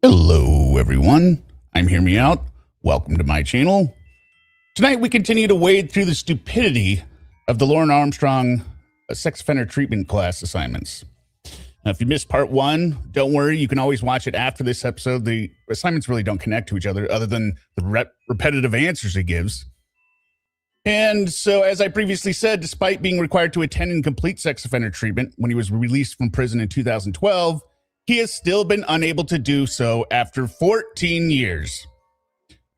Hello, everyone. I'm HearMeowt. Welcome to my channel. Tonight, we continue to wade through the stupidity of the Lorne Armstrong sex offender treatment class assignments. Now, if you missed part one, don't worry. You can always watch it after this episode. The assignments really don't connect to each other than the repetitive answers it gives. And so, as I previously said, despite being required to attend and complete sex offender treatment when he was released from prison in 2012, he has still been unable to do so after 14 years.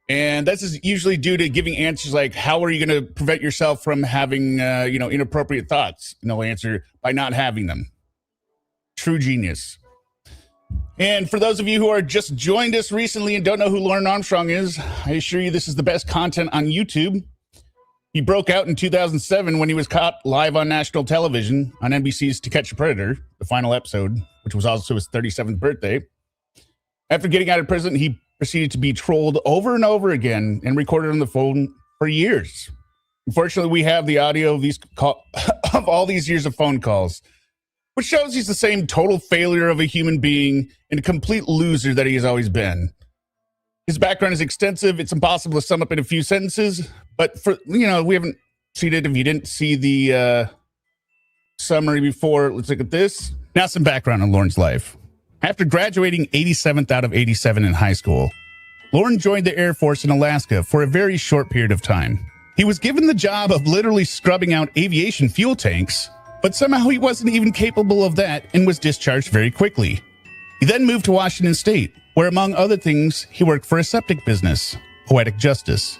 And this is usually due to giving answers like, how are you going to prevent yourself from having, inappropriate thoughts? And they'll answer by not having them. True genius. And for those of you who are just joined us recently and don't know who Lorne Armstrong is, I assure you this is the best content on YouTube. He broke out in 2007 when he was caught live on national television on NBC's To Catch a Predator, the final episode, which was also his 37th birthday. After getting out of prison, he proceeded to be trolled over and over again and recorded on the phone for years. Unfortunately, we have the audio of of all these years of phone calls, which shows he's the same total failure of a human being and a complete loser that he has always been. His background is extensive. It's impossible to sum up in a few sentences, but we haven't seen it. If you didn't see the summary before, let's look at this. Now some background on Lorne's life. After graduating 87th out of 87 in high school, Lorne joined the Air Force in Alaska for a very short period of time. He was given the job of literally scrubbing out aviation fuel tanks, but somehow he wasn't even capable of that and was discharged very quickly. He then moved to Washington State, where, among other things, he worked for a septic business, Poetic Justice.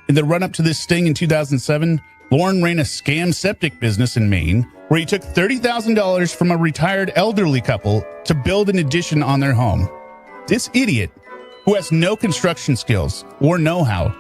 In the run-up to this sting in 2007, Lorne ran a scam septic business in Maine, where he took $30,000 from a retired elderly couple to build an addition on their home. This idiot, who has no construction skills or know-how,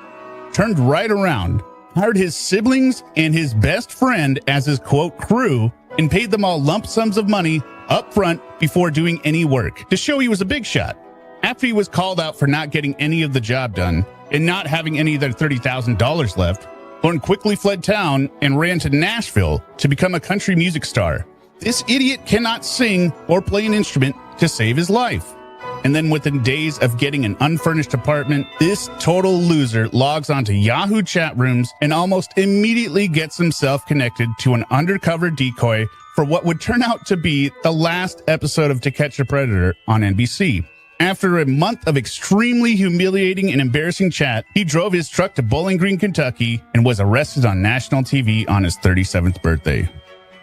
turned right around, hired his siblings and his best friend as his, quote, crew, and paid them all lump sums of money up front before doing any work to show he was a big shot. After he was called out for not getting any of the job done and not having any of their $30,000 left, Lorne quickly fled town and ran to Nashville to become a country music star. This idiot cannot sing or play an instrument to save his life. And then within days of getting an unfurnished apartment, this total loser logs onto Yahoo chat rooms and almost immediately gets himself connected to an undercover decoy for what would turn out to be the last episode of To Catch a Predator on NBC. After a month of extremely humiliating and embarrassing chat, he drove his truck to Bowling Green, Kentucky, and was arrested on national TV on his 37th birthday.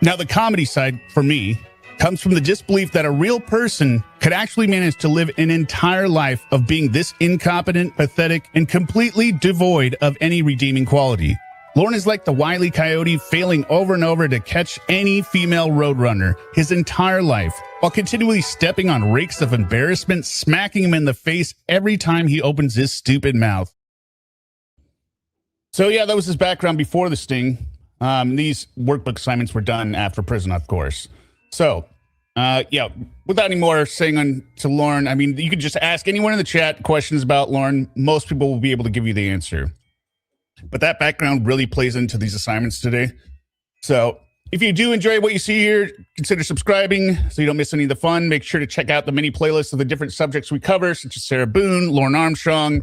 Now, the comedy side, for me, comes from the disbelief that a real person could actually manage to live an entire life of being this incompetent, pathetic, and completely devoid of any redeeming quality. Lorne is like the Wile E. Coyote, failing over and over to catch any female roadrunner his entire life, while continually stepping on rakes of embarrassment, smacking him in the face every time he opens his stupid mouth. So yeah, that was his background before the sting. These workbook assignments were done after prison, of course. So, without any more saying on to Lorne, I mean, you could just ask anyone in the chat questions about Lorne. Most people will be able to give you the answer. But that background really plays into these assignments today. So if you do enjoy what you see here, consider subscribing so you don't miss any of the fun. Make sure to check out the mini playlists of the different subjects we cover, such as Sarah Boone, Lorne Armstrong,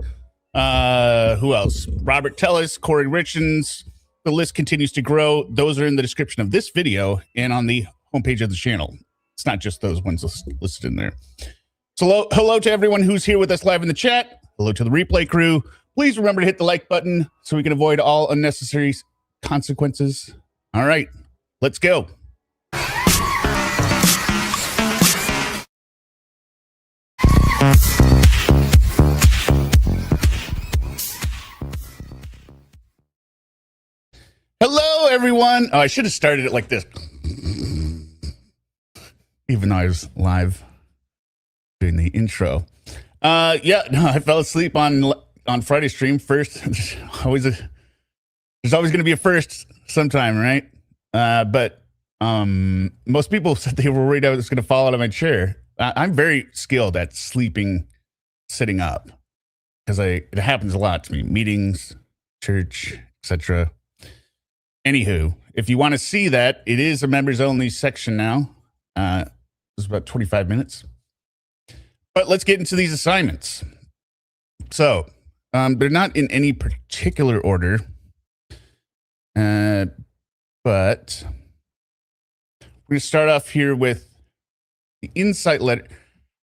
who else? Robert Tellis, Kouri Richins. The list continues to grow. Those are in the description of this video and on the homepage of the channel. It's not just those ones listed in there. So hello to everyone who's here with us live in the chat. Hello to the replay crew. Please remember to hit the like button so we can avoid all unnecessary consequences. All right, let's go. Hello, everyone. Oh, I should have started it like this. Even though I was live doing the intro. I fell asleep on Friday stream first. There's always going to be a first sometime, right? But most people said they were worried I was going to fall out of my chair. I'm very skilled at sleeping sitting up because it happens a lot to me. Meetings, church, etc. Anywho, if you want to see that, it is a members only section now. It's about 25 minutes. But let's get into these assignments. So they're not in any particular order, but we're going to start off here with the insight letter.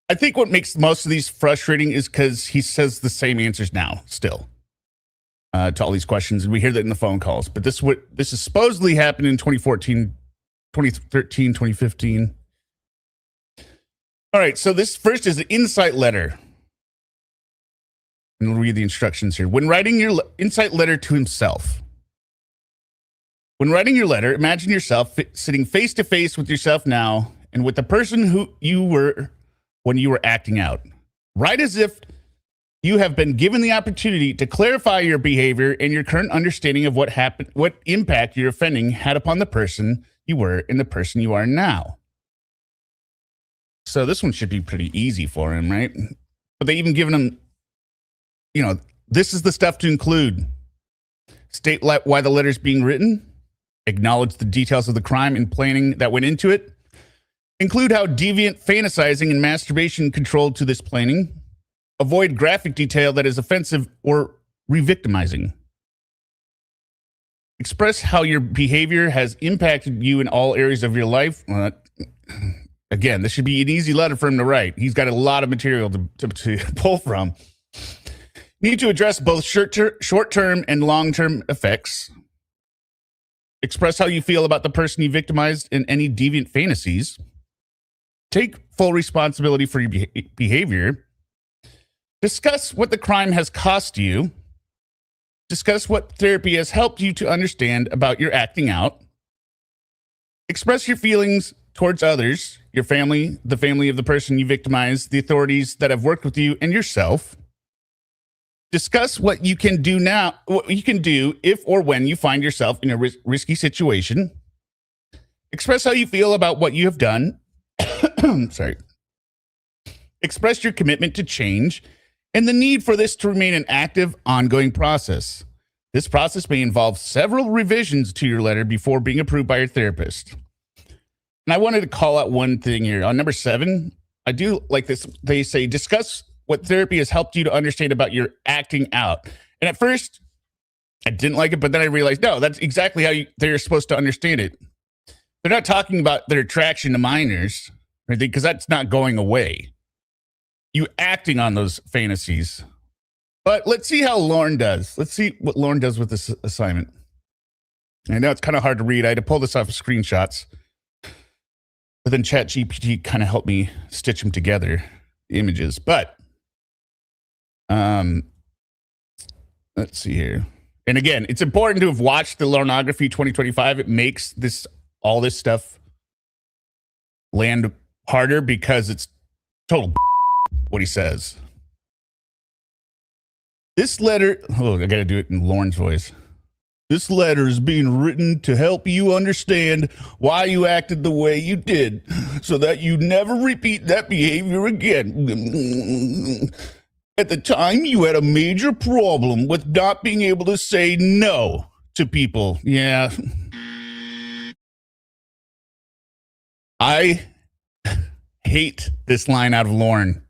I think what makes most of these frustrating is because he says the same answers now still to all these questions. And we hear that in the phone calls. But this is supposedly happened in 2014, 2013, 2015. All right. So this first is an insight letter. And we'll read the instructions here. When writing your insight letter to himself. When writing your letter, imagine yourself sitting face to face with yourself now and with the person who you were when you were acting out. Write as if you have been given the opportunity to clarify your behavior and your current understanding of what happened, what impact your offending had upon the person you were and the person you are now. So this one should be pretty easy for him, right? But they even given him, this is the stuff to include. State why the letter's being written. Acknowledge the details of the crime and planning that went into it. Include how deviant fantasizing and masturbation controlled to this planning. Avoid graphic detail that is offensive or re-victimizing. Express how your behavior has impacted you in all areas of your life. Again, this should be an easy letter for him to write. He's got a lot of material to pull from. Need to address both short-term and long-term effects. Express how you feel about the person you victimized and any deviant fantasies. Take full responsibility for your behavior. Discuss what the crime has cost you. Discuss what therapy has helped you to understand about your acting out. Express your feelings towards others, your family, the family of the person you victimized, the authorities that have worked with you, and yourself. Discuss what you can do now, what you can do if or when you find yourself in a risky situation. Express how you feel about what you have done. Sorry. Express your commitment to change and the need for this to remain an active, ongoing process. This process may involve several revisions to your letter before being approved by your therapist. And I wanted to call out one thing here. On number 7, I do like this. They say, discuss what therapy has helped you to understand about your acting out. And at first, I didn't like it, but then I realized, no, that's exactly how they're supposed to understand it. They're not talking about their attraction to minors, because that's not going away. You acting on those fantasies. But let's see how Lorne does. Let's see what Lorne does with this assignment. I know it's kind of hard to read. I had to pull this off of screenshots. But then ChatGPT kind of helped me stitch them together, the images. But let's see here. And again, it's important to have watched the Lornography 2025. It makes all this stuff land harder because it's total what he says. This letter, I got to do it in Lorne's voice. This letter is being written to help you understand why you acted the way you did so that you never repeat that behavior again. At the time, you had a major problem with not being able to say no to people. Yeah. I hate this line out of Lorne.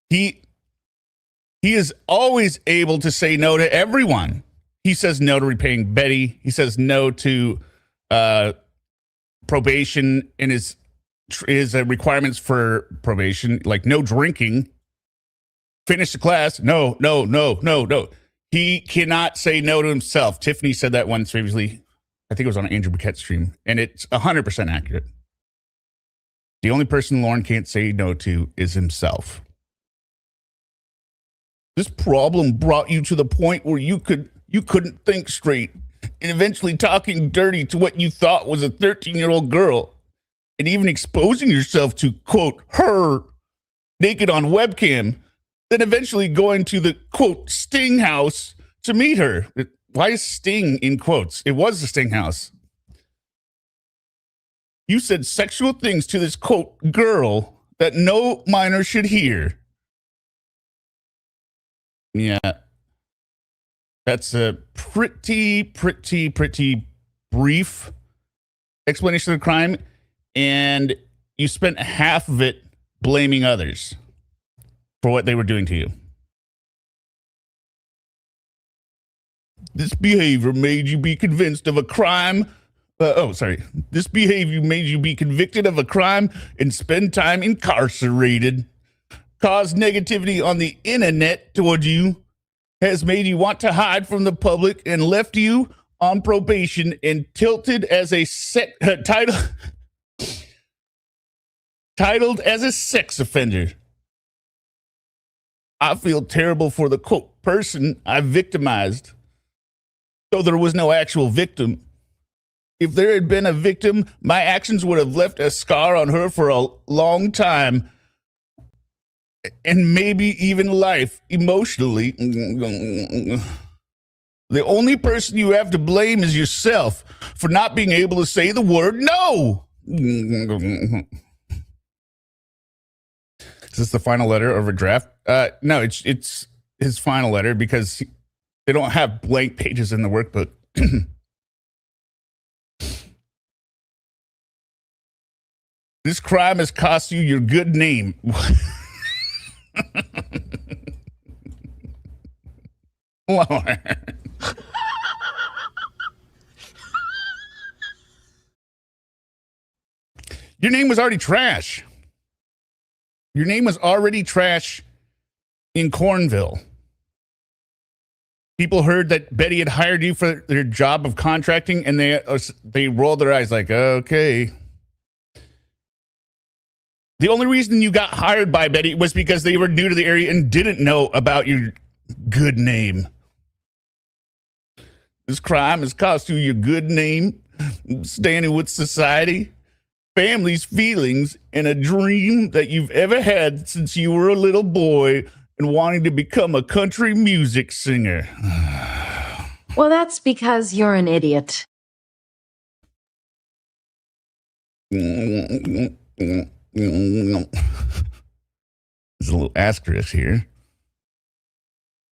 He is always able to say no to everyone. He says no to repaying Betty. He says no to probation and his requirements for probation, like no drinking. Finish the class. No. He cannot say no to himself. Tiffany said that once previously. I think it was on Andrew Burkett's stream, and it's 100% accurate. The only person Lorne can't say no to is himself. This problem brought you to the point where you couldn't think straight, and eventually talking dirty to what you thought was a 13-year-old girl, and even exposing yourself to, quote, her naked on webcam, then eventually going to the, quote, Sting house to meet her. Why is Sting in quotes? It was the Sting house. You said sexual things to this, quote, girl that no minor should hear. Yeah. That's a pretty brief explanation of the crime. And you spent half of it blaming others for what they were doing to you. This behavior made you be convinced of a crime. This behavior made you be convicted of a crime and spend time incarcerated. Caused negativity on the internet toward you. Has made you want to hide from the public and left you on probation and tilted as a titled as a sex offender. I feel terrible for the quote person I victimized. Though there was no actual victim. If there had been a victim, my actions would have left a scar on her for a long time. And maybe even life, emotionally. The only person you have to blame is yourself for not being able to say the word no. Is this the final letter of a draft? No, it's his final letter because they don't have blank pages in the workbook. This crime has cost you your good name. Lord. Your name was already trash. Your name was already trash in Cornville. People heard that Betty had hired you for their job of contracting, and they rolled their eyes like, okay. The only reason you got hired by Betty was because they were new to the area and didn't know about your good name. This crime has cost you your good name, standing with society, family's feelings, and a dream that you've ever had since you were a little boy and wanting to become a country music singer. Well, that's because you're an idiot. There's a little asterisk here.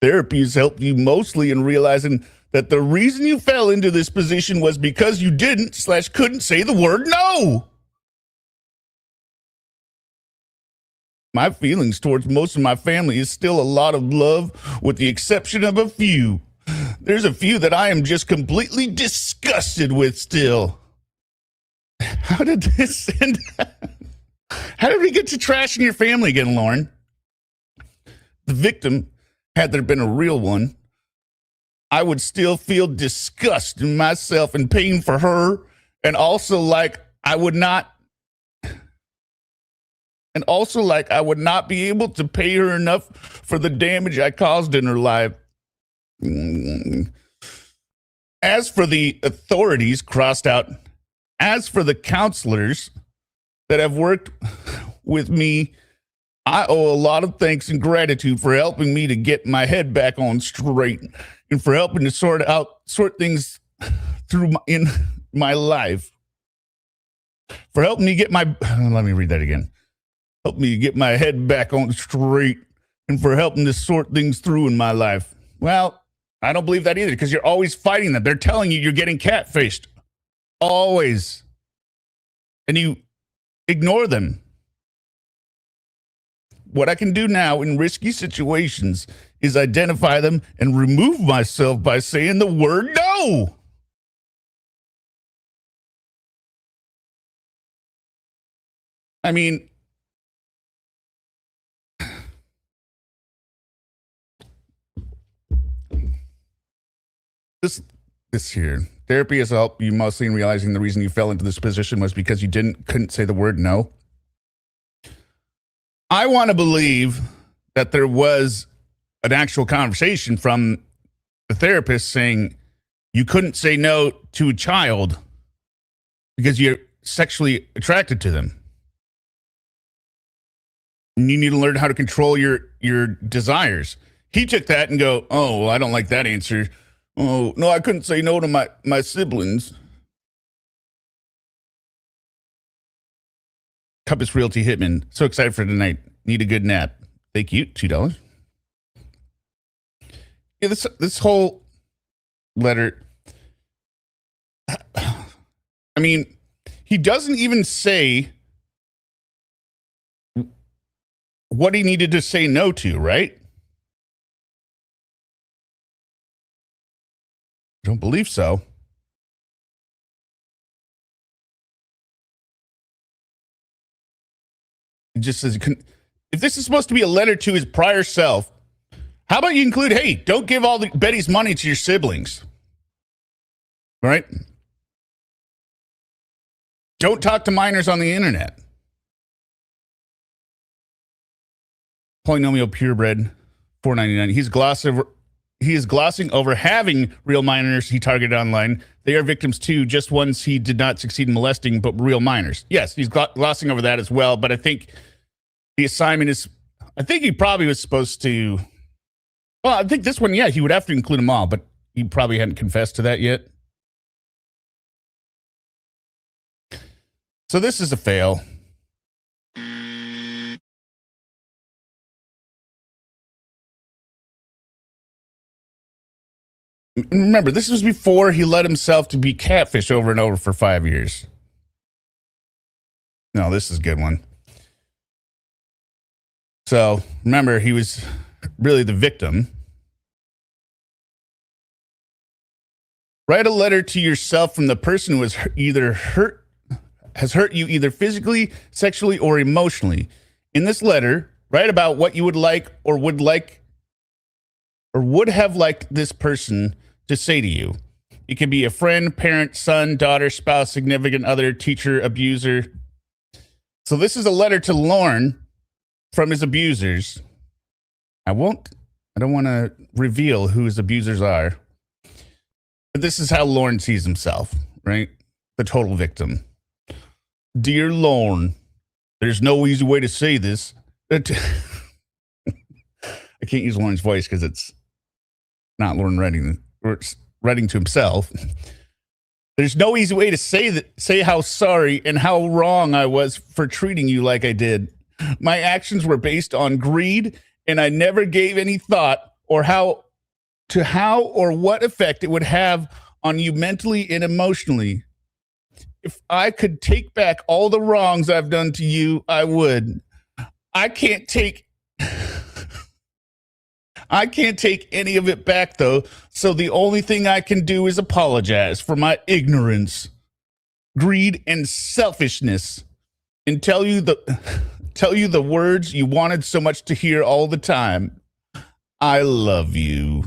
Therapy has helped you mostly in realizing that the reason you fell into this position was because you couldn't say the word no. My feelings towards most of my family is still a lot of love, with the exception of a few. There's a few that I am just completely disgusted with still. How did this end up? How did we get to trashing your family again, Lorne? The victim, had there been a real one, I would still feel disgust in myself and pain for her, and also like I would not be able to pay her enough for the damage I caused in her life. As for the authorities, crossed out, as for the counselors that have worked with me, I owe a lot of thanks and gratitude for helping me to get my head back on straight and for helping to sort things through in my life. For helping me get let me read that again. Help me get my head back on straight and for helping to sort things through in my life. Well, I don't believe that either, because you're always fighting them. They're telling you you're getting catfished. Always. And you ignore them. What I can do now in risky situations is identify them and remove myself by saying the word no. I mean, this here. Therapy has helped you mostly in realizing the reason you fell into this position was because you couldn't say the word no. I want to believe that there was an actual conversation from the therapist saying you couldn't say no to a child because you're sexually attracted to them. And you need to learn how to control your desires. He took that and go, oh, well, I don't like that answer. Oh, no, I couldn't say no to my siblings. Compass Realty Hitman. So excited for tonight. Need a good nap. Thank you. $2. Yeah, this whole letter. I mean, he doesn't even say what he needed to say no to, right? I don't believe so. He just says, if this is supposed to be a letter to his prior self, how about you include, hey, don't give all the Betty's money to your siblings. Right? Don't talk to minors on the internet. Polynomial purebred, $4.99. He is glossing over having real minors he targeted online. They are victims too, just ones he did not succeed in molesting, but real minors. Yes, he's glossing over that as well, but I think the assignment is, I think he probably was supposed to, well, I think this one, yeah, he would have to include them all, but he probably hadn't confessed to that yet. So this is a fail. Remember, this was before he let himself to be catfish over and over for 5 years. No, this is a good one. So remember, he was really the victim. Write a letter to yourself from the person who has hurt you either physically, sexually, or emotionally. In this letter, write about what you would like or would have liked this person to say to you. It could be a friend, parent, son, daughter, spouse, significant other, teacher, abuser. So this is a letter to Lorne from his abusers. I don't want to reveal who his abusers are. But this is how Lorne sees himself, right? The total victim. Dear Lorne, there's no easy way to say this. I can't use Lorne's voice because it's not Lorne writing to himself. There's no easy way to say how sorry and how wrong I was for treating you like I did. My actions were based on greed, and I never gave any thought or how or what effect it would have on you mentally and emotionally. If I could take back all the wrongs I've done to you, I would. I can't take any of it back, though, so the only thing I can do is apologize for my ignorance, greed, and selfishness, and tell you the words you wanted so much to hear all the time. I love you.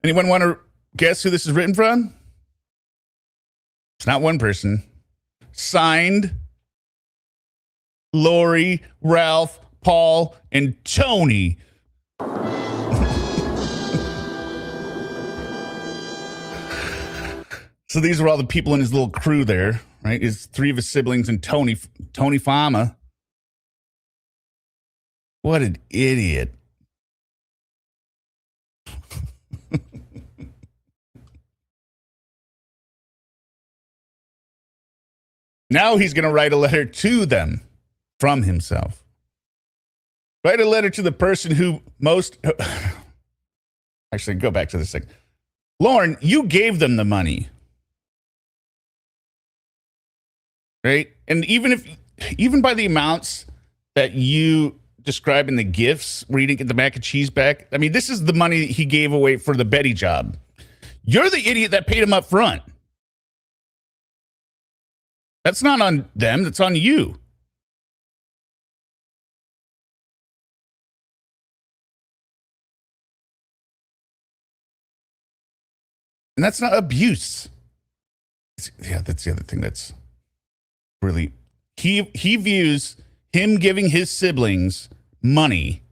Anyone want to guess who this is written from? It's not one person. Signed, Lori, Ralph, Paul, and Tony. So these are all the people in his little crew there, right? His 3 of his siblings and Tony Fama. What an idiot. Now he's going to write a letter to them from himself. Write a letter to the person who most... Actually, go back to this thing. Lorne, you gave them the money. Right? And even by the amounts that you describe in the gifts, where you didn't get the mac and cheese back, I mean, this is the money he gave away for the Betty job. You're the idiot that paid him up front. That's not on them. That's on you. And that's not abuse. Yeah, that's the other thing that's really... He views him giving his siblings money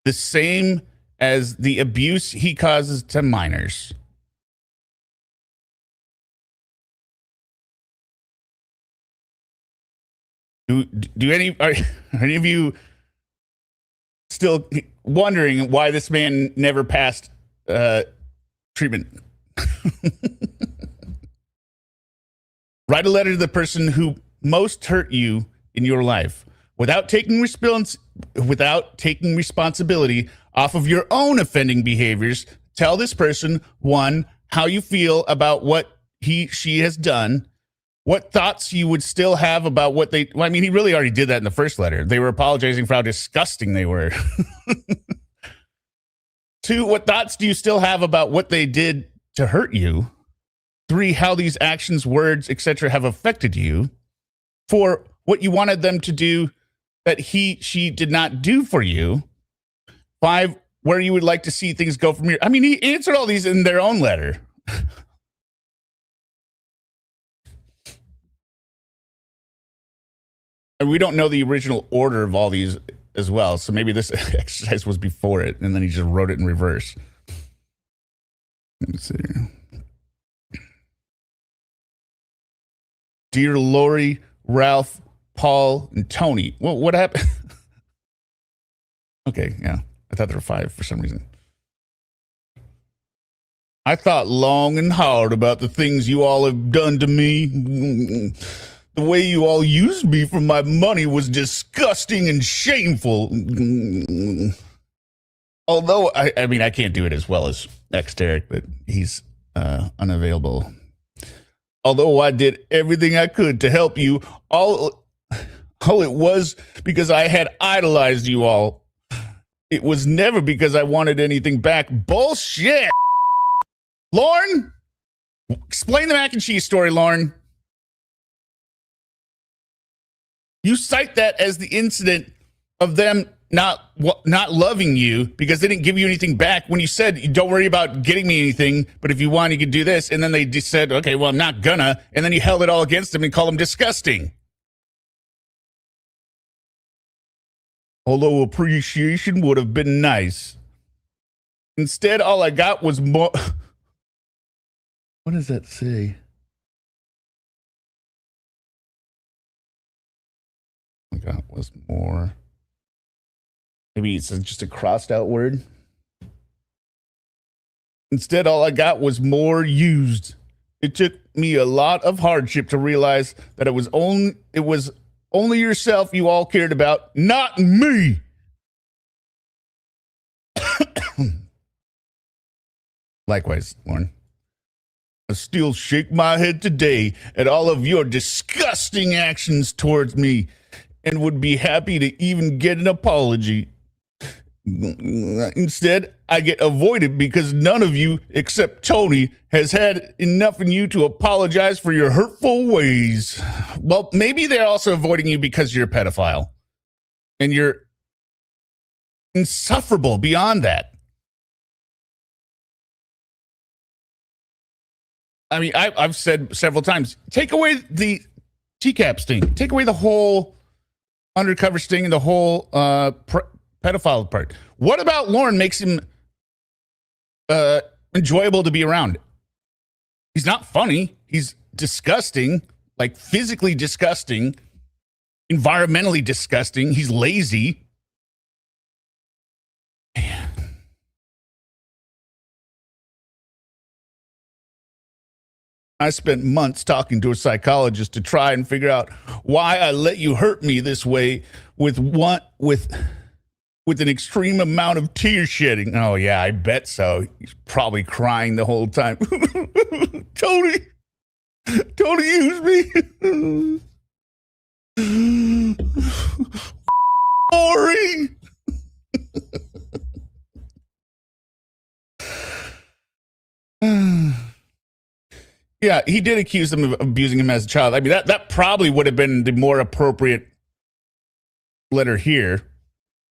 the same as the abuse he causes to minors. Are any of you still wondering why this man never passed treatment? Write a letter to the person who most hurt you in your life without taking responsibility off of your own offending behaviors. tell this person, one, how you feel about what she has done, what thoughts you would still have about what they, well, I mean, he really already did that in the first letter. They were apologizing for how disgusting they were. Two, what thoughts do you still have about what they did to hurt you? Three, how these actions, words, etc. have affected you. Four, what you wanted them to do that she did not do for you. Five, where you would like to see things go from here. I mean, he answered all these in their own letter. And we don't know the original order of all these as well. So maybe this exercise was before it, and then he just wrote it in reverse. Let me see. Dear Lori, Ralph, Paul, and Tony. Well, what happened? Okay, yeah. I thought there were 5 for some reason. I thought long and hard about the things you all have done to me. The way you all used me for my money was disgusting and shameful. Although, I mean, I can't do it as well as Derek, but he's unavailable. Although I did everything I could to help you, all it was because I had idolized you all. It was never because I wanted anything back. Bullshit! Lorne? Explain the mac and cheese story, Lorne. You cite that as the incident of them not loving you because they didn't give you anything back when you said, don't worry about getting me anything, but if you want, you can do this. And then they just said, okay, well, I'm not gonna. And then you held it all against them and called them disgusting. Although appreciation would have been nice. Instead, all I got was more... What does that say? I got was more. Maybe it's just a crossed out word. Instead, all I got was more used. It took me a lot of hardship to realize that it was only yourself you all cared about, not me. Likewise, Lorne. I still shake my head today at all of your disgusting actions towards me and would be happy to even get an apology. Instead, I get avoided because none of you, except Tony, has had enough in you to apologize for your hurtful ways. Well, maybe they're also avoiding you because you're a pedophile. And you're insufferable beyond that. I mean, I've said several times, take away the TCAP sting. Take away the whole undercover sting and the whole pedophile part. What about Lorne makes him enjoyable to be around? He's not funny. He's disgusting, like physically disgusting, environmentally disgusting. He's lazy. Man. I spent months talking to a psychologist to try and figure out why I let you hurt me this way with an extreme amount of tear shedding. Oh, yeah, I bet so. He's probably crying the whole time. Tony used me. Kouri. Yeah, he did accuse them of abusing him as a child. I mean, that probably would have been the more appropriate letter here.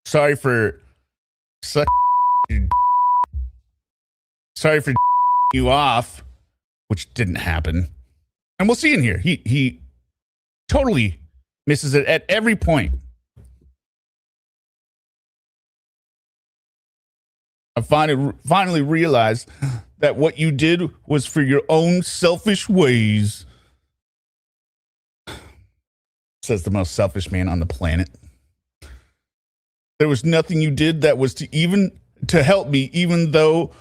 Sorry for you off, which didn't happen. And we'll see in here. He totally misses it at every point. I finally realized that what you did was for your own selfish ways. Says the most selfish man on the planet. There was nothing you did that was to help me, even though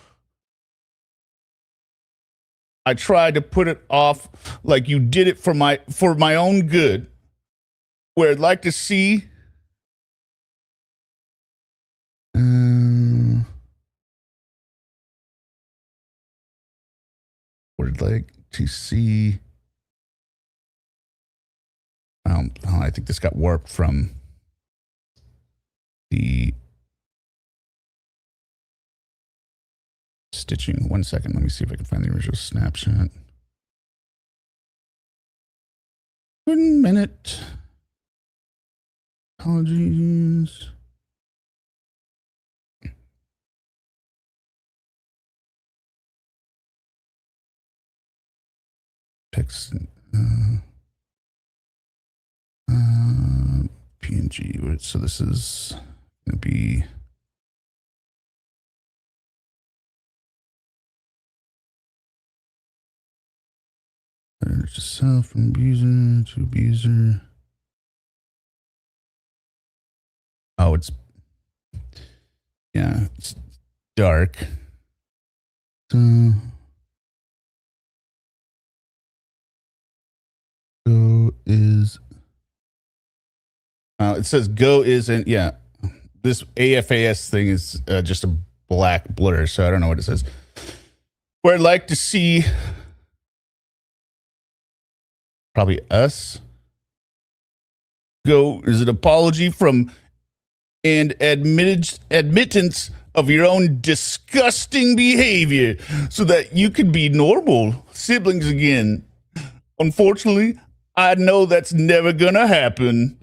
I tried to put it off like you did it for my own good. Where I'd like to see would like to see. I think this got warped from the stitching. 1 second. Let me see if I can find the original snapshot. 1 minute. Apologies. Text. PNG. So this is going to be. There's a cell from abuser to abuser. Oh, it's dark. So go is. It says go isn't. Yeah, this AFAS thing is just a black blur, so I don't know what it says. Where I'd like to see. Probably us. Go is an apology from and admittance of your own disgusting behavior so that you can be normal siblings again. Unfortunately, I know that's never gonna happen.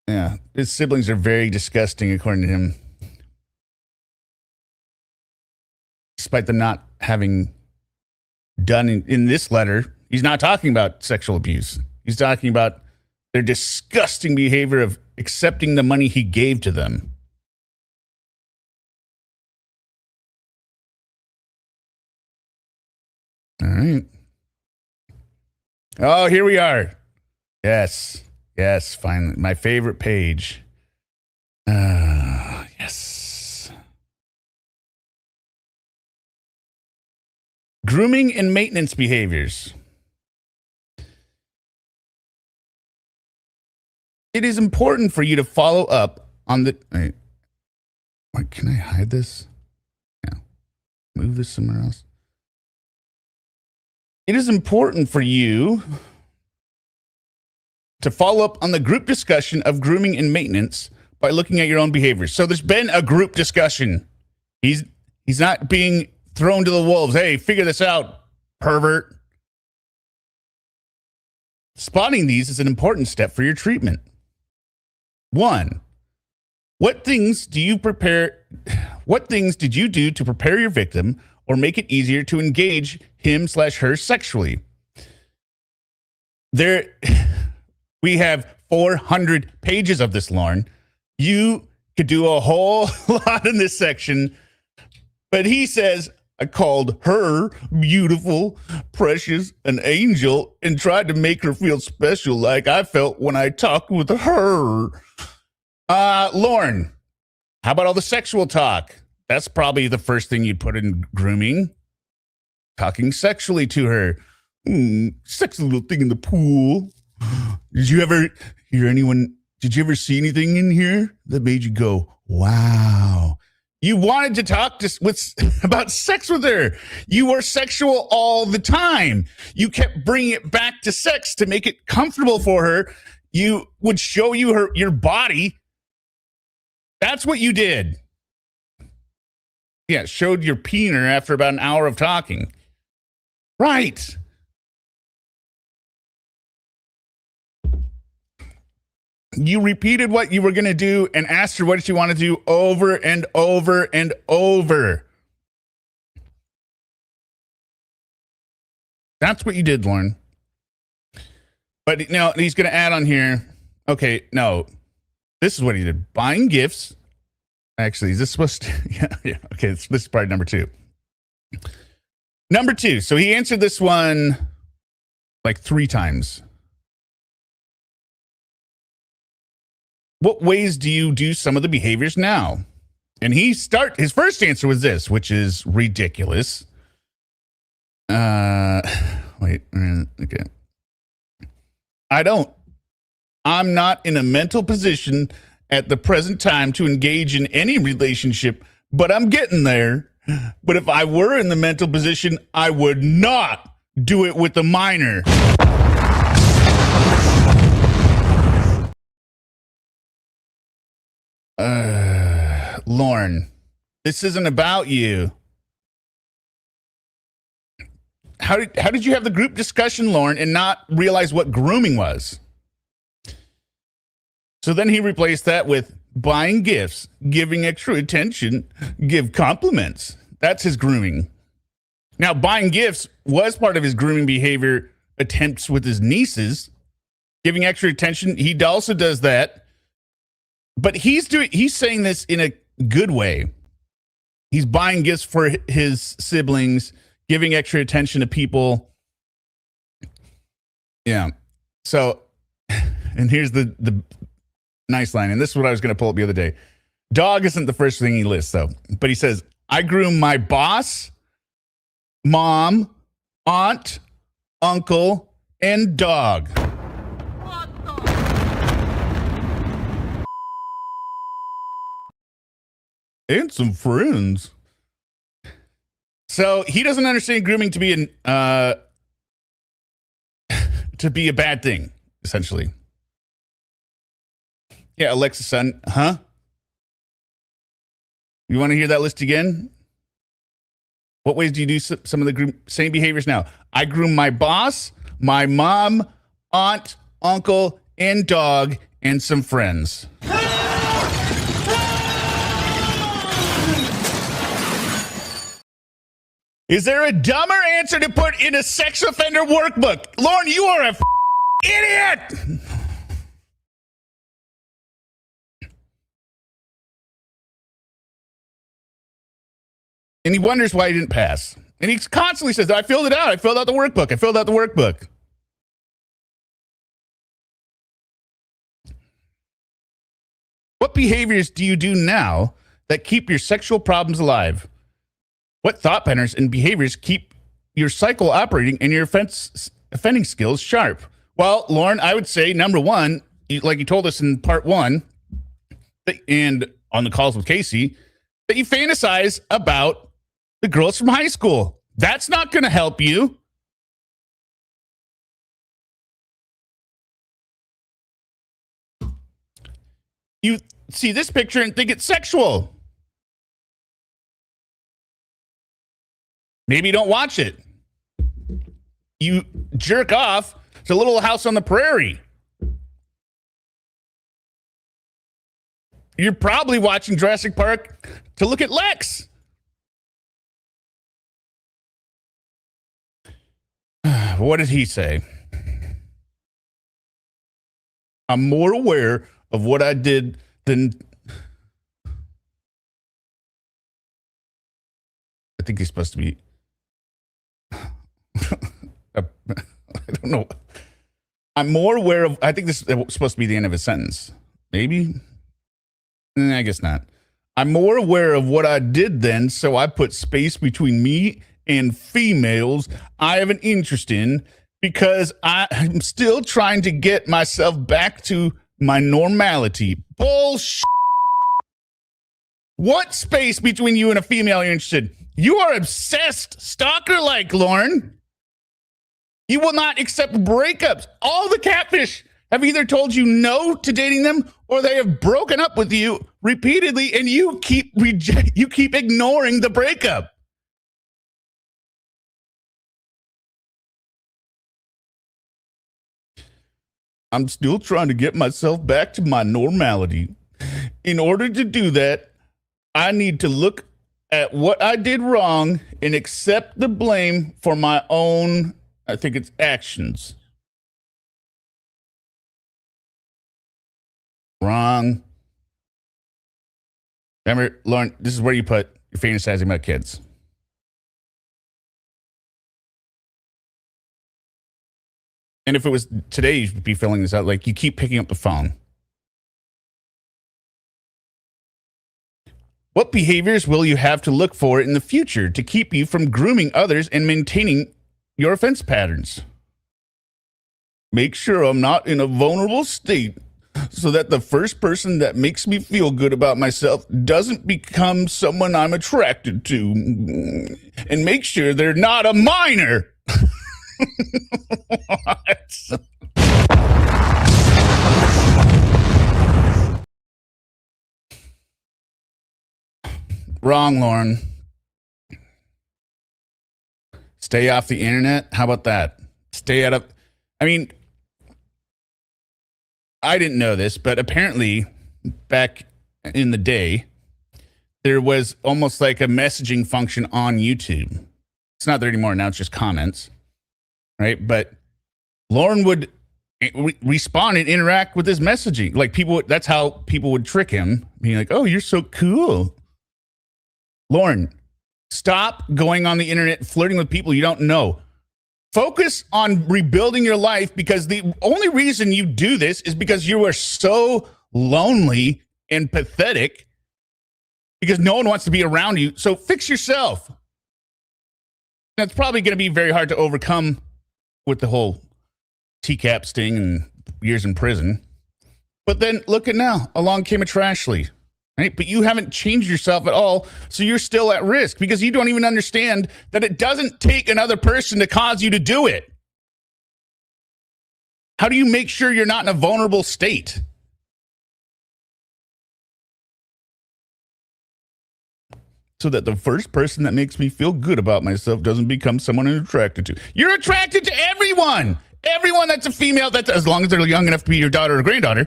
Yeah, his siblings are very disgusting according to him. Despite them not having done in this letter, he's not talking about sexual abuse. He's talking about their disgusting behavior of accepting the money he gave to them. All right. Oh, here we are. Yes, finally. My favorite page. Yes. Grooming and maintenance behaviors. It is important for you to follow up on the... Wait, can I hide this? Yeah. Move this somewhere else. It is important for you to follow up on the group discussion of grooming and maintenance by looking at your own behaviors. So there's been a group discussion. He's not being thrown to the wolves. Hey, figure this out, pervert. Spotting these is an important step for your treatment. 1. What things did you do to prepare your victim or make it easier to engage him/her sexually? We have 400 pages of this, Lorne. You could do a whole lot in this section, but he says, I called her beautiful, precious, an angel, and tried to make her feel special like I felt when I talked with her. Lorne, how about all the sexual talk? That's probably the first thing you'd put in grooming. Talking sexually to her. Sexy little thing in the pool. Did you ever see anything in here that made you go, wow? You wanted to talk about sex with her. You were sexual all the time. You kept bringing it back to sex to make it comfortable for her. You would show you your body. That's what you did. Yeah, showed your peener after about an hour of talking. Right. You repeated what you were going to do and asked her what she wanted to do over and over and over. That's what you did, Lorne. But now he's going to add on here. Okay, no. This is what he did. Buying gifts. Actually, is this supposed to? Yeah. Okay, this is probably number 2. Number 2. So he answered this one like 3 times. What ways do you do some of the behaviors now? And his first answer was this, which is ridiculous. Wait, okay. I'm not in a mental position at the present time to engage in any relationship, but I'm getting there. But if I were in the mental position, I would not do it with a minor. Lorne, this isn't about you. How did you have the group discussion, Lorne, and not realize what grooming was? So then he replaced that with buying gifts, giving extra attention, give compliments. That's his grooming. Now, buying gifts was part of his grooming behavior attempts with his nieces. Giving extra attention, he also does that. But he's saying this in a good way. He's buying gifts for his siblings, giving extra attention to people. Yeah. So, and here's the nice line, and this is what I was going to pull up the other day. Dog isn't the first thing he lists, though. But he says, I groom my boss, mom, aunt, uncle, and dog. What the? And some friends. So he doesn't understand grooming to be to be a bad thing, essentially. Yeah, Alexa's son, huh? You want to hear that list again? What ways do you do some of the same behaviors now? I groom my boss, my mom, aunt, uncle, and dog, and some friends. Is there a dumber answer to put in a sex offender workbook? Lorne, you are a idiot! And he wonders why he didn't pass. And he constantly says, I filled it out. I filled out the workbook. I filled out the workbook. What behaviors do you do now that keep your sexual problems alive? What thought patterns and behaviors keep your cycle operating and your offending skills sharp? Well, Lorne, I would say, number one, like you told us in part one, and on the calls with Casey, that you fantasize about the girls from high school. That's not going to help you. You see this picture and think it's sexual. Maybe you don't watch it. You jerk off to Little House on the Prairie. You're probably watching Jurassic Park to look at Lex. What did he say? I'm more aware of what I did than... I think he's supposed to be... I don't know. I'm more aware of... I think this is supposed to be the end of his sentence. Maybe? I guess not. I'm more aware of what I did then, so I put space between me and females I have an interest in because I'm still trying to get myself back to my normality. Bullshit. What space between you and a female you're interested in? You are obsessed, stalker-like, Lorne. You will not accept breakups. All the catfish have either told you no to dating them or they have broken up with you repeatedly and you keep ignoring the breakup. I'm still trying to get myself back to my normality. In order to do that, I need to look at what I did wrong and accept the blame for my own, I think it's actions. Wrong. Remember, Lauren, this is where you put you're fantasizing about kids. And if it was today, you'd be filling this out. Like, you keep picking up the phone. What behaviors will you have to look for in the future to keep you from grooming others and maintaining your offense patterns? Make sure I'm not in a vulnerable state so that the first person that makes me feel good about myself doesn't become someone I'm attracted to. And make sure they're not a minor. What? Wrong, Lorne. Stay off the internet? How about that? Stay out of... I mean, I didn't know this, but apparently back in the day, there was almost like a messaging function on YouTube. It's not there anymore. Now it's just comments, right? But Lorne would respond and interact with his messaging. Like people, that's how people would trick him, being like, "Oh, you're so cool." Lorne, stop going on the internet, flirting with people you don't know. Focus on rebuilding your life, because the only reason you do this is because you are so lonely and pathetic, because no one wants to be around you. So fix yourself. That's probably going to be very hard to overcome with the whole TCAP sting and years in prison. But then look at now, along came a Trashly. Right? But you haven't changed yourself at all, so you're still at risk, because you don't even understand that it doesn't take another person to cause you to do it. How do you make sure you're not in a vulnerable state? So that the first person that makes me feel good about myself doesn't become someone I'm attracted to. You're attracted to everyone. Everyone that's a female, that's, as long as they're young enough to be your daughter or granddaughter.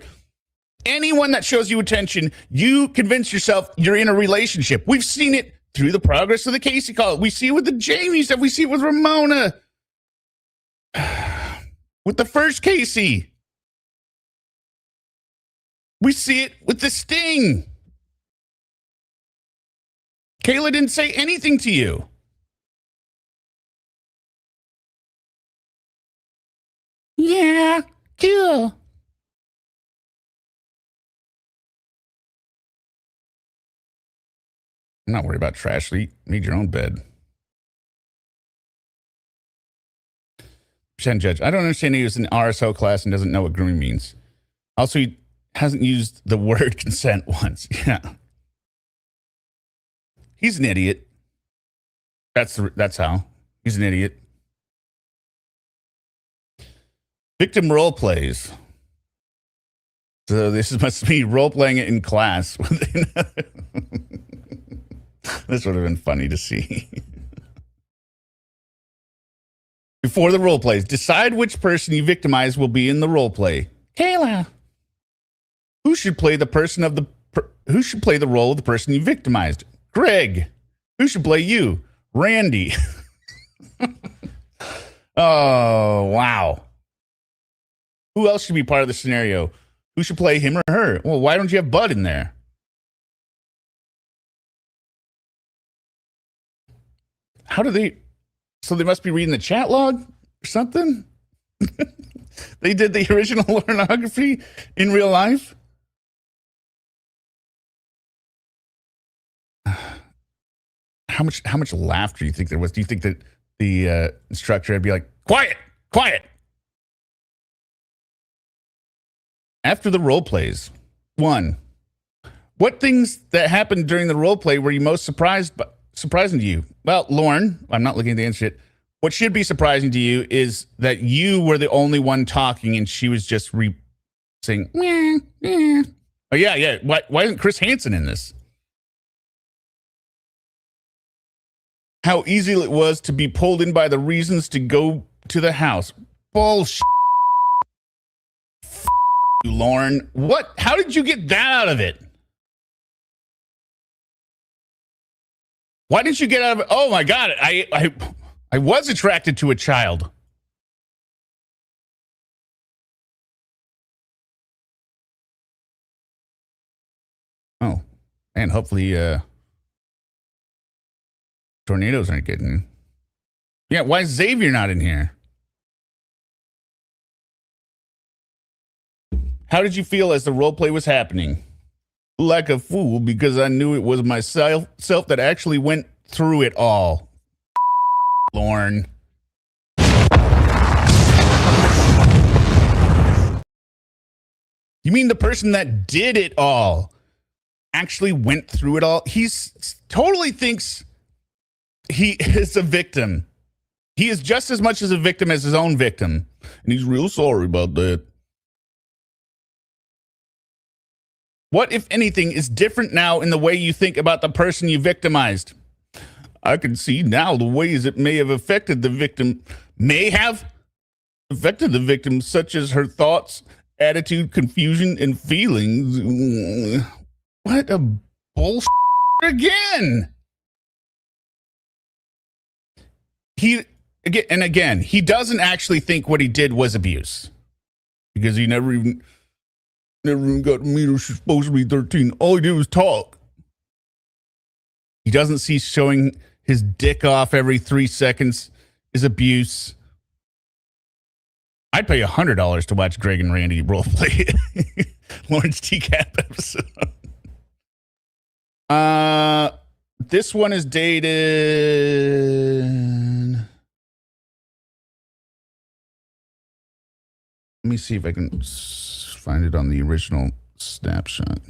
Anyone that shows you attention, you convince yourself you're in a relationship. We've seen it through the progress of the Casey call. We see it with the Jamie stuff. We see it with Ramona. With the first Casey. We see it with the Sting. Kayla didn't say anything to you. Yeah, cool. I'm not worried about Trashly. Need your own bed. Shen Judge, I don't understand he was in RSO class and doesn't know what grooming means. Also, he hasn't used the word consent once. Yeah. He's an idiot. That's how. He's an idiot. Victim role plays. So this must be role playing it in class. This would have been funny to see. Before the role plays, decide which person you victimize will be in the role play. Kayla, who should play the role of the person you victimized? Greg, who should play you? Randy. Oh, wow. Who else should be part of the scenario? Who should play him or her? Well, why don't you have Bud in there? How do they... So they must be reading the chat log or something? They did the original pornography in real life? How much laughter do you think there was? Do you think that the instructor would be like, quiet, quiet? After the role plays, 1, what things that happened during the role play were you most surprising to you? Well, Lorne, I'm not looking at the answer yet. What should be surprising to you is that you were the only one talking and she was just saying, meh, meh. Oh, yeah. Why isn't Chris Hansen in this? How easy it was to be pulled in by the reasons to go to the house. Bullshit. You, Lorne. What? How did you get that out of it? Why didn't you get out of it? Oh my God, I was attracted to a child. Oh, and hopefully tornadoes aren't getting you. Yeah, why is Xavier not in here? How did you feel as the role play was happening? Like a fool, because I knew it was myself that actually went through it all. Lorne. You mean the person that did it all actually went through it all? Totally thinks he is a victim. He is just as much as a victim as his own victim. And he's real sorry about that. What, if anything, is different now in the way you think about the person you victimized? I can see now the ways it may have affected the victim. May have affected the victim, such as her thoughts, attitude, confusion, and feelings. What a bullshit again. He doesn't actually think what he did was abuse, because he never even got to meet her. She's supposed to be 13. All he did was talk. He doesn't see showing his dick off every 3 seconds is abuse. I'd pay $100 to watch Greg and Randy roleplay Lawrence TCAP episode. This one is dated. Let me see if I can find it on the original snapshot.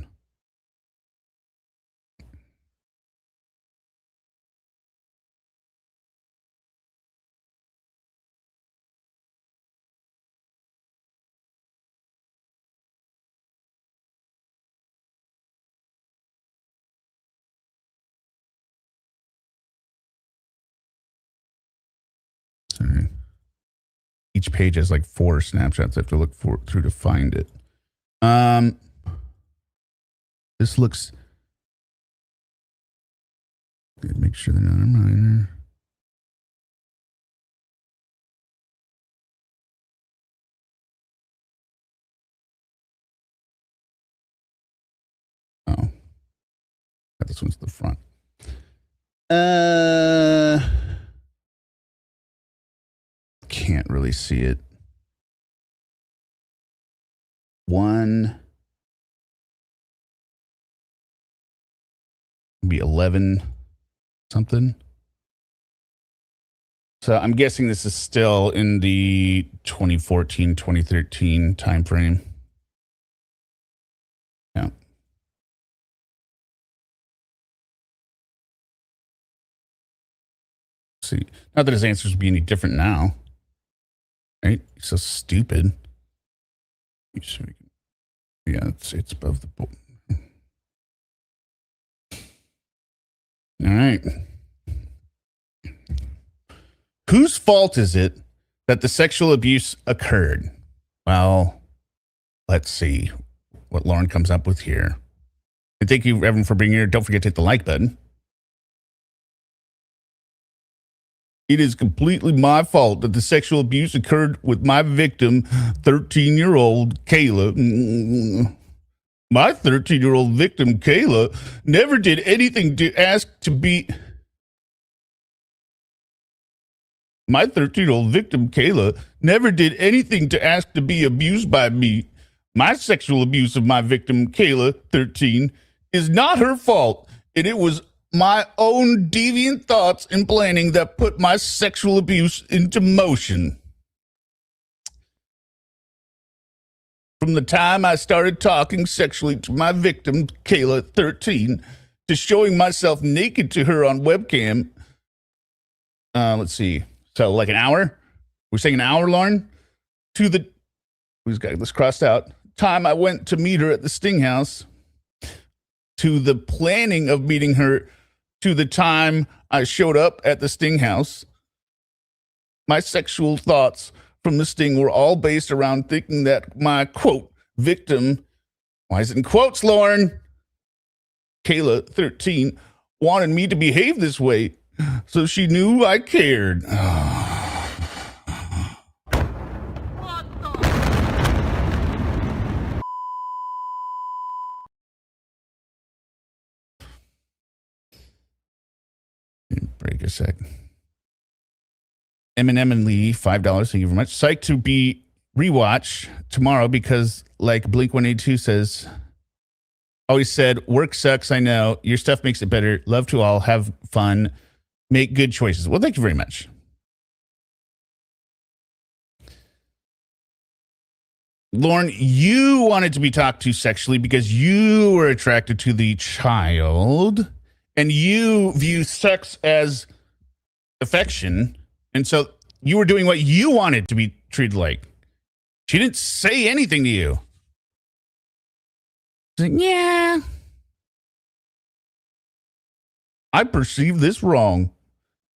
Sorry. Each page has like 4 snapshots. I have to look through to find it. This looks. Make sure they're not a minor. Oh, this one's the front. Can't really see it. One, maybe 11 something. So I'm guessing this is still in the 2014, 2013 time frame. Yeah. See, not that his answers would be any different now. Right? He's so stupid. Yeah, it's above the board. All right. Whose fault is it that the sexual abuse occurred? Well, let's see what Lauren comes up with here. And thank you, Evan, for being here. Don't forget to hit the like button. It is completely my fault that the sexual abuse occurred with my victim, 13-year-old Kayla. My 13-year-old victim, Kayla, never did anything to ask to be... My 13-year-old victim, Kayla, never did anything to ask to be abused by me. My sexual abuse of my victim, Kayla, 13, is not her fault, and it was my own deviant thoughts and planning that put my sexual abuse into motion. From the time I started talking sexually to my victim, Kayla, 13, to showing myself naked to her on webcam. Let's see. So like an hour? We're saying an hour, Lauren? To the, we've got this crossed out. Time I went to meet her at the Sting House. To the planning of meeting her. To the time I showed up at the Sting House. My sexual thoughts from the Sting were all based around thinking that my, quote, victim, why is it in quotes, Lauren? Kayla, 13, wanted me to behave this way, so she knew I cared. Break a sec. Eminem and Lee, $5. Thank you very much. Psyched to be rewatch tomorrow because, like Blink 182 says, always said, work sucks. I know your stuff makes it better. Love to all. Have fun. Make good choices. Well, thank you very much. Lorne, you wanted to be talked to sexually because you were attracted to the child and you view sex as affection. And so you were doing what you wanted to be treated like. She didn't say anything to you. She's like, yeah. I perceived this wrong.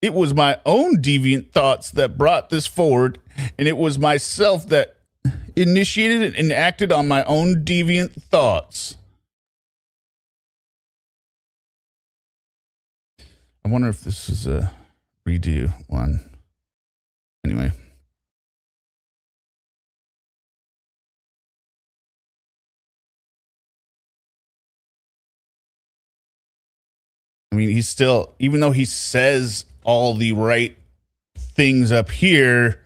It was my own deviant thoughts that brought this forward, and it was myself that initiated it and acted on my own deviant thoughts. I wonder if this is a redo one. Anyway. I mean, he's still, even though he says all the right things up here,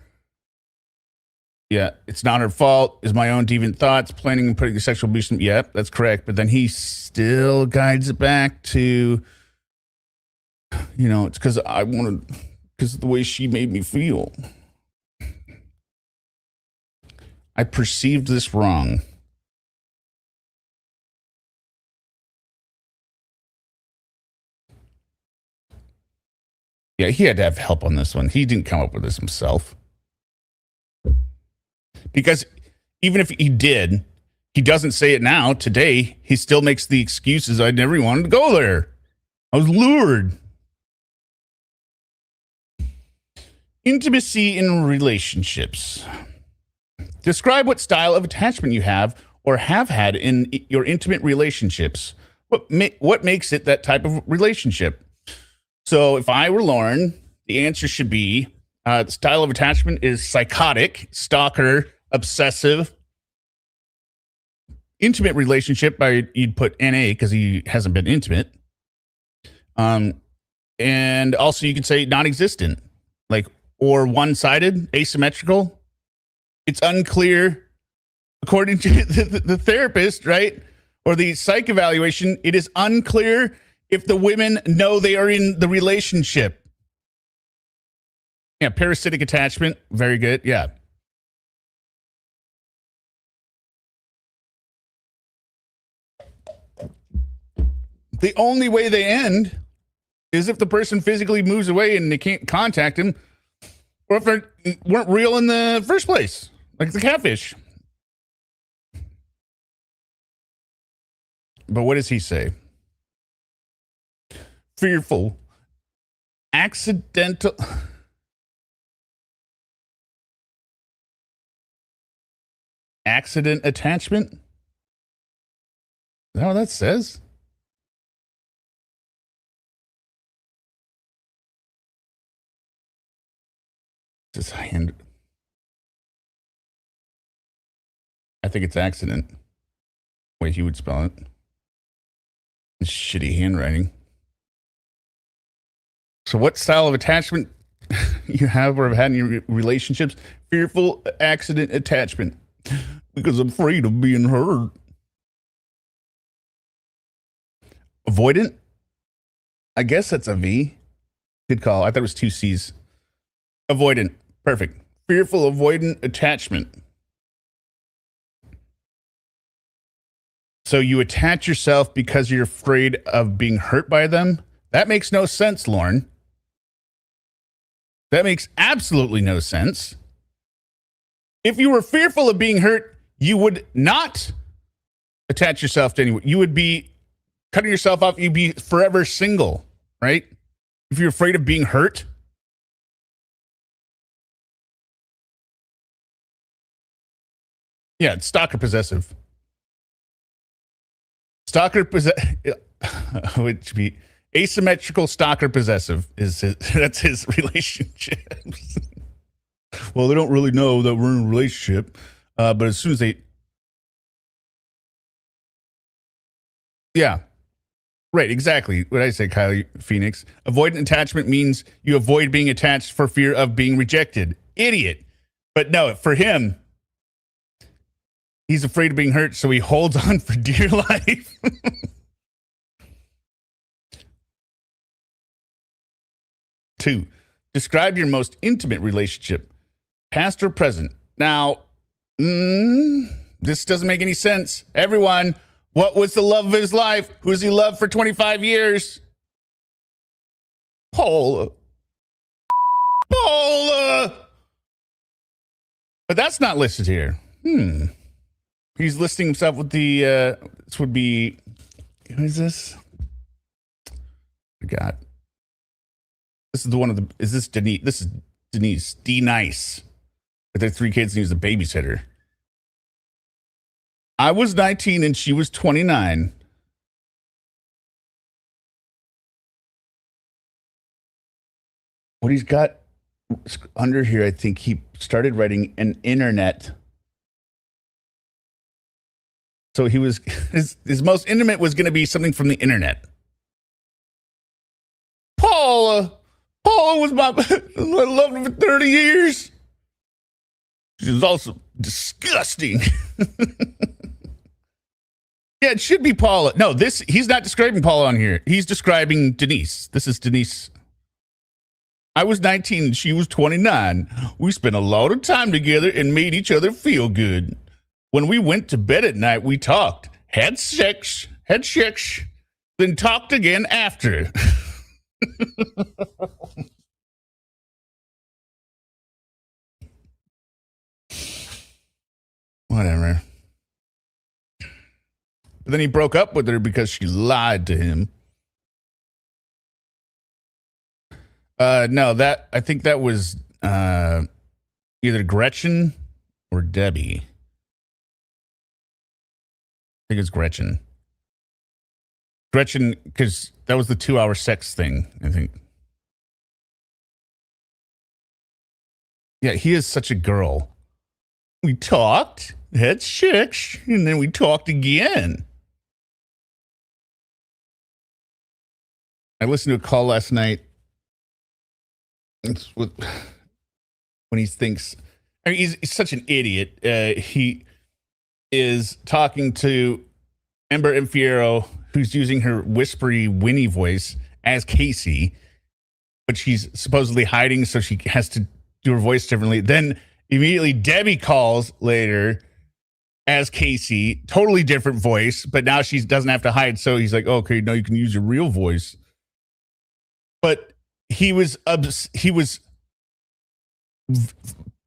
yeah, it's not her fault. It's my own deviant thoughts, planning and putting the sexual abuse. Yep, that's correct. But then he still guides it back to, you know, it's because I wanted, because of the way she made me feel. I perceived this wrong. Yeah, he had to have help on this one. He didn't come up with this himself. Because even if he did, he doesn't say it now. Today, he still makes the excuses. I never wanted to go there. I was lured. Intimacy in relationships. Describe what style of attachment you have or have had in your intimate relationships. What makes it that type of relationship? So if I were Lorne, the answer should be the style of attachment is psychotic, stalker, obsessive. Intimate relationship, you'd put NA because he hasn't been intimate. And also you could say non-existent, like, or one-sided, asymmetrical. It's unclear, according to the therapist, right? Or the psych evaluation, it is unclear if the women know they are in the relationship. Yeah, parasitic attachment. Very good. Yeah. The only way they end is if the person physically moves away and they can't contact him, or if they weren't real in the first place, like the catfish. But what does he say? Fearful, accidental. Accident attachment? Is that what that says? Just hand. I think it's accident. Way he would spell it. It's shitty handwriting. So what style of attachment you have or have had in your relationships? Fearful accident attachment. Because I'm afraid of being hurt. Avoidant? I guess that's a V. Good call. I thought it was 2 C's. Avoidant. Perfect. Fearful avoidant attachment. So you attach yourself because you're afraid of being hurt by them? That makes no sense, Lorne. That makes absolutely no sense. If you were fearful of being hurt, you would not attach yourself to anyone. You would be cutting yourself off. You'd be forever single, right? If you're afraid of being hurt. Yeah, it's stalker possessive. Stalker possessive, which be asymmetrical stalker possessive is that's his relationships. Well, they don't really know that we're in a relationship, but as soon as they, yeah, right, exactly. What I say, Kylie Phoenix. Avoidant attachment means you avoid being attached for fear of being rejected. Idiot. But no, for him, he's afraid of being hurt, so he holds on for dear life. Two, describe your most intimate relationship, past or present. Now, This doesn't make any sense. Everyone, what was the love of his life? Who has he loved for 25 years? Paula. But that's not listed here. He's listing himself with the, this would be, who is this? I got. This is the one of the, is this Denise? This is Denise. D-Nice. With their 3 kids and he was a babysitter. I was 19 and she was 29. What he's got under here, I think he started writing an internet. So he was, his most intimate was going to be something from the internet. Paula was I loved her for 30 years. She was also disgusting. Yeah, it should be Paula. No, he's not describing Paula on here. He's describing Denise. This is Denise. I was 19 and she was 29. We spent a lot of time together and made each other feel good. When we went to bed at night, we talked, had sex, then talked again after. Whatever. But then he broke up with her because she lied to him. No, I think that was either Gretchen or Debbie. I think it's Gretchen. Gretchen, because that was the 2-hour sex thing, I think. Yeah, he is such a girl. We talked, had sex, and then we talked again. I listened to a call last night. It's when he thinks, I mean, he's such an idiot. He is talking to Ember Infiero, who's using her whispery, whinny voice as Casey, but she's supposedly hiding, so she has to do her voice differently. Then immediately Debbie calls later as Casey, totally different voice, but now she doesn't have to hide. So he's like, okay, now you can use your real voice. But he was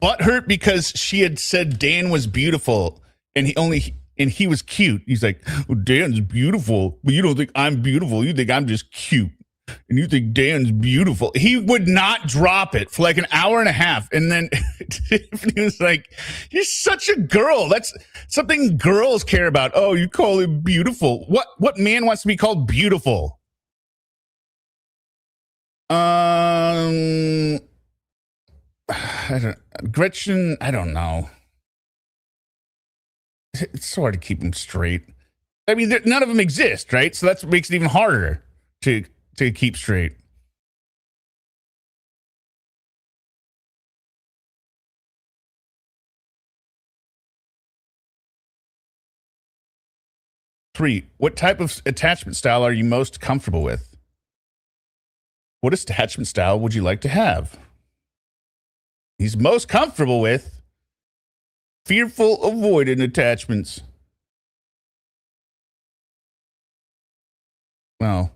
butthurt because she had said Dan was beautiful, and he was cute. He's like, well, Dan's beautiful, but you don't think I'm beautiful. You think I'm just cute, and you think Dan's beautiful. He would not drop it for like an hour and a half, and then he was like, "You're such a girl. That's something girls care about. Oh, you call him beautiful. What man wants to be called beautiful?" Gretchen, I don't know. It's so hard to keep them straight. I mean, none of them exist, right? So that's what makes it even harder to keep straight. Three, what type of attachment style are you most comfortable with? What attachment style would you like to have? He's most comfortable with fearful, avoidant attachments. Well,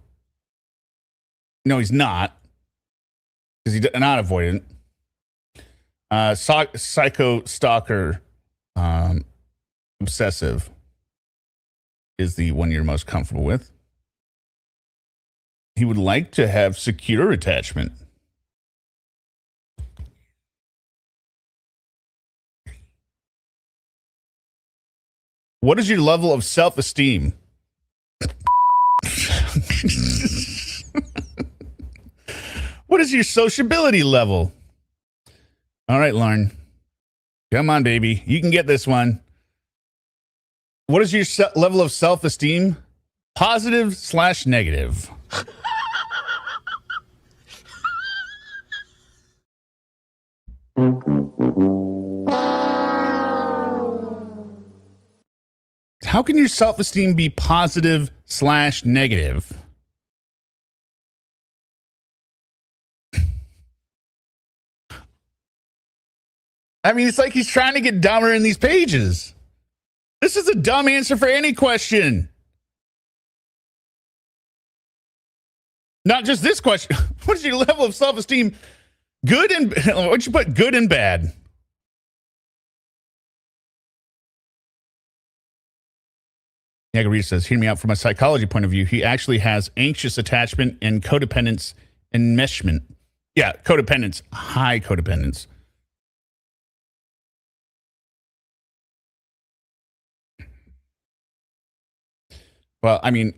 no, he's not, because he's not avoidant. Psycho, stalker, obsessive is the one you're most comfortable with. He would like to have secure attachment. What is your level of self-esteem? What is your sociability level? All right, Lorne. Come on, baby. You can get this one. What is your level of self-esteem? Positive/negative. How can your self-esteem be positive/negative? I mean, it's like he's trying to get dumber in these pages. This is a dumb answer for any question. Not just this question. What is your level of self-esteem? Good and what'd you put? Good and bad. Yagarita says, hear me out from a psychology point of view. He actually has anxious attachment and codependence enmeshment. Yeah, codependence, high codependence. Well, I mean,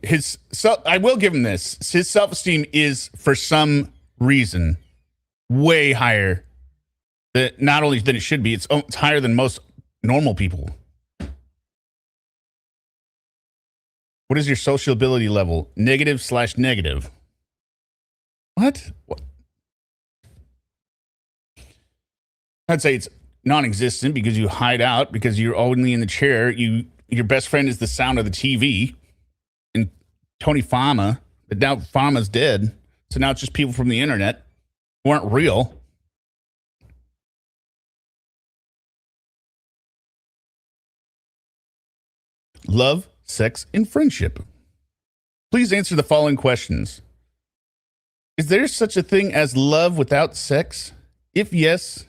I will give him this. His self-esteem is, for some reason, way higher. Not only than it should be, it's higher than most normal people. What is your sociability level? Negative/negative. What? I'd say it's non-existent because you hide out, because you're only in the chair. Your best friend is the sound of the TV. And Tony Fama, but now Fama's dead. So now it's just people from the internet who aren't real. Love, sex, and friendship. Please answer the following questions. Is there such a thing as love without sex? If yes,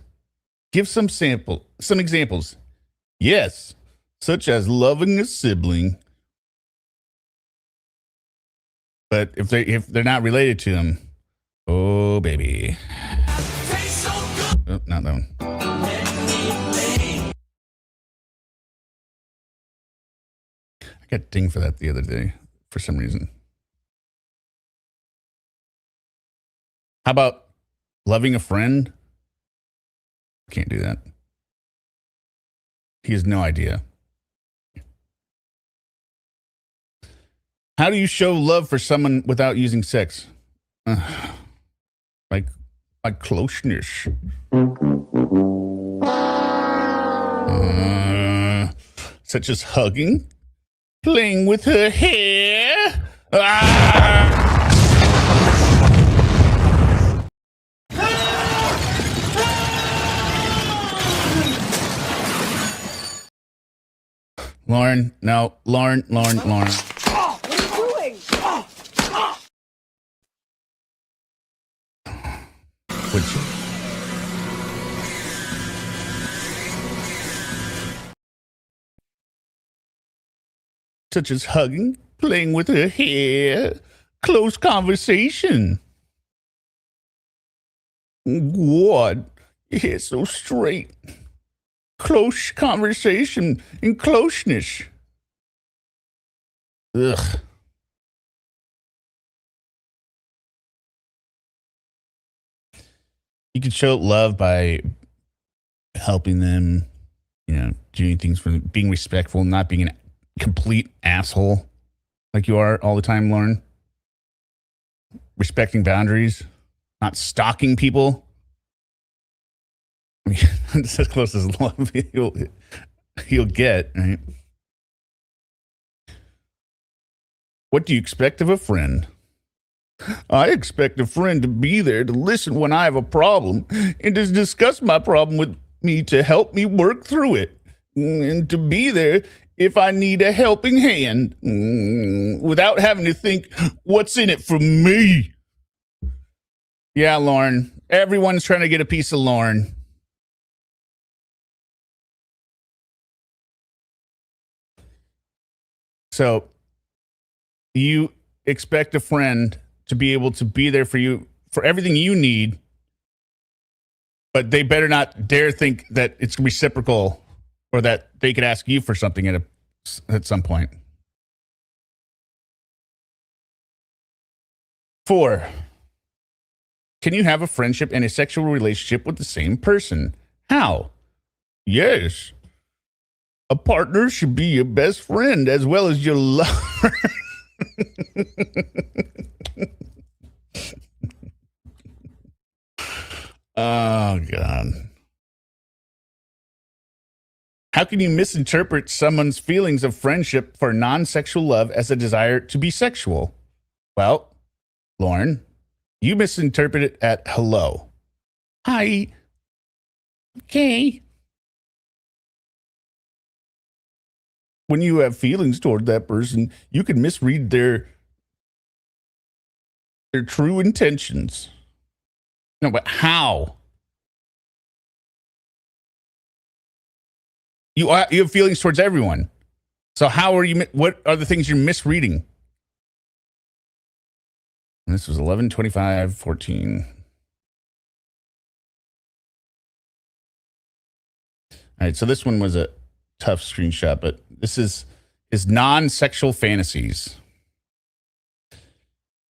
give some examples. Yes, such as loving a sibling. But if they're not related to them, oh baby. Oh, not that one. I got dinged for that the other day for some reason. How about loving a friend? Can't do that. He has no idea. How do you show love for someone without using sex? Like closeness. Such as hugging, playing with her hair. Lauren, no. Lauren. What are you doing? Such as hugging, playing with her hair, close conversation. God, your hair's so straight. Close conversation and closeness. Ugh. You can show love by helping them, doing things for them, being respectful, not being a complete asshole like you are all the time, Lauren. Respecting boundaries, not stalking people. I mean, that's as close as love he'll get, right? What do you expect of a friend? I expect a friend to be there to listen when I have a problem and to discuss my problem with me, to help me work through it, and to be there if I need a helping hand without having to think, what's in it for me? Yeah, Lauren. Everyone's trying to get a piece of Lauren. So you expect a friend to be able to be there for you for everything you need, but they better not dare think that it's reciprocal or that they could ask you for something at some point. 4, can you have a friendship and a sexual relationship with the same person? How? Yes. A partner should be your best friend as well as your lover. Oh, God. How can you misinterpret someone's feelings of friendship for non-sexual love as a desire to be sexual? Well, Lauren, you misinterpret it at hello. Hi. Okay. when you have feelings toward that person, you can misread their true intentions. No, but how? You have feelings towards everyone. So how are you? What are the things you're misreading? And this was 11/25/14. All right, so this one was a tough screenshot, but this is non-sexual fantasies.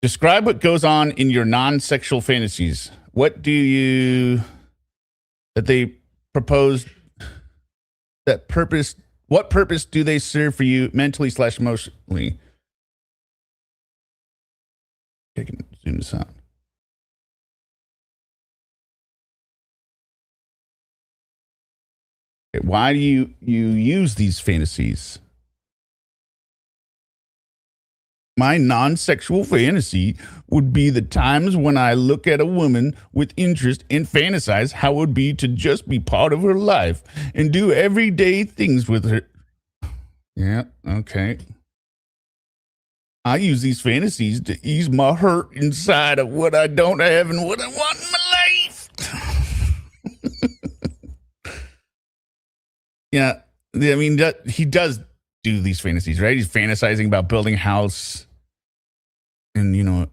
Describe what goes on in your non-sexual fantasies. What they propose, what purpose do they serve for you mentally / emotionally? I can zoom this out. Okay, why do you use these fantasies? My non-sexual fantasy would be the times when I look at a woman with interest and fantasize how it would be to just be part of her life and do everyday things with her. Yeah, okay. I use these fantasies to ease my hurt inside of what I don't have and what I want in my life. Yeah, I mean, he does do these fantasies, right? He's fantasizing about building a house. And, you know,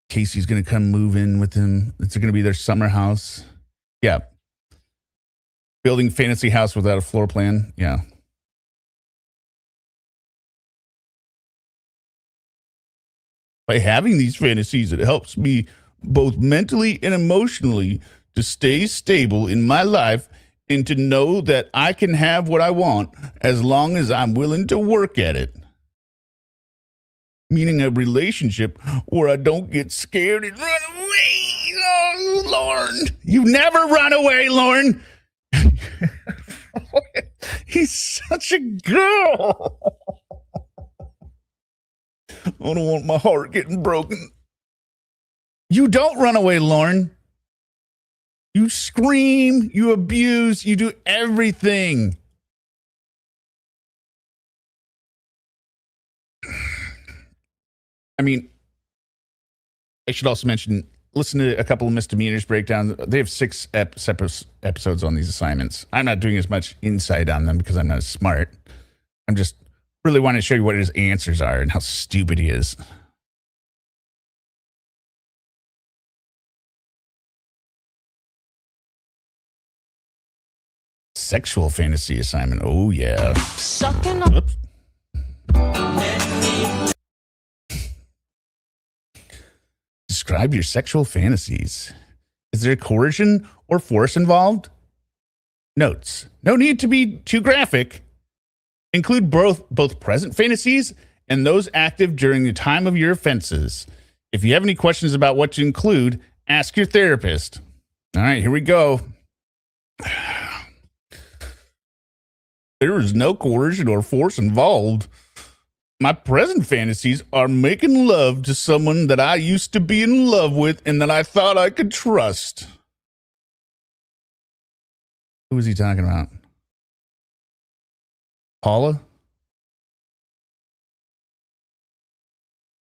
Casey's going to come move in with him. It's going to be their summer house. Yeah. Building fantasy house without a floor plan. Yeah. By having these fantasies, it helps me both mentally and emotionally to stay stable in my life and to know that I can have what I want as long as I'm willing to work at it. Meaning a relationship where I don't get scared and run away. Oh, Lorne. You never run away, Lorne. He's such a girl. I don't want my heart getting broken. You don't run away, Lorne. You scream, you abuse, you do everything. I mean, I should also mention, listen to a couple of misdemeanors breakdowns. They have 6 episodes on these assignments. I'm not doing as much insight on them because I'm not as smart. I'm just really wanting to show you what his answers are and how stupid he is. Sexual fantasy assignment. Oh, yeah. Sucking up. Oops. Describe your sexual fantasies. Is there coercion or force involved? Notes. No need to be too graphic. Include both present fantasies and those active during the time of your offenses. If you have any questions about what to include, ask your therapist. All right, here we go. There is no coercion or force involved. My present fantasies are making love to someone that I used to be in love with and that I thought I could trust. Who is he talking about? Paula?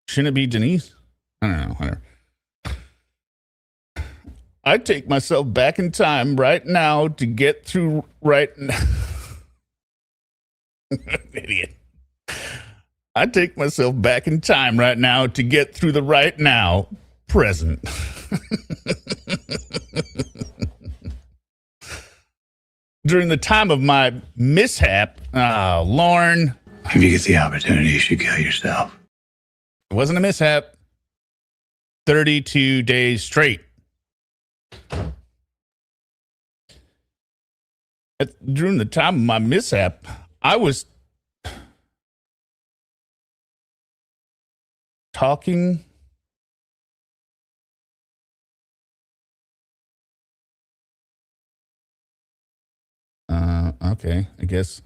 Shouldn't it be Denise? I don't know. Whatever. I take myself back in time right now to get through right now. Idiot. I take myself back in time right now to get through the right now present. During the time of my mishap, Lorne. If you get the opportunity, you should kill yourself. It wasn't a mishap. 32 days straight. During the time of my mishap, I was talking. Okay, I guess.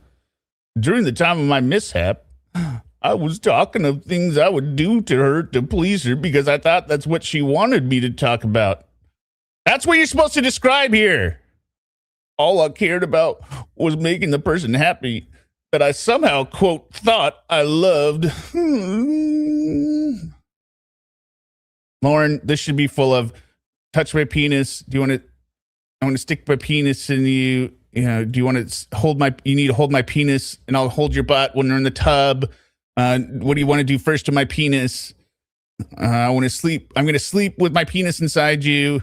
During the time of my mishap, I was talking of things I would do to her to please her because I thought that's what she wanted me to talk about. That's what you're supposed to describe here. All I cared about was making the person happy. that I somehow, quote, thought I loved. Lauren, this should be full of touch my penis. Do you want to, I want to stick my penis in you. You know, do you want to hold my, you need to hold my penis and I'll hold your butt when we're in the tub. What do you want to do first to my penis? I want to sleep. I'm going to sleep with my penis inside you.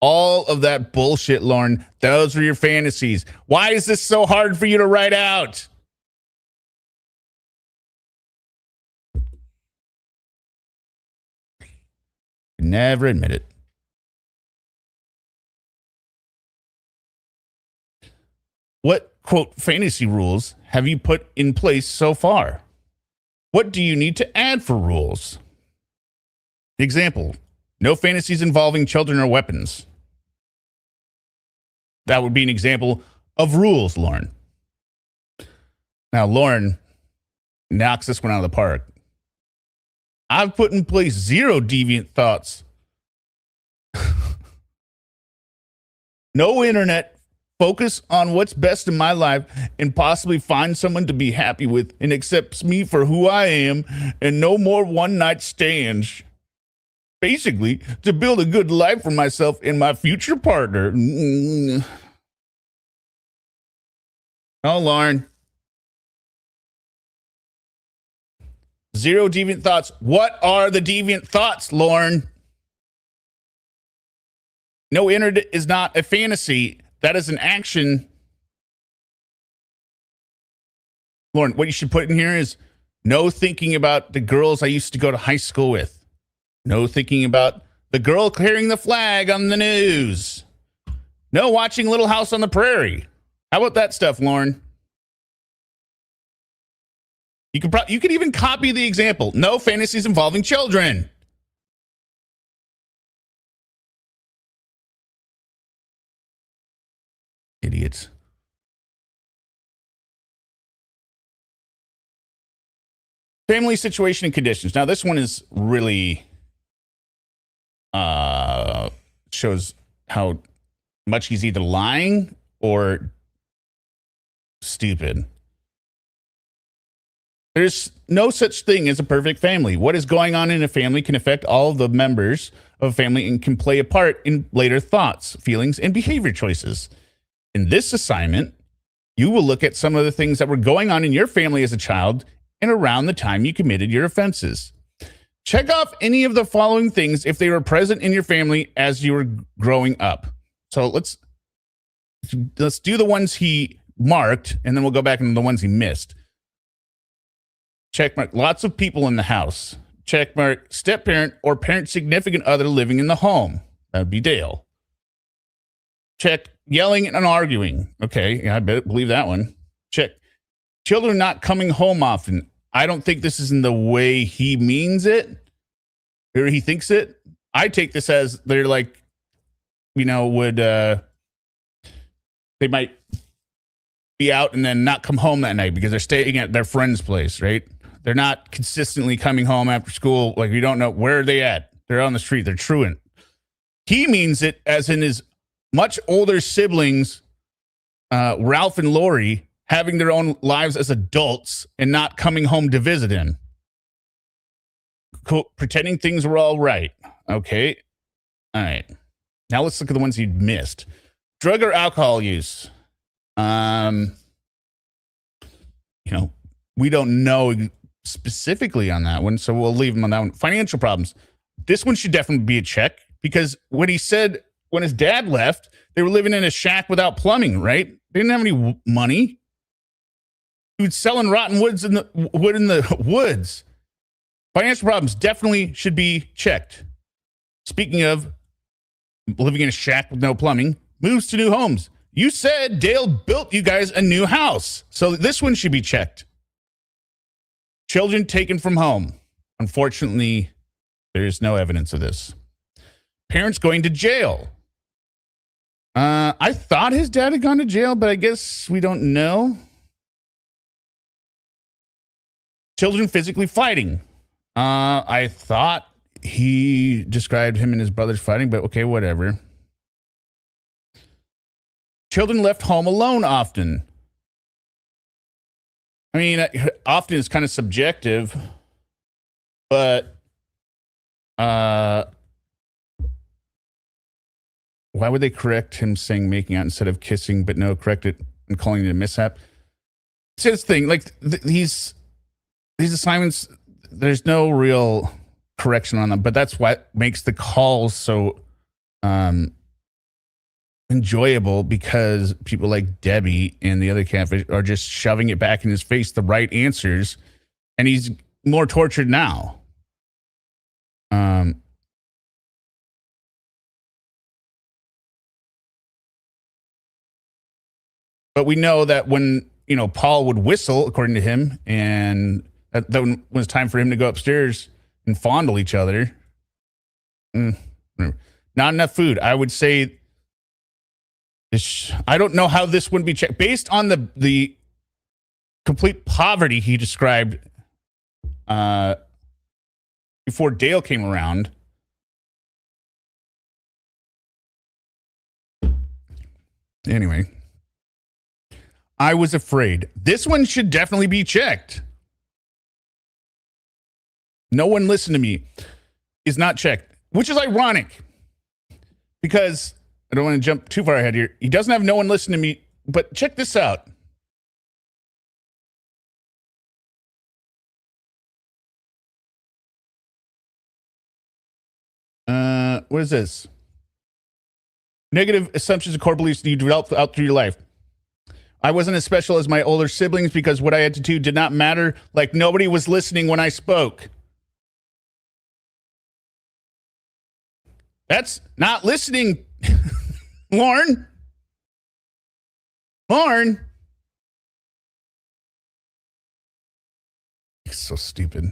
All of that bullshit, Lauren. Those were your fantasies. Why is this so hard for you to write out? Never admit it. What, quote, fantasy rules have you put in place so far? What do you need to add for rules? Example, no fantasies involving children or weapons. That would be an example of rules, Lauren. Now, Lauren knocks this one out of the park. I've put in place 0 deviant thoughts. No internet. Focus on what's best in my life and possibly find someone to be happy with and accepts me for who I am, and no more one-night stands. Basically, to build a good life for myself and my future partner. Oh, Lauren. 0 deviant thoughts. What are the deviant thoughts, Lauren? No, internet is not a fantasy. That is an action. Lauren, what you should put in here is no thinking about the girls I used to go to high school with. No thinking about the girl carrying the flag on the news. No watching Little House on the Prairie. How about that stuff, Lauren? You could even copy the example. No fantasies involving children. Idiots. Family situation and conditions. Now, this one is really shows how much he's either lying or stupid. There's no such thing as a perfect family. What is going on in a family can affect all of the members of a family and can play a part in later thoughts, feelings, and behavior choices. In this assignment, you will look at some of the things that were going on in your family as a child and around the time you committed your offenses. Check off any of the following things if they were present in your family as you were growing up. So let's do the ones he marked, and then we'll go back into the ones he missed. Check mark lots of people in the house. Check mark step-parent or parent significant other living in the home. That would be Dale. Check yelling and arguing. Okay, yeah, I believe that one. Check children not coming home often. I don't think this is in the way he means it or he thinks it. I take this as they're like, you know, they might be out and then not come home that night because they're staying at their friend's place, right? They're not consistently coming home after school. Like, we don't know where are they at. They're on the street. They're truant. He means it as in his much older siblings, Ralph and Lori, having their own lives as adults and not coming home to visit him. Cool. Pretending things were all right. Okay. All right. Now let's look at the ones you missed. Drug or alcohol use. You know, we don't know specifically on that one, so we'll leave him on that one. Financial problems. This one should definitely be a check because when he said when his dad left, they were living in a shack without plumbing, right? They didn't have any money. He was selling rotten wood in the woods. Financial problems definitely should be checked. Speaking of living in a shack with no plumbing, moves to new homes. You said Dale built you guys a new house, so this one should be checked. Children taken from home. Unfortunately, there is no evidence of this. Parents going to jail. I thought his dad had gone to jail, but I guess we don't know. Children physically fighting. I thought he described him and his brothers fighting, but okay, whatever. Children left home alone often. I mean, often it's kind of subjective, but why would they correct him saying making out instead of kissing, but no, correct it and calling it a mishap? See, this thing, like these assignments, there's no real correction on them, but that's what makes the calls so enjoyable, because people like Debbie and the other catfish are just shoving it back in his face, the right answers, and he's more tortured now. But we know that when, Paul would whistle, according to him, and that when it was time for him to go upstairs and fondle each other, not enough food. I would say, I don't know how this wouldn't be checked. Based on the complete poverty he described before Dale came around. Anyway, I was afraid. This one should definitely be checked. No one listened to me is not checked, which is ironic because I don't want to jump too far ahead here. He doesn't have no one listen to me, but check this out. What is this? Negative assumptions and core beliefs you develop out through your life. I wasn't as special as my older siblings because what I had to do did not matter. Like nobody was listening when I spoke. That's not listening, Lorne. Lorne. So stupid.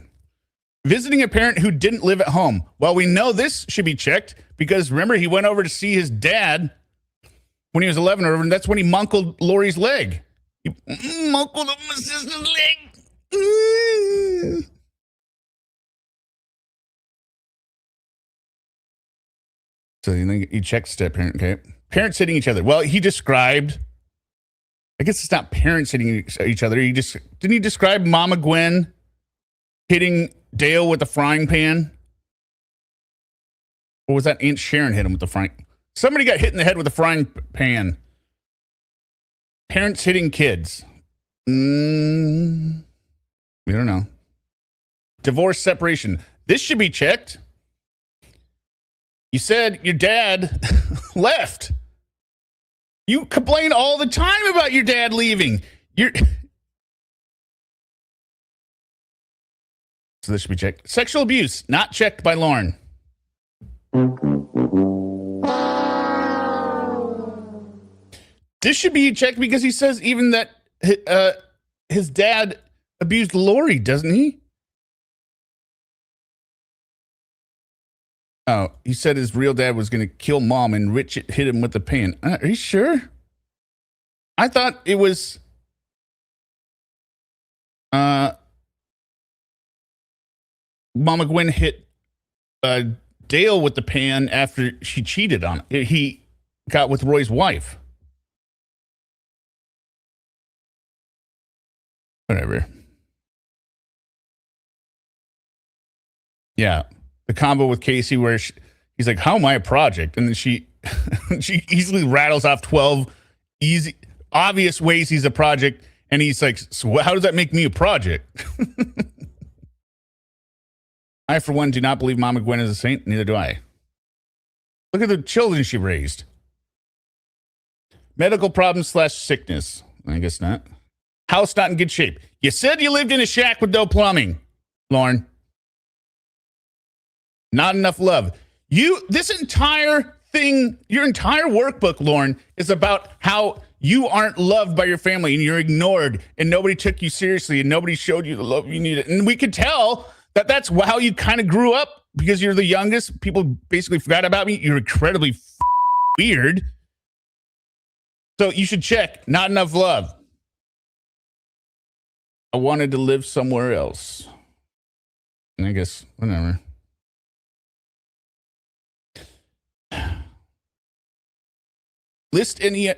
Visiting a parent who didn't live at home. Well, we know this should be checked because remember he went over to see his dad when he was 11 or whatever, and that's when he munkled Lori's leg. He munkled my sister's leg. So he checked step parent, okay? Parents hitting each other. Well, he described, I guess it's not parents hitting each other. Didn't he describe Mama Gwen hitting Dale with the frying pan? Or was that Aunt Sharon hit him with the frying? Somebody got hit in the head with a frying pan. Parents hitting kids. We don't know. Divorce, separation. This should be checked. You said your dad left. You complain all the time about your dad leaving. So this should be checked. Sexual abuse, not checked by Lorne. This should be checked because he says even that his dad abused Lori, doesn't he? Oh, he said his real dad was going to kill mom and Rich hit him with the pan. Are you sure? I thought it was Mama Gwen hit Dale with the pan after she cheated on it. He got with Roy's wife. Whatever. Yeah. The combo with Casey where he's like, how am I a project? And then she easily rattles off 12 easy, obvious ways he's a project. And he's like, so how does that make me a project? I, for one, do not believe Mama Gwen is a saint. Neither do I. Look at the children she raised. Medical problems / sickness. I guess not. House not in good shape. You said you lived in a shack with no plumbing, Lorne. Not enough love. This entire thing, your entire workbook, Lorne, is about how you aren't loved by your family and you're ignored and nobody took you seriously and nobody showed you the love you needed. And we could tell that that's how you kind of grew up because you're the youngest. People basically forgot about me. You're incredibly weird. So you should check. Not enough love. I wanted to live somewhere else. And I guess, whatever. List any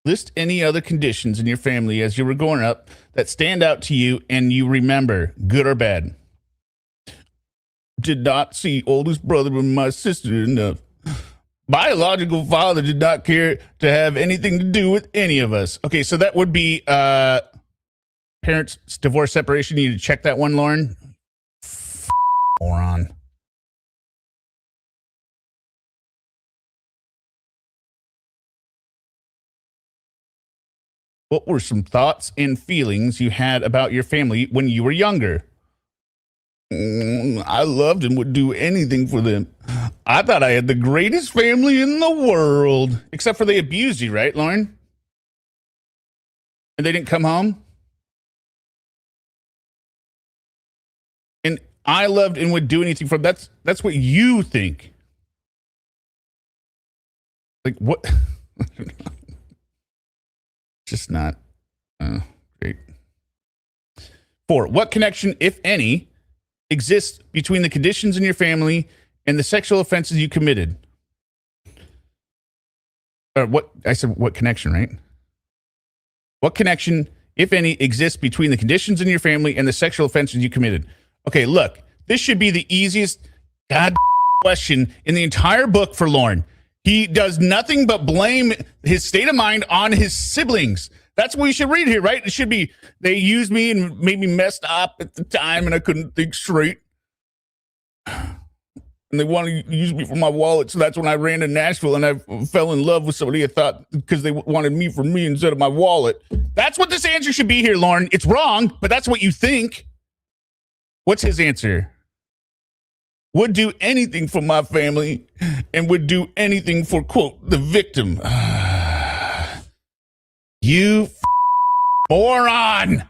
List any other conditions in your family as you were growing up that stand out to you and you remember, good or bad. Did not see oldest brother and my sister enough. Biological father did not care to have anything to do with any of us. Okay, so that would be parents, divorce, separation. You need to check that one, Lauren. Moron. What were some thoughts and feelings you had about your family when you were younger? I loved and would do anything for them. I thought I had the greatest family in the world. Except for they abused you, right, Lauren? And they didn't come home? And I loved and would do anything for them. That's what you think. Like, what? Just not great. 4. What connection, if any, exists between the conditions in your family and the sexual offenses you committed? Or what? I said what connection, right? What connection, if any, exists between the conditions in your family and the sexual offenses you committed? Okay, look, this should be the easiest question in the entire book for Lorne. He does nothing but blame his state of mind on his siblings. That's what we should read here, right? It should be, they used me and made me messed up at the time and I couldn't think straight. And they wanted to use me for my wallet, so that's when I ran to Nashville and I fell in love with somebody I thought because they wanted me for me instead of my wallet. That's what this answer should be here, Lauren. It's wrong, but that's what you think. What's his answer? Would do anything for my family and would do anything for, quote, the victim. You moron.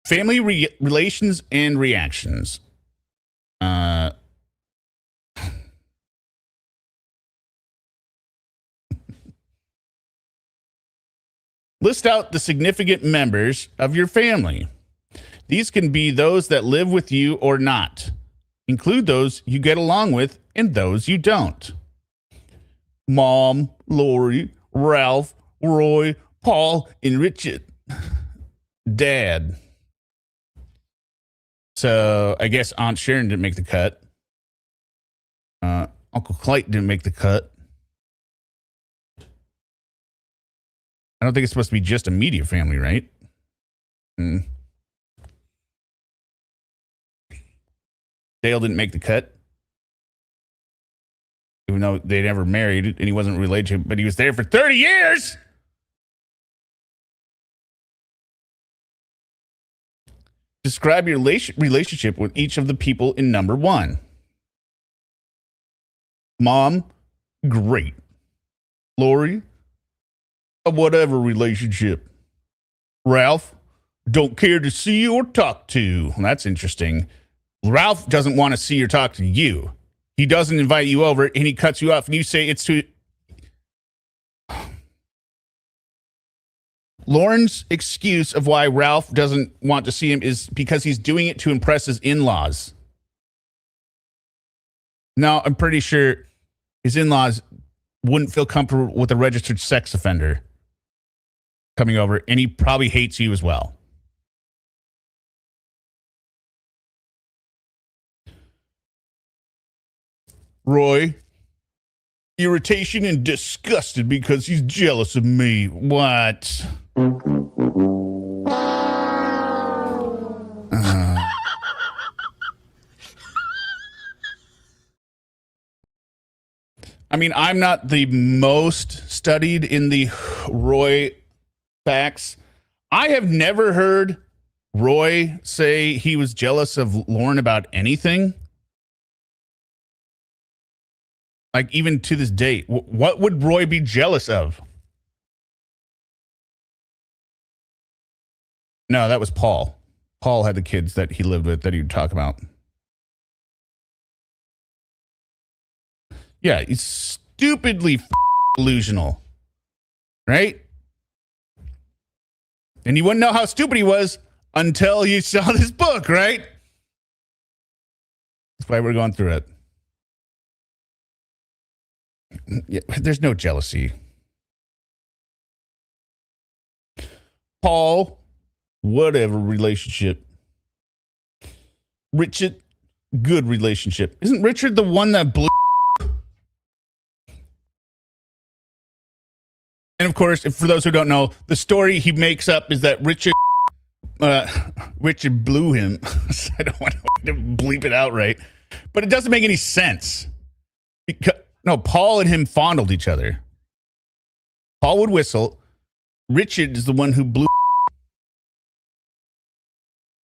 Family relations and reactions. List out the significant members of your family. These can be those that live with you or not. Include those you get along with and those you don't. Mom, Lori, Ralph, Roy, Paul, and Richard. Dad. So I guess Aunt Sharon didn't make the cut. Uncle Clayton didn't make the cut. I don't think it's supposed to be just immediate family, right? Dale didn't make the cut. Even though they never married and he wasn't related to him, but he was there for 30 years. Describe your relationship with each of the people in number 1. Mom, great. Lori, a whatever relationship. Ralph, don't care to see or talk to. Well, that's interesting. Ralph doesn't want to see or talk to you. He doesn't invite you over and he cuts you off and you say it's too... Lauren's excuse of why Ralph doesn't want to see him is because he's doing it to impress his in-laws. Now, I'm pretty sure his in-laws wouldn't feel comfortable with a registered sex offender coming over, and he probably hates you as well. Roy, irritation and disgusted because he's jealous of me. What? I mean, I'm not the most studied in the Roy facts. I have never heard Roy say he was jealous of Lorne about anything. Like, even to this date, what would Roy be jealous of? No, that was Paul. Paul had the kids that he lived with that he would talk about. Yeah, he's stupidly delusional. right? And you wouldn't know how stupid he was until you saw this book, right? That's why we're going through it. Yeah, there's no jealousy. Paul, whatever relationship. Richard, good relationship. Isn't Richard the one that blew? And of course, for those who don't know, the story he makes up is that Richard blew him. I don't want to bleep it out right, but it doesn't make any sense. Because, no, Paul and him fondled each other. Paul would whistle. Richard is the one who blew.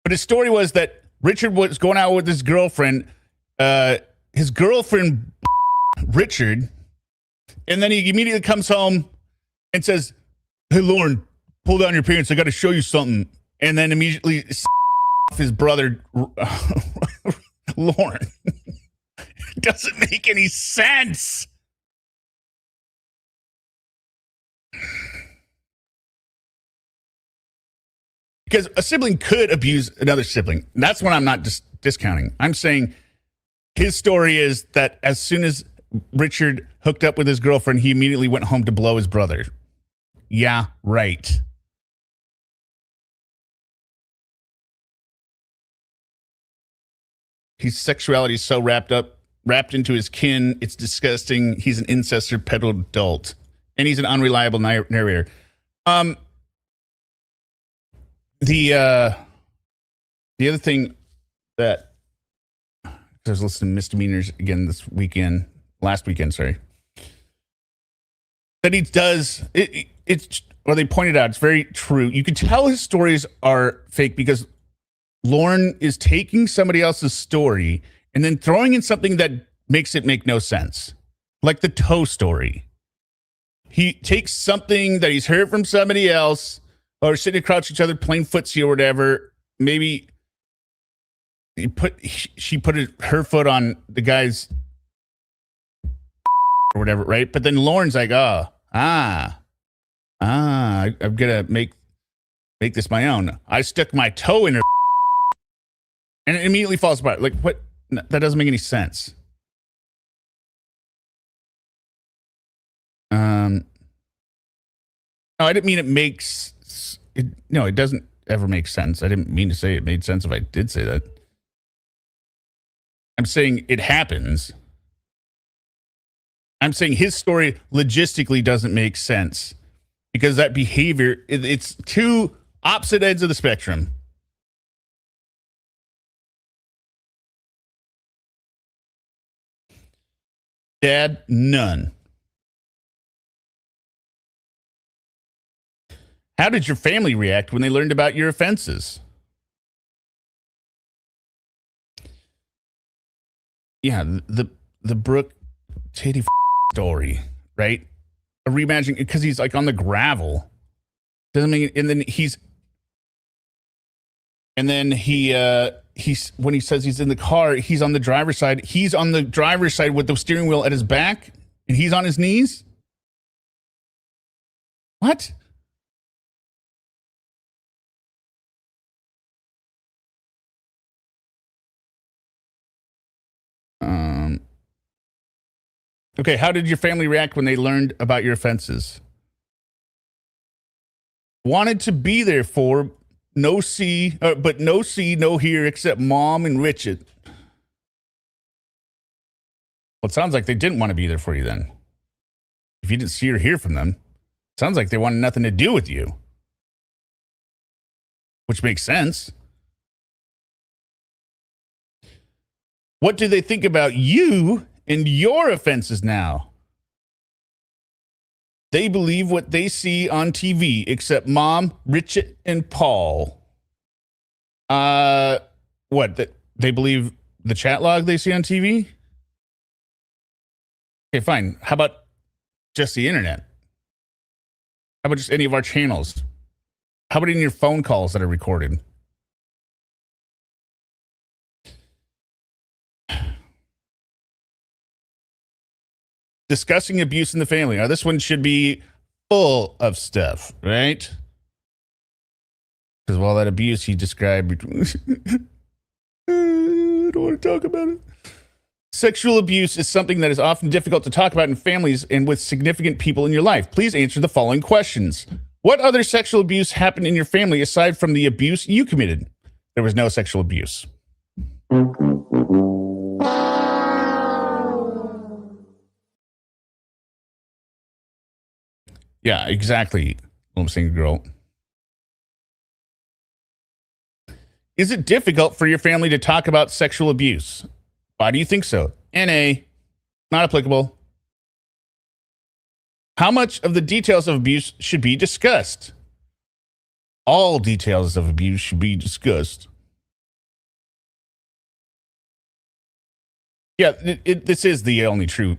But his story was that Richard was going out with his girlfriend. His girlfriend, Richard, and then he immediately comes home and says, "Hey, Lorne, pull down your pants. I got to show you something." And then immediately his brother, Lorne. It doesn't make any sense. Because a sibling could abuse another sibling. That's what I'm not discounting. I'm saying his story is that as soon as Richard hooked up with his girlfriend, he immediately went home to blow his brother. Yeah, right. His sexuality is so wrapped into his kin. It's disgusting. He's an incester pedo adult. And he's an unreliable narrator. The other thing that I was listening to Misdemeanors again last weekend, sorry. That he does it's or they pointed out it's very true. You can tell his stories are fake because Lorne is taking somebody else's story and then throwing in something that makes it make no sense. Like the toe story. He takes something that he's heard from somebody else or sitting across each other playing footsie or whatever. Maybe she put her foot on the guy's or whatever, right? But then Lorne's like, I'm gonna make this my own. I stuck my toe in her and it immediately falls apart. Like, what? That doesn't make any sense. No, I didn't mean it makes it. No, it doesn't ever make sense. I didn't mean to say it made sense if I did say that. I'm saying it happens. I'm saying his story logistically doesn't make sense because that behavior, it's two opposite ends of the spectrum. Dad, none. How did your family react when they learned about your offenses? Yeah, the Brooke Titty story, right? A reimagining because he's like on the gravel. Doesn't mean, and then he's when he says he's in the car, he's on the driver's side. He's on the driver's side with the steering wheel at his back, and he's on his knees. What? Okay, how did your family react when they learned about your offenses? Wanted to be there for, but no see, no hear, except Mom and Richard. Well, it sounds like they didn't want to be there for you then. If you didn't see or hear from them, it sounds like they wanted nothing to do with you. Which makes sense. What do they think about you and your offenses now? They believe what they see on TV, except Mom, Richard, and Paul. What? They believe the chat log they see on TV? Okay, fine. How about just the internet? How about just any of our channels? How about in your phone calls that are recorded? Discussing abuse in the family. Now, this one should be full of stuff, right? Because of all that abuse he described. I don't want to talk about it. Sexual abuse is something that is often difficult to talk about in families and with significant people in your life. Please answer the following questions. What other sexual abuse happened in your family aside from the abuse you committed? There was no sexual abuse. Yeah, exactly. Little single girl. Is it difficult for your family to talk about sexual abuse? Why do you think so? NA, not applicable. How much of the details of abuse should be discussed? All details of abuse should be discussed. Yeah, this is the only true.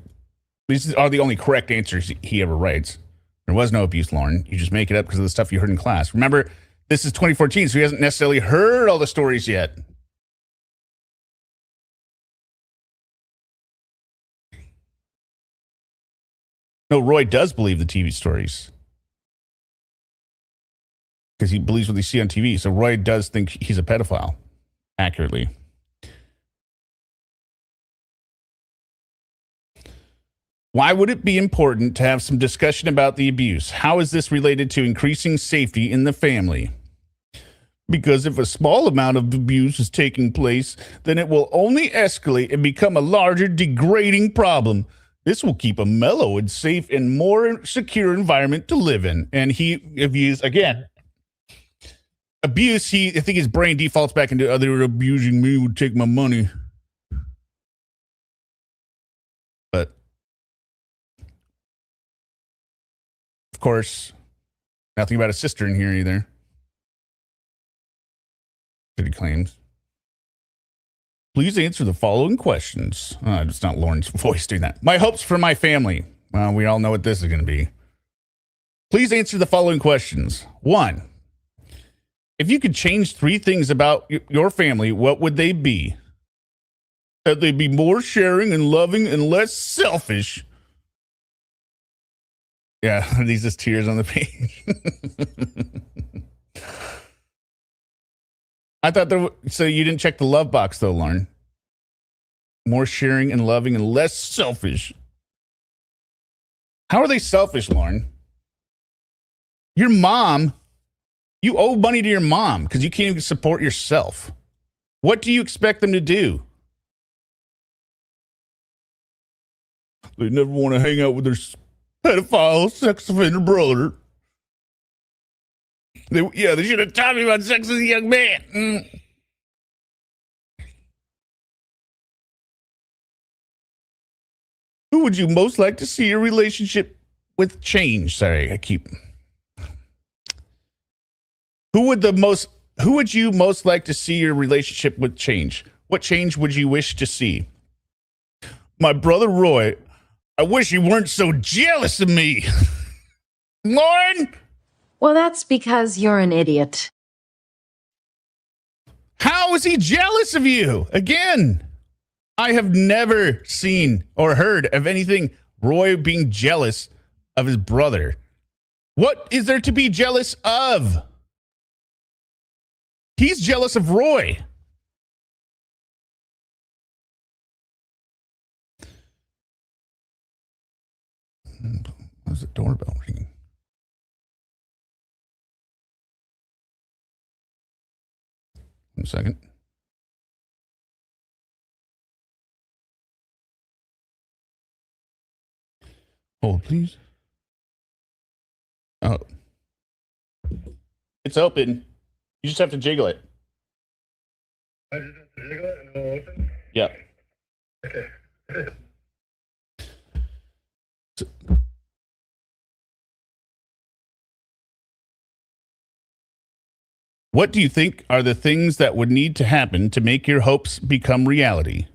These are the only correct answers he ever writes. There was no abuse, Lorne. You just make it up because of the stuff you heard in class. Remember, this is 2014, so he hasn't necessarily heard all the stories yet. No, Roy does believe the TV stories. Because he believes what they see on TV. So Roy does think he's a pedophile, accurately. Why would it be important to have some discussion about the abuse? How is this related to increasing safety in the family? Because if a small amount of abuse is taking place, then it will only escalate and become a larger, degrading problem. This will keep a mellow and safe and more secure environment to live in. And he views, again, abuse, I think his brain defaults back into, oh, they were abusing me, would take my money. But, of course, nothing about a sister in here either. That he claims. Please answer the following questions. It's not Lorne's voice doing that. My hopes for my family. Well, we all know what this is going to be. Please answer the following questions. 1. If you could change 3 things about your family, what would they be? That they'd be more sharing and loving and less selfish. Yeah, these just tears on the page. I thought so you didn't check the love box though, Lorne. More sharing and loving and less selfish. How are they selfish, Lorne? Your mom, you owe money to your mom because you can't even support yourself. What do you expect them to do? They never want to hang out with their pedophile, sex offender brother. They should have taught me about sex as a young man. Who would you most like to see your relationship with change? Sorry, I keep. Who would you most like to see your relationship with change? What change would you wish to see? My brother Roy, I wish you weren't so jealous of me. Lorne? Well, that's because you're an idiot. How is he jealous of you? Again, I have never seen or heard of anything Roy being jealous of his brother. What is there to be jealous of? He's jealous of Roy. Why's the doorbell ringing? One second. Hold, please. Oh. It's open. You just have to jiggle it. I just have to jiggle it and it'll open? Yeah. Okay. What do you think are the things that would need to happen to make your hopes become reality?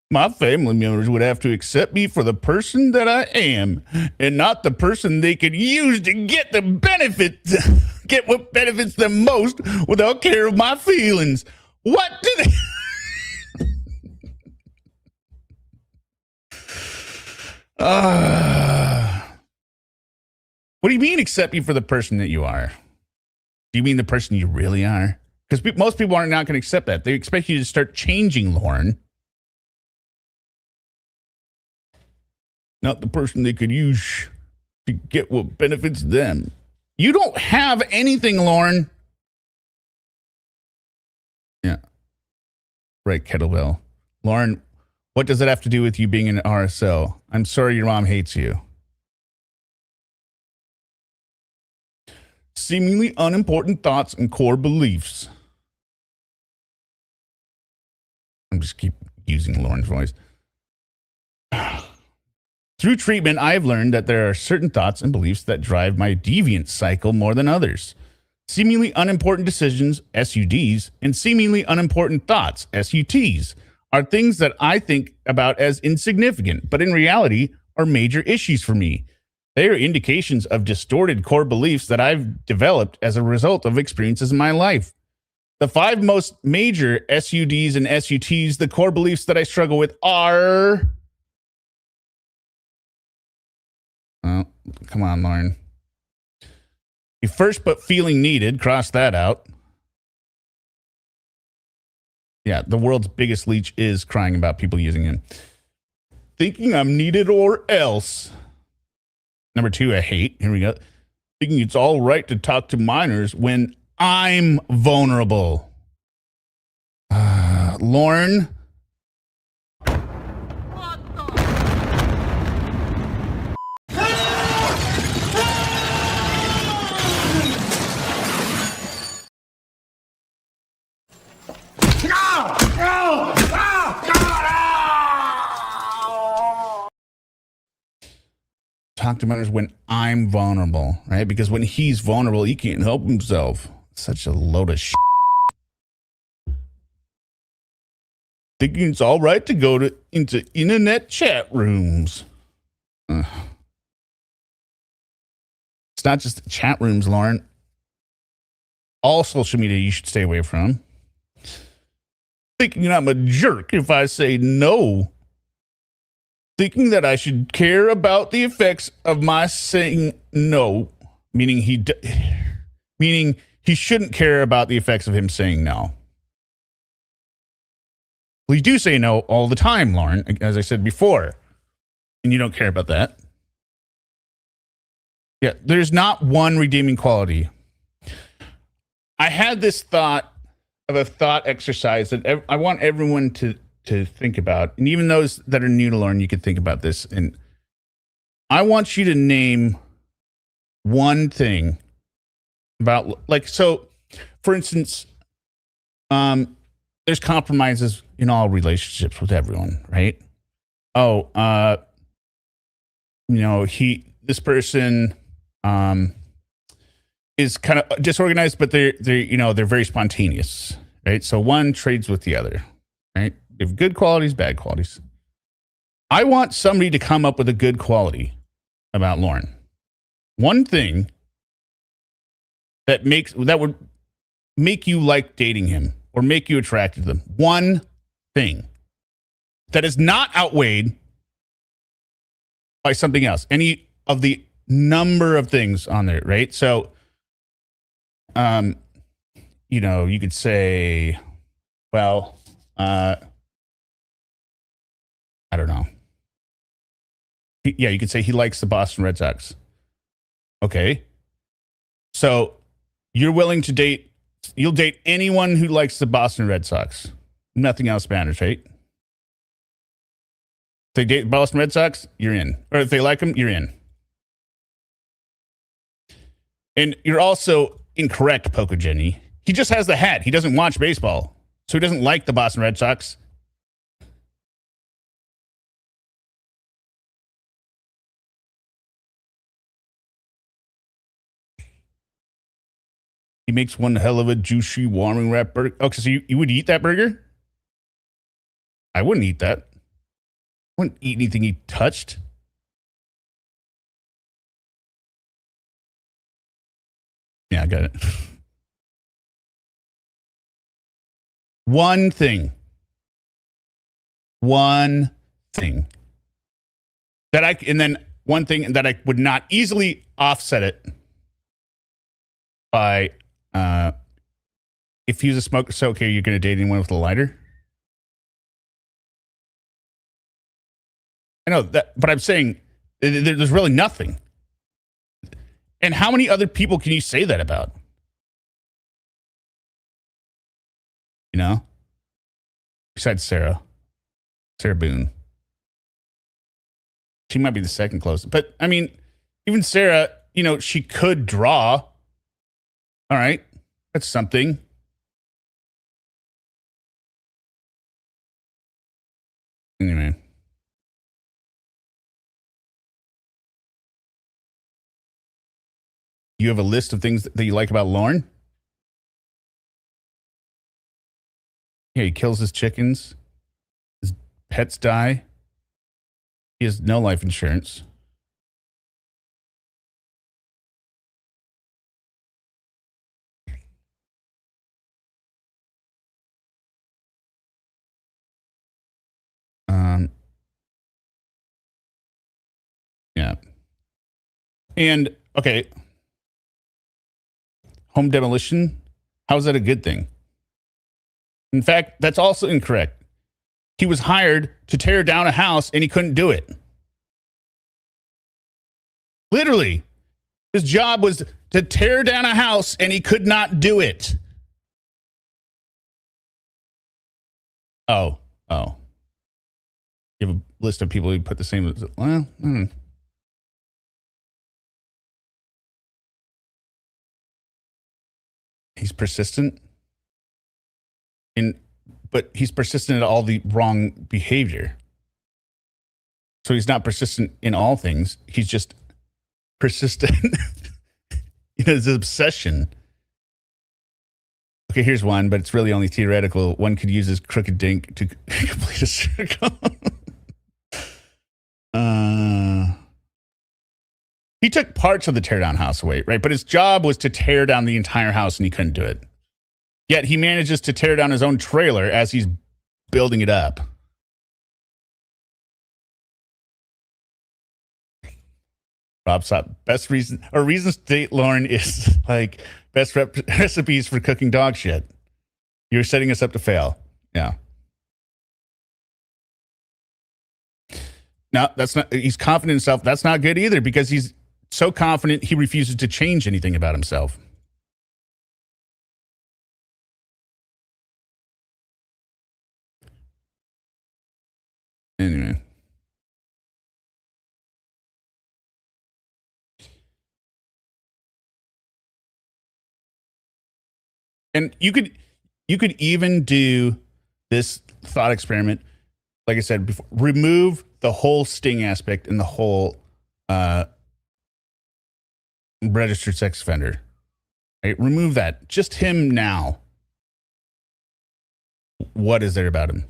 My family members would have to accept me for the person that I am and not the person they could use to get the benefits, get what benefits them most without care of my feelings. What do they... What do you mean accept you for the person that you are? Do you mean the person you really are? Because most people are not going to accept that. They expect you to start changing, Lorne. Not the person they could use to get what benefits them. You don't have anything, Lorne. Yeah. Right, kettlebell. Lorne, what does it have to do with you being an RSO? I'm sorry your mom hates you. Seemingly unimportant thoughts and core beliefs. I'm just keep using Lorne's voice. Through treatment, I have learned that there are certain thoughts and beliefs that drive my deviant cycle more than others. Seemingly unimportant decisions, SUDs, and seemingly unimportant thoughts, SUTs, are things that I think about as insignificant, but in reality are major issues for me. They are indications of distorted core beliefs that I've developed as a result of experiences in my life. The 5 most major SUDs and SUTs, the core beliefs that I struggle with are... Oh, come on, Lorne. You first put feeling needed, cross that out. Yeah, the world's biggest leech is crying about people using him. Thinking I'm needed or else. Number 2, I hate. Here we go. Thinking it's all right to talk to minors when I'm vulnerable. Lorne. Talk to minors when I'm vulnerable, right? Because when he's vulnerable, he can't help himself. Such a load of shit. Thinking it's all right to go into internet chat rooms. It's not just the chat rooms, Lorne. All social media you should stay away from. Thinking I'm a jerk if I say no. Thinking that I should care about the effects of my saying no, meaning he shouldn't care about the effects of him saying no. Well, you do say no all the time, Lorne, as I said before, and you don't care about that. Yeah, there's not one redeeming quality. I had this thought of a thought exercise that I want everyone to think about. And even those that are new to Lorne, you can think about this. And I want you to name one thing about, like, so for instance, there's compromises in all relationships with everyone, right? Oh, this person is kind of disorganized, but they're very spontaneous, right? So one trades with the other, right? They have good qualities, bad qualities. I want somebody to come up with a good quality about Lorne. One thing that would make you like dating him or make you attracted to them. One thing that is not outweighed by something else. Any of the number of things on there, right? So, you could say, well, I don't know. You could say he likes the Boston Red Sox. Okay. So you're willing to you'll date anyone who likes the Boston Red Sox. Nothing else matters, right? If they date the Boston Red Sox, you're in. Or if they like them, you're in. And you're also incorrect, Poco Jenny. He just has the hat. He doesn't watch baseball. So he doesn't like the Boston Red Sox. He makes one hell of a juicy, warming wrap burger. Okay, so you would eat that burger? I wouldn't eat that. I wouldn't eat anything he touched. Yeah, I got it. One thing that I would not easily offset it by if he's a smoker, so okay, you're going to date anyone with a lighter? I know that, but I'm saying there's really nothing. And how many other people can you say that about? You know? Besides Sarah Boone. She might be the second closest. But, I mean, even Sarah, you know, she could draw. All right. That's something. Anyway. You have a list of things that you like about Lorne? Yeah, he kills his chickens. His pets die. He has no life insurance. Yeah. And, okay. Home demolition, how is that a good thing? In fact, that's also incorrect. He was hired to tear down a house and he couldn't do it. Literally, his job was to tear down a house and he could not do it. Oh. You have a list of people who put the same, well, He's persistent, but he's persistent at all the wrong behavior. So he's not persistent in all things. He's just persistent in his obsession. Okay, here's one, but it's really only theoretical. One could use his crooked dink to complete a circle. He took parts of the teardown house away, right? But his job was to tear down the entire house and he couldn't do it. Yet he manages to tear down his own trailer as he's building it up. Rob Sop, best reason, or reasons to date Lorne is like best recipes for cooking dog shit. You're setting us up to fail. Yeah. No, that's not, he's confident in himself. That's not good either because he's so confident he refuses to change anything about himself. Anyway. And you could even do this thought experiment, like I said before, remove the whole sting aspect and the whole registered sex offender. Right? Remove that. Just him now. What is there about him?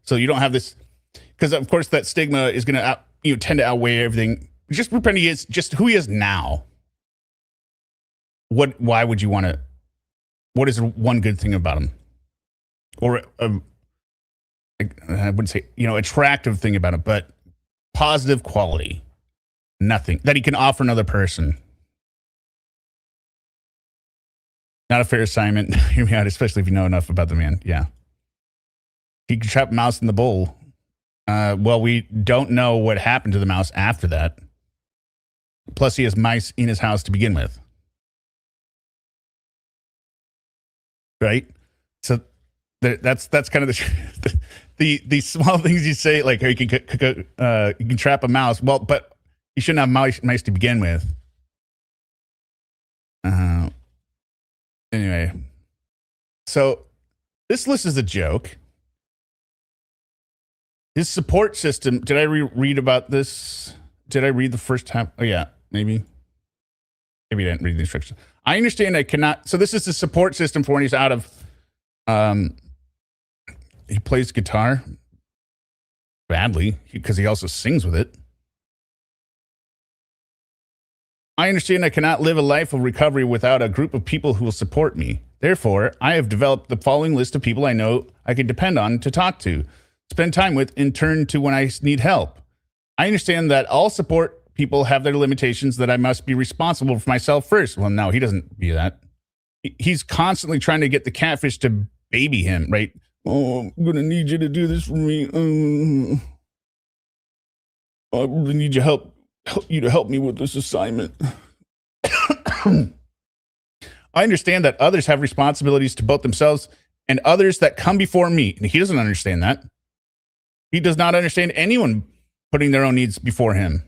So you don't have this, because of course that stigma is going to tend to outweigh everything. Just pretend he is just who he is now. Why would you want to? What is one good thing about him? Or I wouldn't say, attractive thing about him, but positive quality. Nothing that he can offer another person. Not a fair assignment. Hear me out, especially if you know enough about the man. Yeah. He could trap a mouse in the bowl. Well, we don't know what happened to the mouse after that. Plus, he has mice in his house to begin with. Right? So that's kind of the small things you say, like, you can trap a mouse. Well, but you shouldn't have mice to begin with. Anyway, so this list is a joke. His support system. Did I read about this? Did I read the first time? Oh, yeah, maybe. Maybe I didn't read the instructions. I understand I cannot. So this is the support system for when he's out of. He plays guitar badly because he also sings with it. I understand I cannot live a life of recovery without a group of people who will support me. Therefore, I have developed the following list of people I know I can depend on to talk to, spend time with, and turn to when I need help. I understand that all support people have their limitations, that I must be responsible for myself first. Well, no, he doesn't view that. He's constantly trying to get the catfish to baby him, right? Oh, I'm going to need you to do this for me. I really need you to help me with this assignment. I understand that others have responsibilities to both themselves and others that come before me. And he doesn't understand that. He does not understand anyone putting their own needs before him.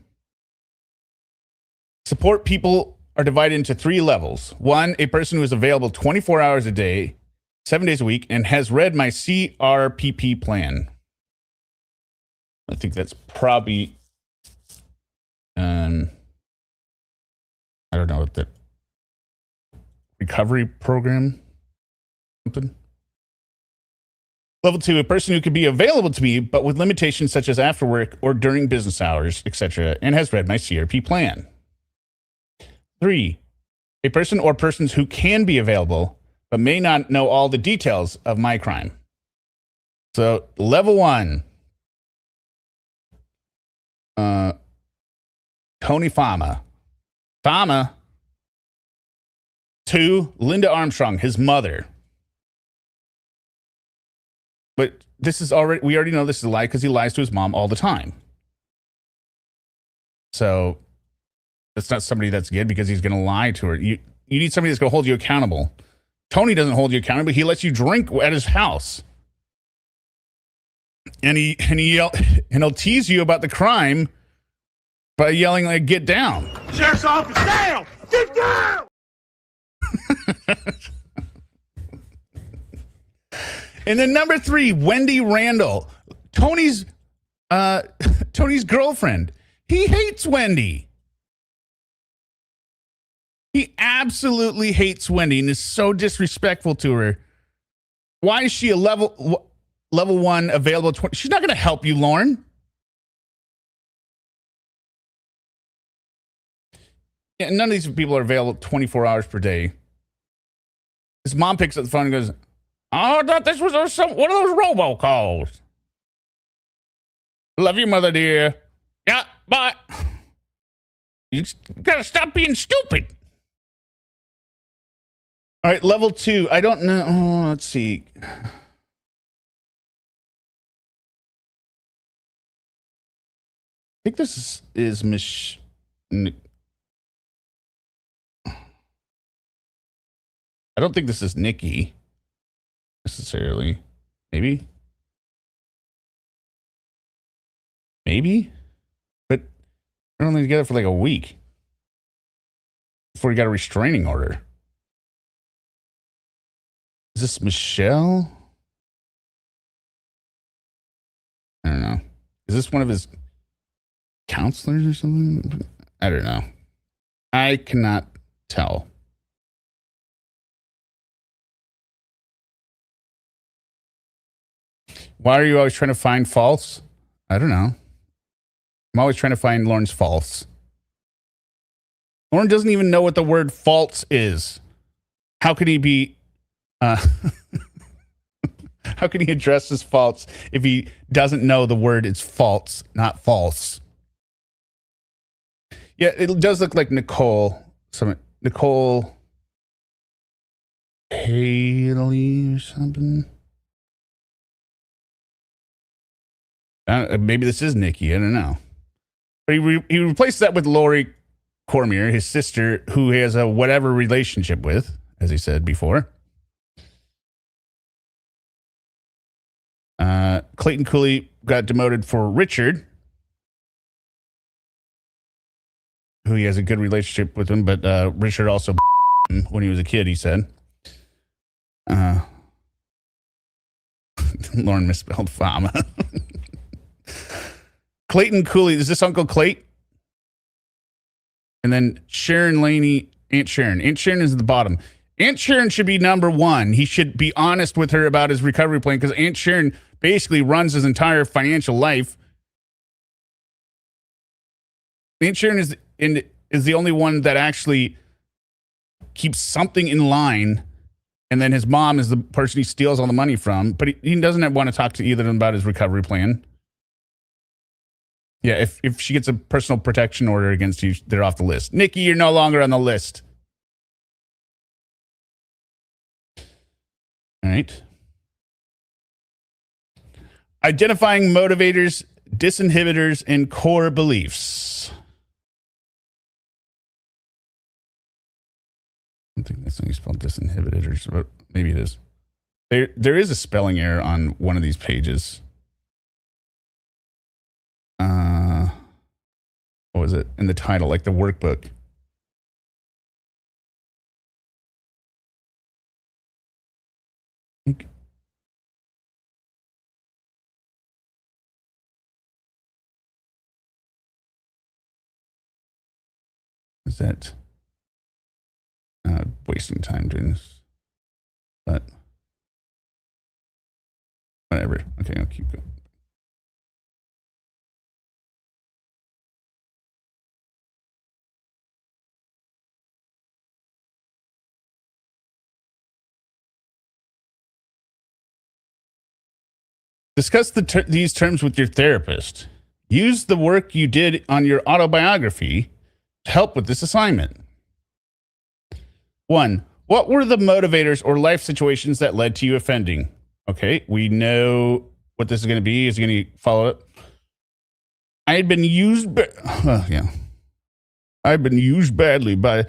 Support people are divided into 3 levels. 1, a person who is available 24 hours a day, 7 days a week, and has read my CRPP plan. I think that's probably, I don't know, what the recovery program, something. Level 2, a person who could be available to me, but with limitations such as after work or during business hours, etc., and has read my CRP plan. 3, a person or persons who can be available, but may not know all the details of my crime. So, level 1, Tony Fama. 2, Linda Armstrong, his mother. But we already know this is a lie because he lies to his mom all the time. So that's not somebody that's good because he's going to lie to her. You need somebody that's going to hold you accountable. Tony doesn't hold you accountable. He lets you drink at his house. And he'll tease you about the crime by yelling like, "Get down." Sheriff's office, down! Get down! And then number 3, Wendy Randall, Tony's girlfriend. He hates Wendy. He absolutely hates Wendy and is so disrespectful to her. Why is she a level 1 available? She's not going to help you, Lorne. Yeah, none of these people are available 24 hours per day. His mom picks up the phone and goes, "Oh, I thought this was one of those robocalls. Love you, mother dear. Yeah, bye. You just gotta stop being stupid." All right, level 2. I don't know. Oh, let's see. I think this is Miss. I don't think this is Nikki necessarily. Maybe. But they're only together for like a week before he got a restraining order. Is this Michelle? I don't know. Is this one of his counselors or something? I don't know. I cannot tell. Why are you always trying to find faults? I don't know. I'm always trying to find Lorne's faults. Lorne doesn't even know what the word faults is. How could he be... how can he address his faults if he doesn't know the word is faults, not false? Yeah, it does look like Nicole. Nicole Haley or something. Maybe this is Nikki. I don't know. But he replaced that with Lori Cormier, his sister, who he has a whatever relationship with, as he said before. Clayton Cooley got demoted for Richard, who he has a good relationship with him, but Richard also when he was a kid, he said. Lorne misspelled Fama. Clayton Cooley, is this Uncle Clayt? And then Sharon Laney, Aunt Sharon. Aunt Sharon is at the bottom. Aunt Sharon should be number 1. He should be honest with her about his recovery plan because Aunt Sharon basically runs his entire financial life. Aunt Sharon is the only one that actually keeps something in line, and then his mom is the person he steals all the money from, but he doesn't want to talk to either of them about his recovery plan. Yeah, if she gets a personal protection order against you, they're off the list. Nikki, you're no longer on the list. All right. Identifying motivators, disinhibitors, and core beliefs. I don't think that's how you spell disinhibitors, but maybe it is. There is a spelling error on one of these pages. What was it? In the title, like the workbook. Is that wasting time doing this? But whatever. Okay, I'll keep going. Discuss these terms with your therapist. Use the work you did on your autobiography to help with this assignment. 1. What were the motivators or life situations that led to you offending? Okay, we know what this is going to be. Is going to follow it. I had been used. I've been used badly by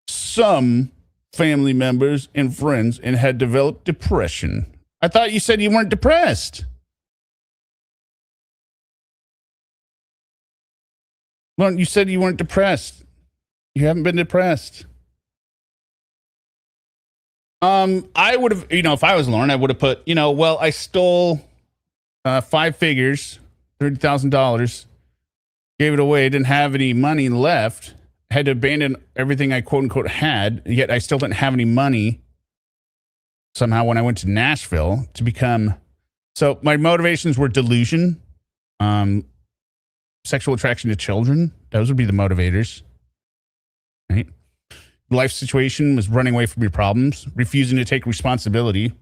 some family members and friends and had developed depression. I thought you said you weren't depressed. Well, you said you weren't depressed. You haven't been depressed. I would have, if I was Lorne, I would have put, well, I stole 5 figures, $30,000, gave it away, didn't have any money left, had to abandon everything I quote unquote had, yet I still didn't have any money somehow when I went to Nashville to become. So my motivations were delusion, sexual attraction to children. Those would be the motivators, right? Life situation was running away from your problems, refusing to take responsibility.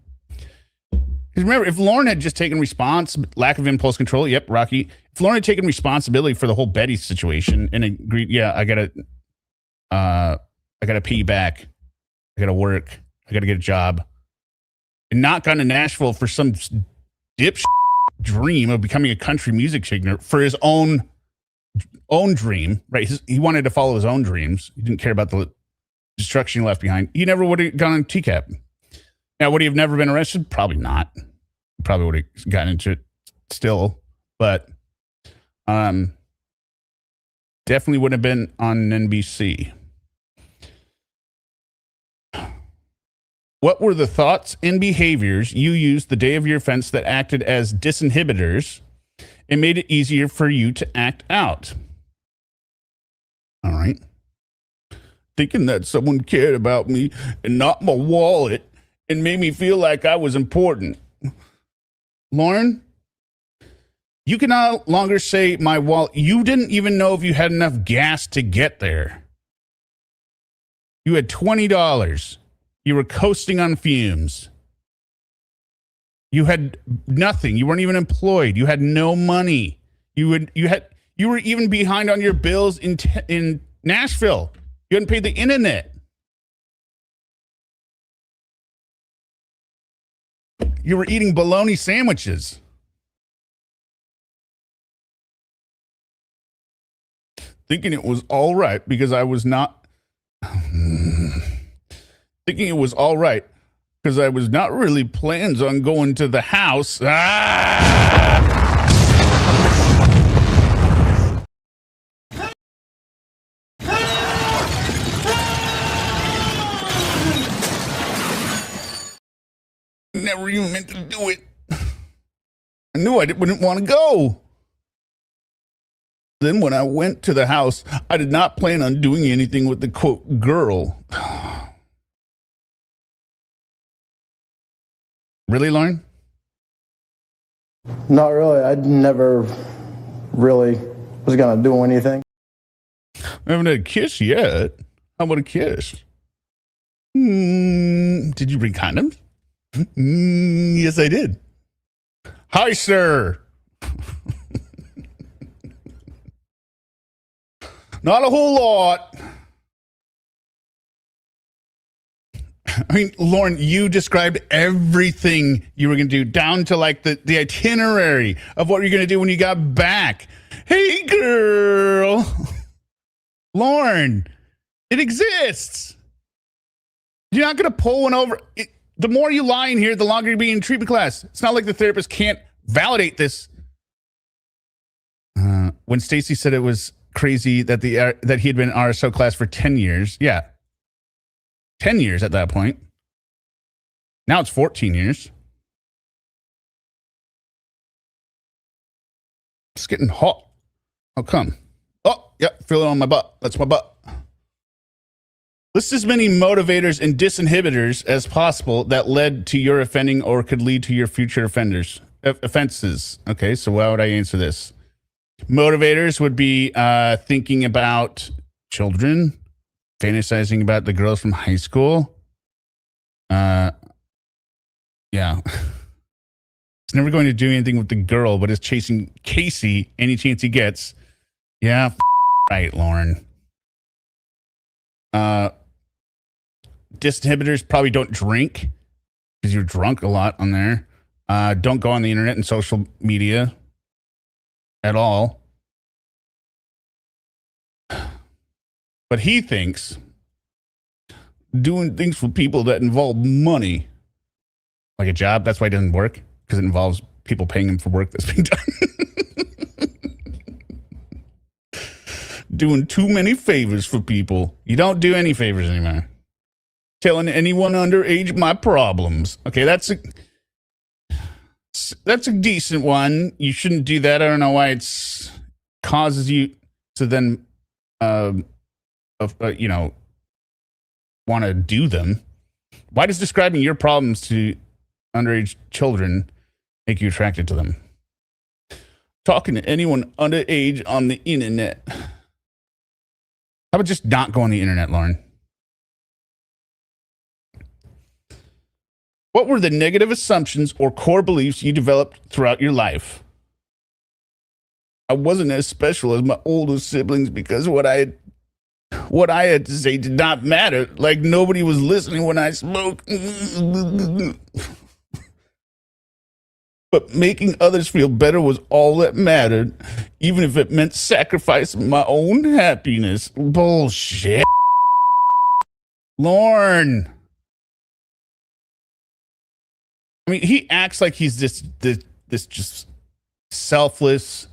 Remember, if Lorne had just taken lack of impulse control, yep, Rocky. If Lorne had taken responsibility for the whole Betty situation and agreed, yeah, I gotta pay you back. I gotta work. I gotta get a job. And not gone to Nashville for some dream of becoming a country music singer for his own dream, right? He wanted to follow his own dreams. He didn't care about the destruction he left behind. He never would have gone on TCAP. Now, would he have never been arrested? Probably not. Probably would have gotten into it still, but definitely would have been on NBC. What were the thoughts and behaviors you used the day of your offense that acted as disinhibitors and made it easier for you to act out? All right. Thinking that someone cared about me and not my wallet and made me feel like I was important. Lorne, you can no longer say my wallet. You didn't even know if you had enough gas to get there. You had $20. You were coasting on fumes. You had nothing. You weren't even employed. You had no money. You were even behind on your bills in Nashville. You hadn't paid the internet. You were eating bologna sandwiches. Thinking it was all right because I was not. Thinking it was all right because I was not really plans on going to the house. Never even meant to do it. I knew I wouldn't want to go. Then when I went to the house, I did not plan on doing anything with the quote girl. Really, Lorne? Not really. I never really was going to do anything. I haven't had a kiss yet. How about a kiss? Did you bring condoms? Yes, I did. Hi, sir. Not a whole lot. I mean, Lorne, you described everything you were going to do down to like the itinerary of what you're going to do when you got back. Hey, girl. Lorne, it exists. You're not going to pull one over. The more you lie in here, the longer you're being in treatment class. It's not like the therapist can't validate this. When Stacy said it was crazy that that he had been in RSO class for 10 years. Yeah. 10 years at that point. Now it's 14 years. It's getting hot. How come? Oh, yeah, feel it on my butt. That's my butt. List as many motivators and disinhibitors as possible that led to your offending or could lead to your future offenses. Okay, so how would I answer this? Motivators would be thinking about children, fantasizing about the girls from high school. Yeah. He's never going to do anything with the girl, but is chasing Casey any chance he gets. Yeah, right, Lorne. Disinhibitors probably don't drink because you're drunk a lot on there. Don't go on the internet and social media at all. But he thinks doing things for people that involve money, like a job, that's why it doesn't work, because it involves people paying him for work that's being done. Doing too many favors for people. You don't do any favors anymore. Telling anyone underage my problems. Okay, that's a decent one. You shouldn't do that. I don't know why it's causes you to then, want to do them. Why does describing your problems to underage children make you attracted to them? Talking to anyone underage on the internet. How about just not go on the internet, Lauren? What were the negative assumptions or core beliefs you developed throughout your life? I wasn't as special as my older siblings because what I had to say did not matter. Like nobody was listening when I spoke. But making others feel better was all that mattered, even if it meant sacrificing my own happiness. Bullshit. Lorne. I mean, he acts like he's this just selfless,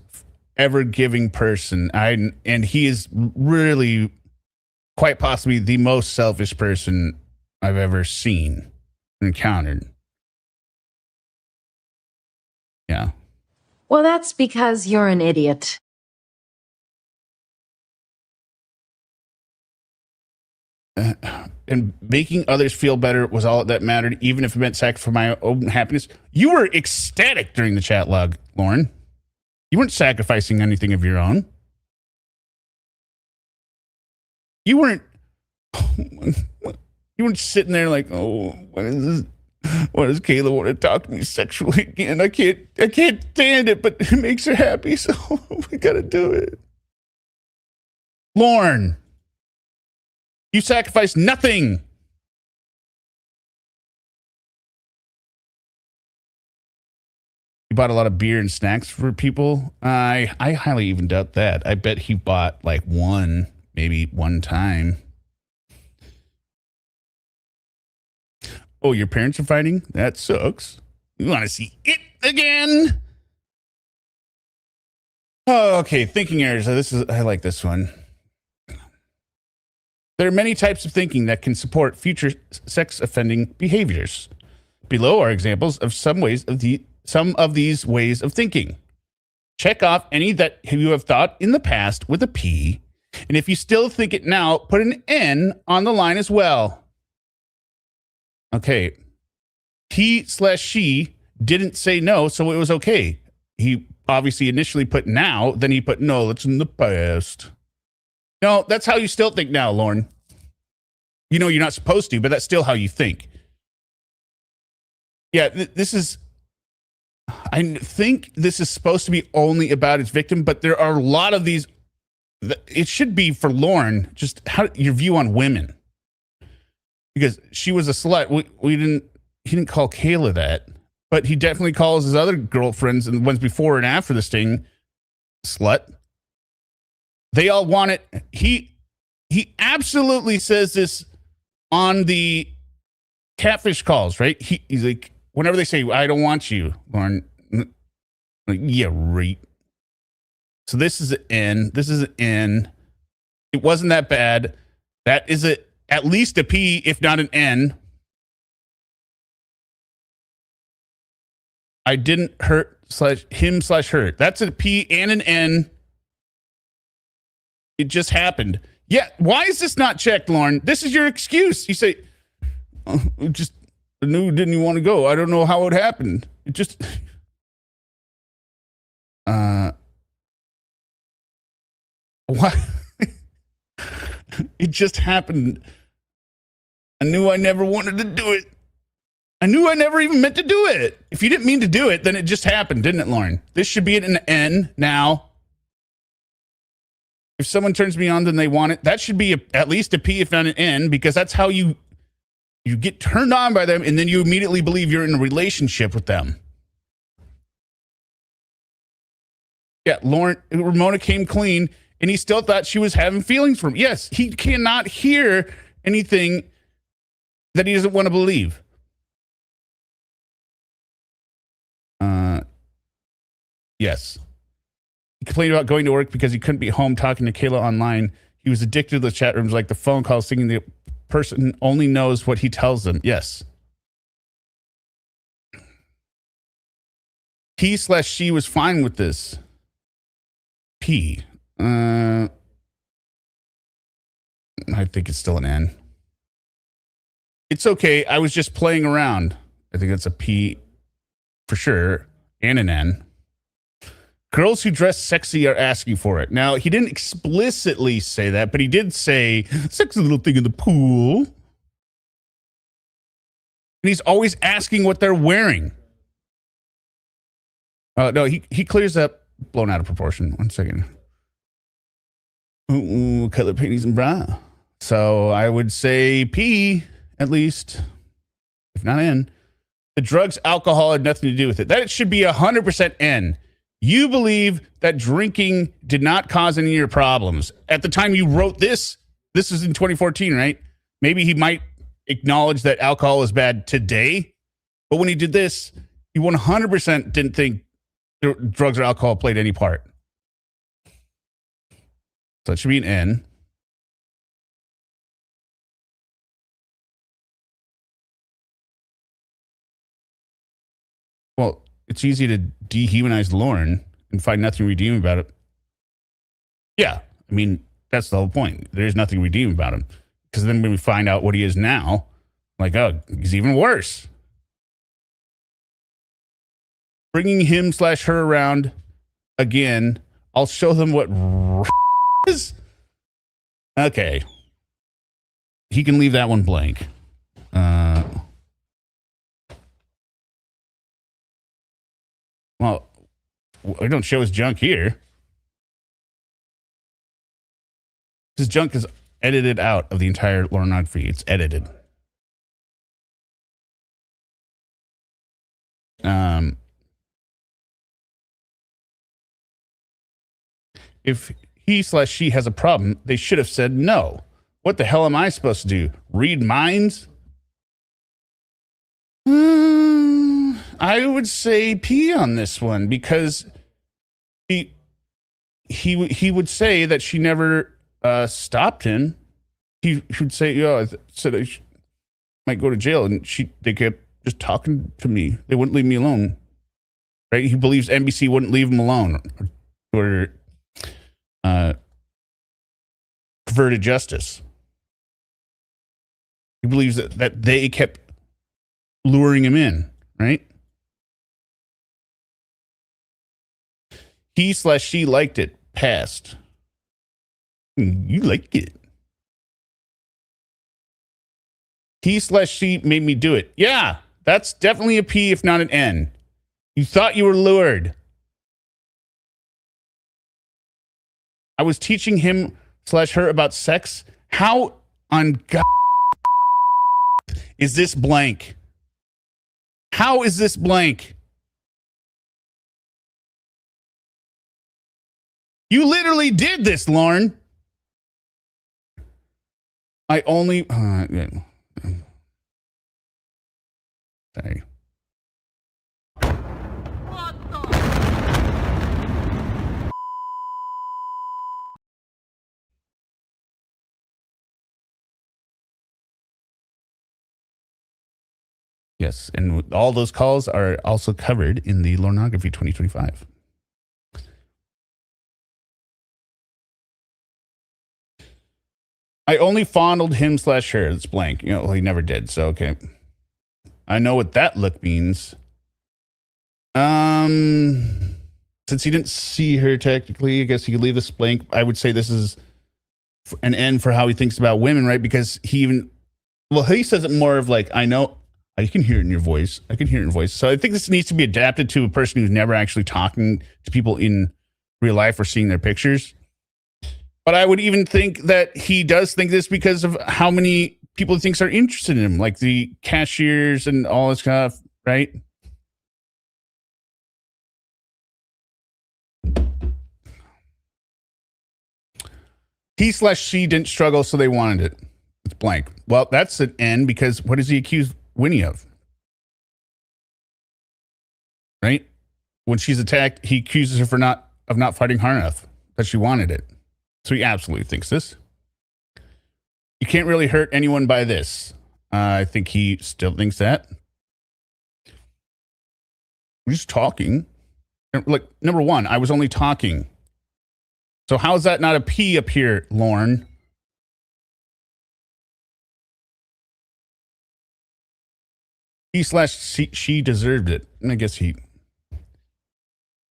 ever-giving person. And he is really quite possibly the most selfish person I've ever seen, encountered. Yeah. Well, that's because you're an idiot. And making others feel better was all that mattered, even if it meant sacrificing my own happiness. You were ecstatic during the chat log, Lauren. You weren't sacrificing anything of your own. You weren't sitting there like, oh, what is this? Why does Kayla want to talk to me sexually again? I can't stand it, but it makes her happy, so we gotta do it. Lorne, you sacrificed nothing. You bought a lot of beer and snacks for people. I highly even doubt that. I bet he bought like maybe one time. Oh, your parents are fighting? That sucks. You want to see it again? Oh, okay, thinking errors. I like this one. There are many types of thinking that can support future sex offending behaviors. Below are examples of some of these ways of thinking. Check off any that you have thought in the past with a P, and if you still think it now, put an N on the line as well. Okay, he/she didn't say no, so it was okay. He obviously initially put now, then he put no, that's in the past. No, that's how you still think now, Lorne. You know you're not supposed to, but that's still how you think. Yeah, I think this is supposed to be only about its victim, but there are a lot of these it should be for Lorne, just how your view on women. Because she was a slut. He didn't call Kayla that, but he definitely calls his other girlfriends and the ones before and after this thing slut. They all want it. He absolutely says this on the catfish calls, right? He's like, whenever they say, I don't want you, Lorne, like, yeah, right. So this is an N. This is an N. It wasn't that bad. That is at least a P, if not an N. I didn't hurt /him/hurt. That's a P and an N. It just happened. Yeah. Why is this not checked, Lorne? This is your excuse. You say, I knew you didn't want to go. I don't know how it happened. It just, what? It just happened. I knew I never wanted to do it. I knew I never even meant to do it. If you didn't mean to do it, then it just happened, didn't it, Lorne? This should be an N now. If someone turns me on, then they want it. That should be at least a P, if not an N, because that's how you get turned on by them, and then you immediately believe you're in a relationship with them. Yeah, Ramona came clean, and he still thought she was having feelings for him. Yes, he cannot hear anything that he doesn't want to believe. Yes. He complained about going to work because he couldn't be home talking to Kayla online. He was addicted to the chat rooms, like the phone calls, thinking the person only knows what he tells them. Yes. He/she was fine with this. P. I think it's still an N. It's okay. I was just playing around. I think that's a P for sure. And an N. Girls who dress sexy are asking for it. Now, he didn't explicitly say that, but he did say, sexy little thing in the pool. And he's always asking what they're wearing. No, he clears up, blown out of proportion. 1 second. Color panties and bra. So I would say P, at least, if not N. The drugs, alcohol had nothing to do with it. That should be 100% N. You believe that drinking did not cause any of your problems. At the time you wrote this is in 2014, right? Maybe he might acknowledge that alcohol is bad today, but when he did this, he 100% didn't think drugs or alcohol played any part. So it should be an N. Well, it's easy to dehumanize Lorne and find nothing redeeming about it. Yeah, I mean, that's the whole point. There's nothing redeeming about him. Because then when we find out what he is now, like, oh, he's even worse. Bringing him/her around again, I'll show them what is. Okay. He can leave that one blank. Well, we don't show his junk here. His junk is edited out of the entire pornography. It's edited. If he/she has a problem, they should have said no. What the hell am I supposed to do? Read minds? I would say P on this one because he would say that she never stopped him. He would say, "Yo, I said I might go to jail," and they kept just talking to me. They wouldn't leave me alone. Right? He believes NBC wouldn't leave him alone or perverted justice. He believes that they kept luring him in, right? He/she liked it. Passed. You like it. He/she made me do it. Yeah, that's definitely a P, if not an N. You thought you were lured. I was teaching him / her about sex. How on God is this blank? How is this blank? You literally did this, Lorne. I only... sorry. Yes, and all those calls are also covered in the Lornography 2025. I only fondled him / her. It's blank. You know, he never did. So, okay. I know what that look means. Since he didn't see her technically, I guess he could leave this blank. I would say this is an end for how he thinks about women, right? Because he says it more of like, I know, I can hear it in your voice. I can hear it in your voice. So I think this needs to be adapted to a person who's never actually talking to people in real life or seeing their pictures. But I would even think that he does think this because of how many people he thinks are interested in him, like the cashiers and all this stuff, right? He / she didn't struggle, so they wanted it. It's blank. Well, that's an N because what does he accuse Winnie of? Right? When she's attacked, he accuses her not fighting hard enough, that she wanted it. So he absolutely thinks this. You can't really hurt anyone by this. I think he still thinks that. We're just talking. Like, number one, I was only talking. So how is that not a P up here, Lorne? He / she deserved it. And I guess he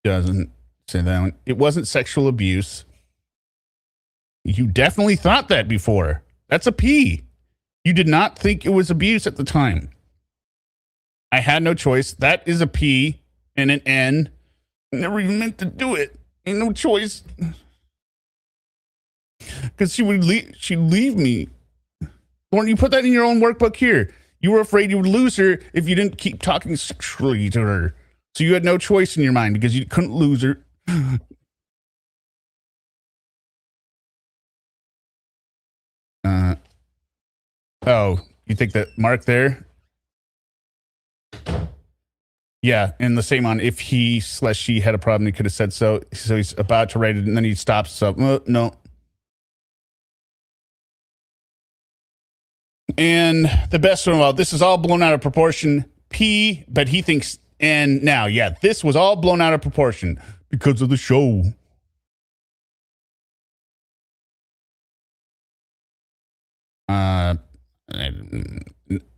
doesn't say that one. It wasn't sexual abuse. You definitely thought that before. That's a P. You did not think it was abuse at the time. I had no choice. That is a P and an N. Never even meant to do it. Ain't no choice. Because she'd leave me. Lorne, you put that in your own workbook here. You were afraid you would lose her if you didn't keep talking sexually to her. So you had no choice in your mind because you couldn't lose her. Oh, you think that mark there? Yeah, and the same on if he / she had a problem, he could have said so. So he's about to write it, and then he stops. So, no. And the best one, well, this is all blown out of proportion. P, but he thinks N now. Yeah, this was all blown out of proportion because of the show.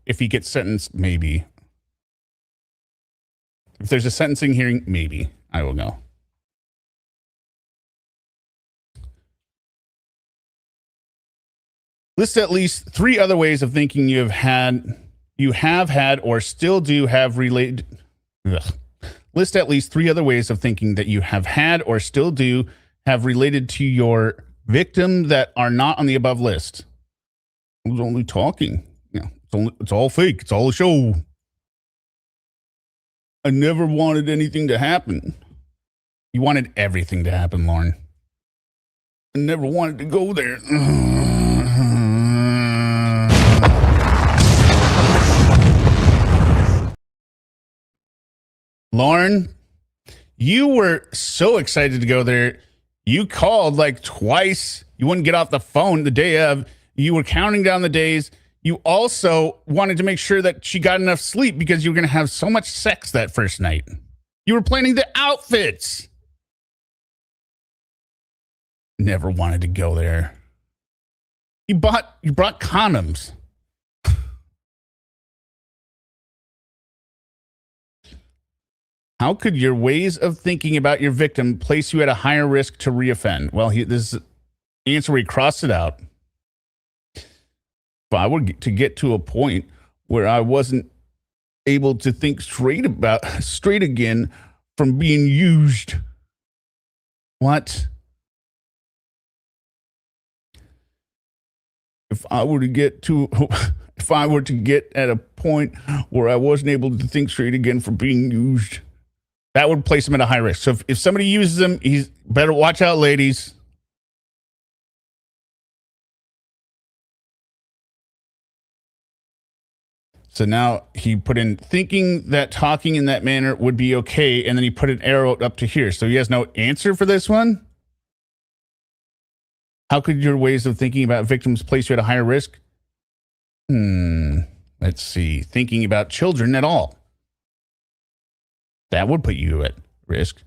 If he gets sentenced, maybe. If there's a sentencing hearing, maybe I will go. List at least 3 other ways of thinking you have had, or still do have related. List at least 3 other ways of thinking that you have had, or still do have related to your victim that are not on the above list. I was only talking. Yeah, it's all fake. It's all a show. I never wanted anything to happen. You wanted everything to happen, Lorne. I never wanted to go there. Lorne, you were so excited to go there. You called like twice. You wouldn't get off the phone the day of. You were counting down the days. You also wanted to make sure that she got enough sleep because you were going to have so much sex that first night. You were planning the outfits. Never wanted to go there. You brought condoms. How could your ways of thinking about your victim place you at a higher risk to reoffend? Well, this is the answer where he crossed it out. If I were to get to a point where I wasn't able to think straight again from being used. What? if I were to get at a point where I wasn't able to think straight again for being used, that would place him at a high risk. So if somebody uses him, he's better watch out, ladies. So now he put in thinking that talking in that manner would be okay, and then he put an arrow up to here. So he has no answer for this one. How could your ways of thinking about victims place you at a higher risk? Let's see. Thinking about children at all. That would put you at risk.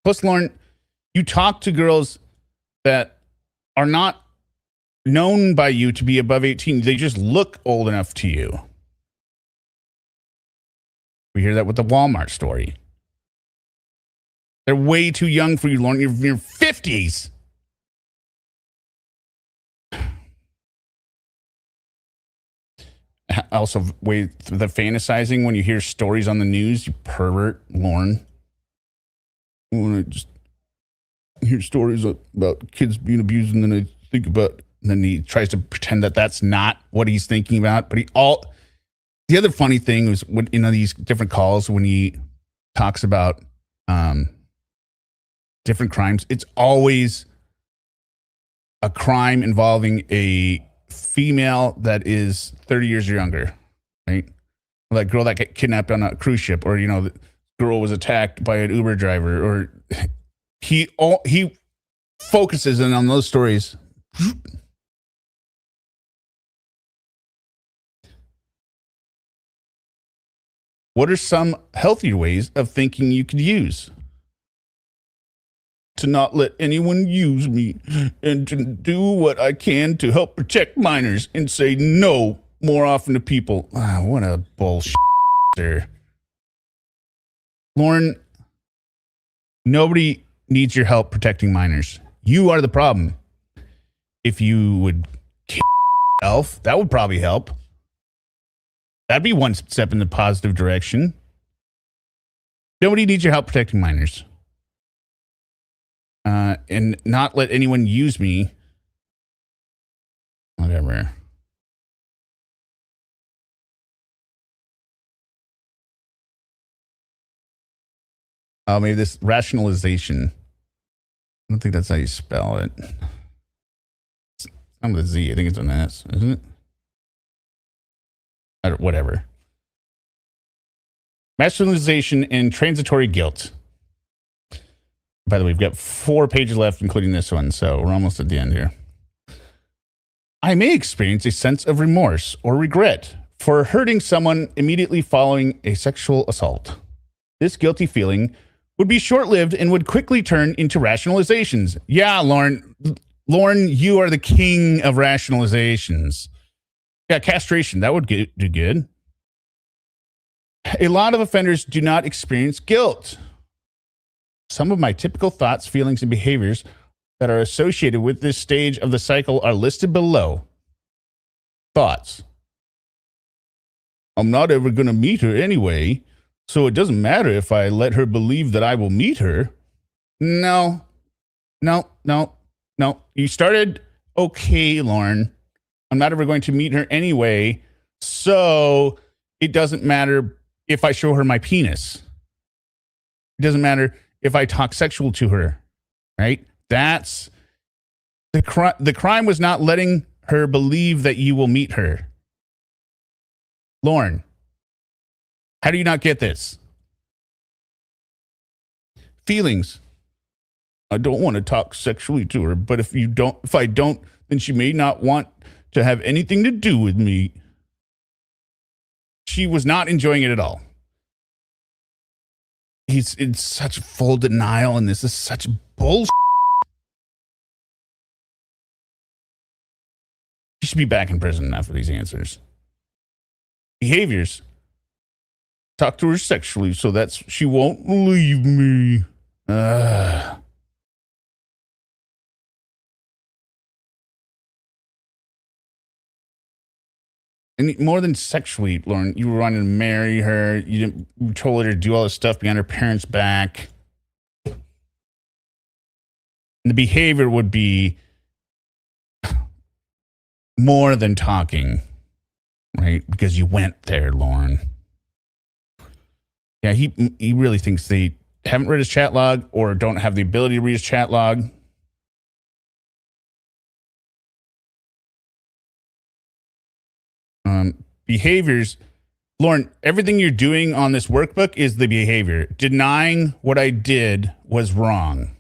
Plus, Lorne, you talk to girls that are not known by you to be above 18. They just look old enough to you. We hear that with the Walmart story. They're way too young for you, Lorne. You're in your 50s. Also, the fantasizing when you hear stories on the news, you pervert, Lorne. When I just hear stories about kids being abused, and then I think about, and then he tries to pretend that that's not what he's thinking about. But the other funny thing was when, these different calls, when he talks about different crimes, it's always a crime involving a female that is 30 years or younger, right? That girl that got kidnapped on a cruise ship, or the girl was attacked by an Uber driver, or he focuses in on those stories. What are some healthier ways of thinking you could use? To not let anyone use me, and to do what I can to help protect minors, and say no more often to people. What a bullshit. Lorne, nobody needs your help protecting minors. You are the problem. If you would kill yourself, that would probably help. That'd be one step in the positive direction. Nobody needs your help protecting minors. And not let anyone use me. Whatever. Oh, maybe this rationalization. I don't think that's how you spell it. It's not with a Z. I think it's an S, isn't it? Whatever. Rationalization and transitory guilt. By the way, we've got 4 pages left, including this one, so we're almost at the end here. I may experience a sense of remorse or regret for hurting someone immediately following a sexual assault. This guilty feeling would be short-lived and would quickly turn into rationalizations. Yeah, Lorne, you are the king of rationalizations. Yeah, castration, that would do good. A lot of offenders do not experience guilt. Some of my typical thoughts, feelings, and behaviors that are associated with this stage of the cycle are listed below. Thoughts. I'm not ever going to meet her anyway, so it doesn't matter if I let her believe that I will meet her. No. You started okay, Lorne. I'm not ever going to meet her anyway, so it doesn't matter if I show her my penis. It doesn't matter if I talk sexual to her, right? That's the crime. The crime was not letting her believe that you will meet her. Lorne, how do you not get this? Feelings. I don't want to talk sexually to her, but if I don't, then she may not want to have anything to do with me. She was not enjoying it at all. He's in such full denial, and this is such bullshit. He should be back in prison after these answers. Behaviors. Talk to her sexually so that she won't leave me. And more than sexually, Lorne, you were wanting to marry her. You told her to do all this stuff behind her parents' back. And the behavior would be more than talking, right? Because you went there, Lorne. Yeah, he really thinks they haven't read his chat log or don't have the ability to read his chat log. Behaviors. Lorne, everything you're doing on this workbook is the behavior. Denying what I did was wrong.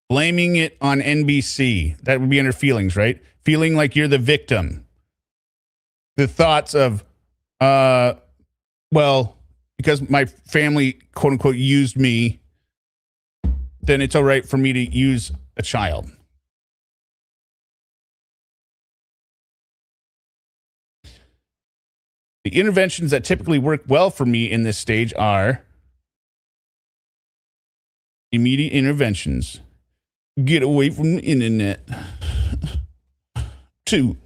Blaming it on NBC. That would be under feelings, right? Feeling like you're the victim. The thoughts of, well, because my family, quote unquote, used me, then it's all right for me to use a child. The interventions that typically work well for me in this stage are immediate interventions. Get away from the internet. 2,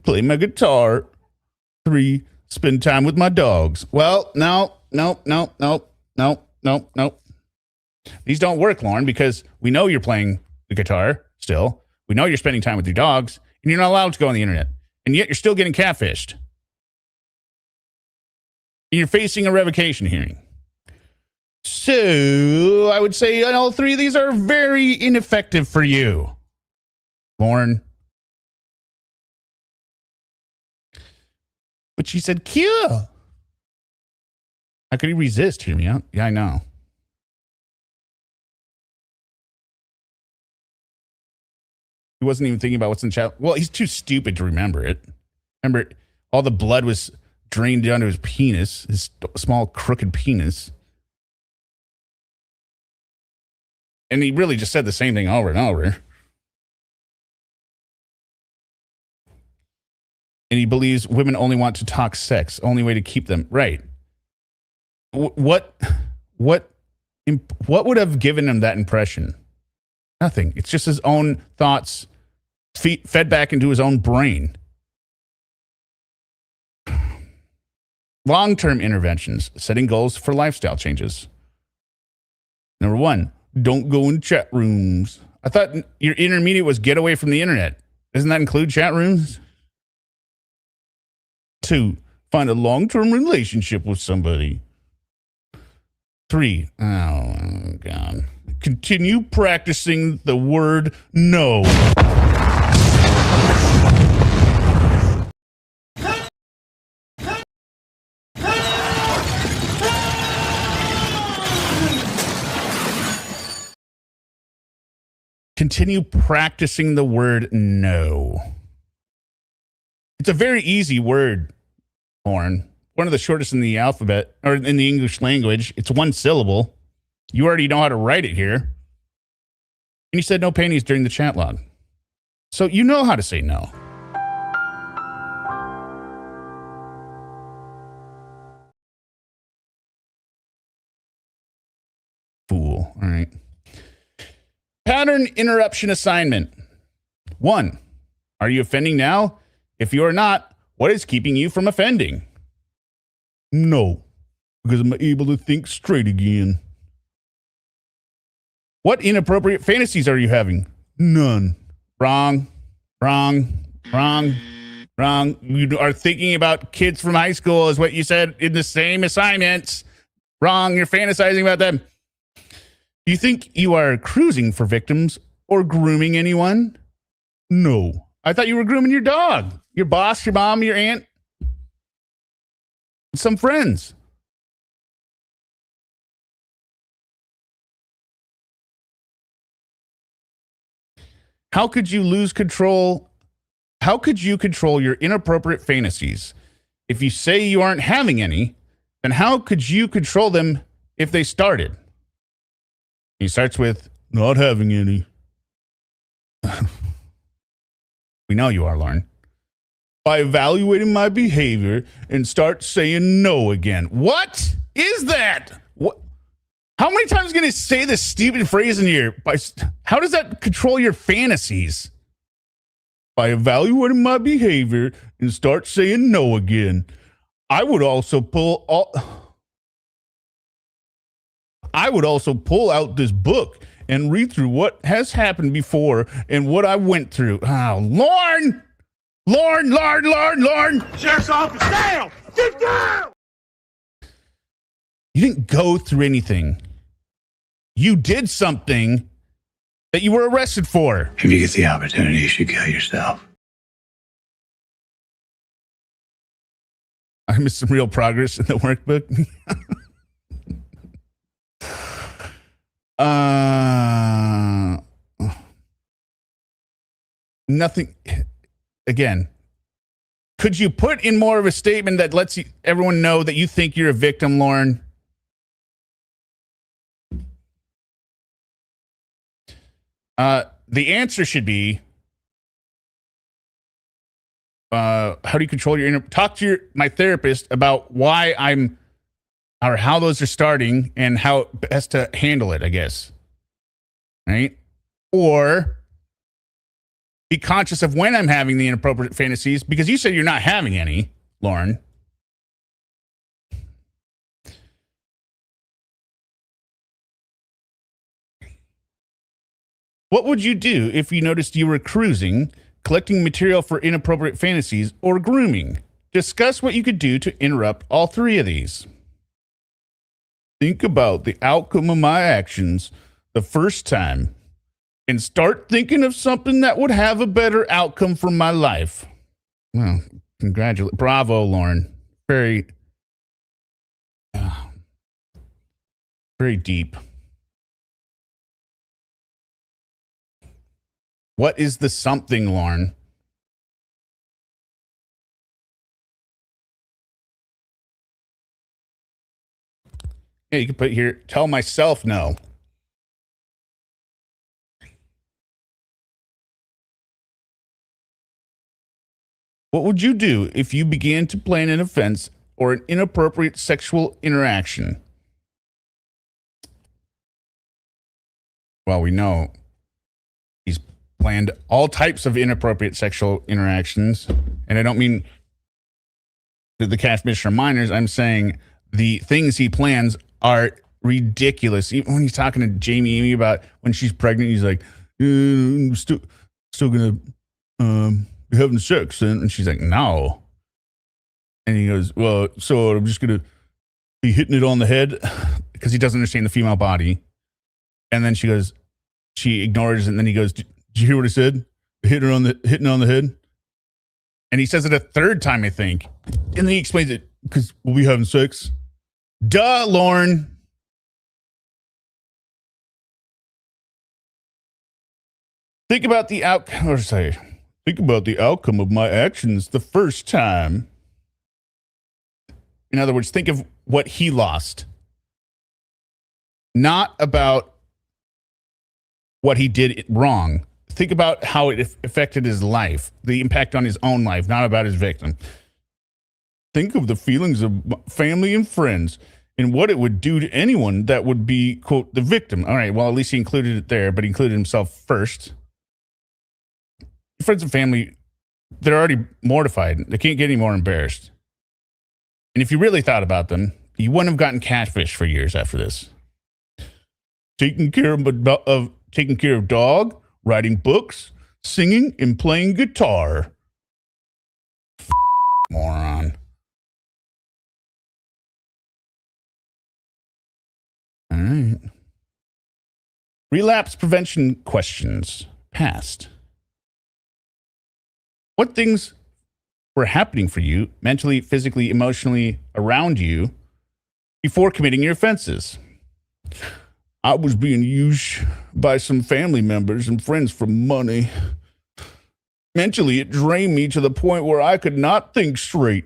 play my guitar. 3, spend time with my dogs. Well, no. These don't work, Lorne, because we know you're playing the guitar still. We know you're spending time with your dogs, and you're not allowed to go on the internet. And yet you're still getting catfished. And you're facing a revocation hearing. So I would say all 3 of these are very ineffective for you, Lorne. But she said, cure. How could he resist? Hear me out. Yeah, I know. He wasn't even thinking about what's in the chat. Well, he's too stupid to remember it. Remember, all the blood was drained down to his penis, his small crooked penis. And he really just said the same thing over and over. And he believes women only want to talk sex, only way to keep them. Right. What would have given him that impression? Nothing. It's just his own thoughts fed back into his own brain. Long-term interventions, setting goals for lifestyle changes. Number 1, don't go in chat rooms. I thought your intermediate was get away from the internet. Doesn't that include chat rooms? 2, find a long-term relationship with somebody. 3, oh God. Continue practicing the word no. Continue practicing the word no. It's a very easy word, Lorne. One of the shortest in the alphabet, or in the English language. It's 1 syllable. You already know how to write it here. And you said no panties during the chat log. So you know how to say no. Fool. All right. Pattern interruption assignment. 1, are you offending now? If you are not, what is keeping you from offending? No, because I'm able to think straight again. What inappropriate fantasies are you having? None. Wrong. You are thinking about kids from high school is what you said in the same assignments. Wrong. You're fantasizing about them. Do you think you are cruising for victims or grooming anyone? No. I thought you were grooming your dog, your boss, your mom, your aunt, some friends. How could you lose control? How could you control your inappropriate fantasies? If you say you aren't having any, then how could you control them if they started? He starts with, not having any. We know you are, Lorne. By evaluating my behavior and start saying no again. What is that? What? How many times are you going to say this stupid phrase in here? How does that control your fantasies? By evaluating my behavior and start saying no again. I would also pull all... I would also pull out this book and read through what has happened before and what I went through. Oh, Lorne! Lorne! Sheriff's office, down! Get down! You didn't go through anything. You did something that you were arrested for. If you get the opportunity, you should kill yourself. I missed some real progress in the workbook. Nothing. Again, could you put in more of a statement that lets everyone know that you think you're a victim, Lorne? The answer should be, how do you control your inner? Talk to my therapist about why or how those are starting and how best to handle it, I guess. Right? Or be conscious of when I'm having the inappropriate fantasies, because you said you're not having any, Lorne. What would you do if you noticed you were cruising, collecting material for inappropriate fantasies, or grooming? Discuss what you could do to interrupt all three of these. Think about the outcome of my actions the first time and start thinking of something that would have a better outcome for my life. Well, bravo, Lorne. Very, very deep. What is the something, Lorne? Yeah, you can put here, tell myself no. What would you do if you began to plan an offense or an inappropriate sexual interaction? Well, we know he's planned all types of inappropriate sexual interactions. And I don't mean the catfish or minors. I'm saying the things he plans are ridiculous. Even when he's talking to Jamie Amy about when she's pregnant, he's like, I'm still gonna be having sex, and she's like, no. And he goes, well, so I'm just gonna be hitting it on the head, because he doesn't understand the female body. And then she ignores it, and then he goes, did you hear what I said? Hitting on the head. And he says it a third time, I think. And then he explains it, because we'll be having sex. Duh, Lorne. Think about the outcome of my actions the first time. In other words, think of what he lost. Not about what he did wrong. Think about how it affected his life, the impact on his own life, not about his victim. Think of the feelings of family and friends and what it would do to anyone that would be, quote, the victim. All right, well, at least he included it there, but he included himself first. Friends and family, they're already mortified. They can't get any more embarrassed. And if you really thought about them, you wouldn't have gotten catfish for years after this. Taking care of dog, writing books, singing, and playing guitar. Moron. All right. Relapse prevention questions. Past. What things were happening for you, mentally, physically, emotionally, around you, before committing your offenses? I was being used by some family members and friends for money. Mentally, it drained me to the point where I could not think straight.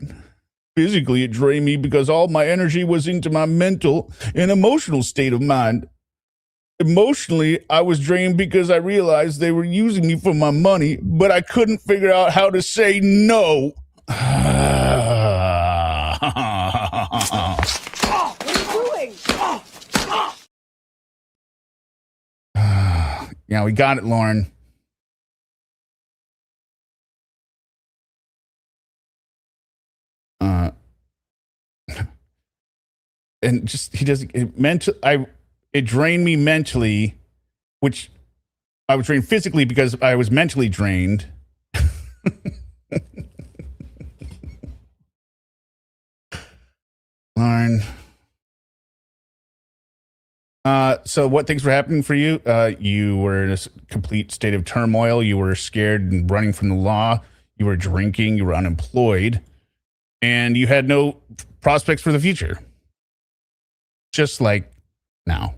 Physically, it drained me because all my energy was into my mental and emotional state of mind. Emotionally, I was drained because I realized they were using me for my money, but I couldn't figure out how to say no. What are you doing? Yeah, we got it, Lorne. And just, he doesn't, it drained me mentally, which I was drained physically because I was mentally drained. Lorne. So what things were happening for you? You were in a complete state of turmoil. You were scared and running from the law. You were drinking. You were unemployed. And you had no prospects for the future. Just like now.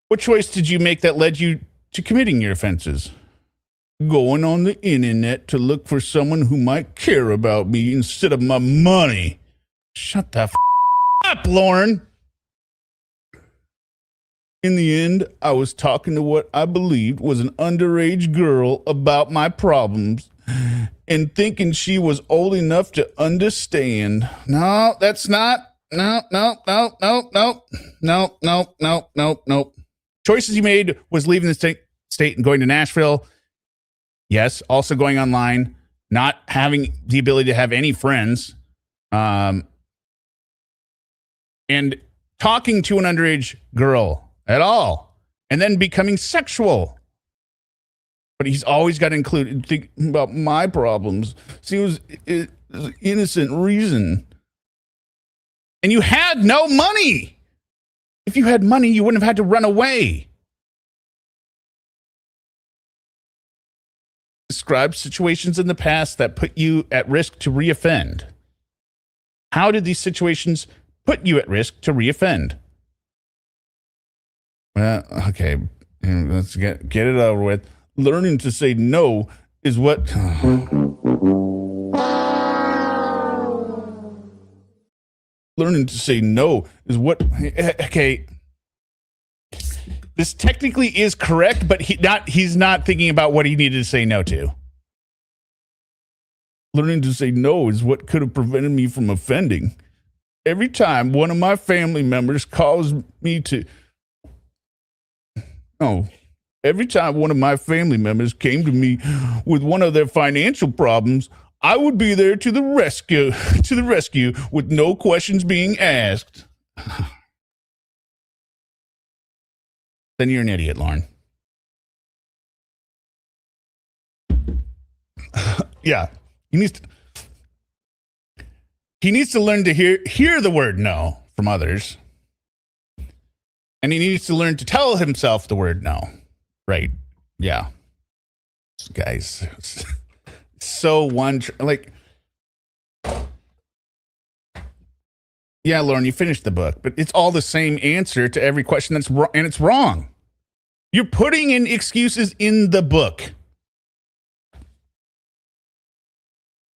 What choice did you make that led you to committing your offenses? Going on the internet to look for someone who might care about me instead of my money. Shut the up, Lorne. In the end, I was talking to what I believed was an underage girl about my problems and thinking she was old enough to understand. No, that's not. No. Choices you made was leaving the state and going to Nashville. Yes, also going online, not having the ability to have any friends, and talking to an underage girl at all, and then becoming Sexuall. But he's always got to include think about my problems. See, it was an innocent reason. And you had no money. If you had money, you wouldn't have had to run away. Describe situations in the past that put you at risk to reoffend. How did these situations put you at risk to reoffend? Well, okay, let's get it over with. Learning to say no is what... Learning to say no is what... Okay. This technically is correct, but he's not thinking about what he needed to say no to. Learning to say no is what could have prevented me from offending. Every time one of my family members calls me to... Every time one of my family members came to me with one of their financial problems, I would be there to the rescue with no questions being asked. Then you're an idiot, Lorne. Yeah. He needs to learn to hear the word no from others. And he needs to learn to tell himself the word no. Right. Yeah. This guy's so yeah, Lorne, you finished the book, but it's all the same answer to every question that's wrong, and it's wrong. You're putting in excuses in the book.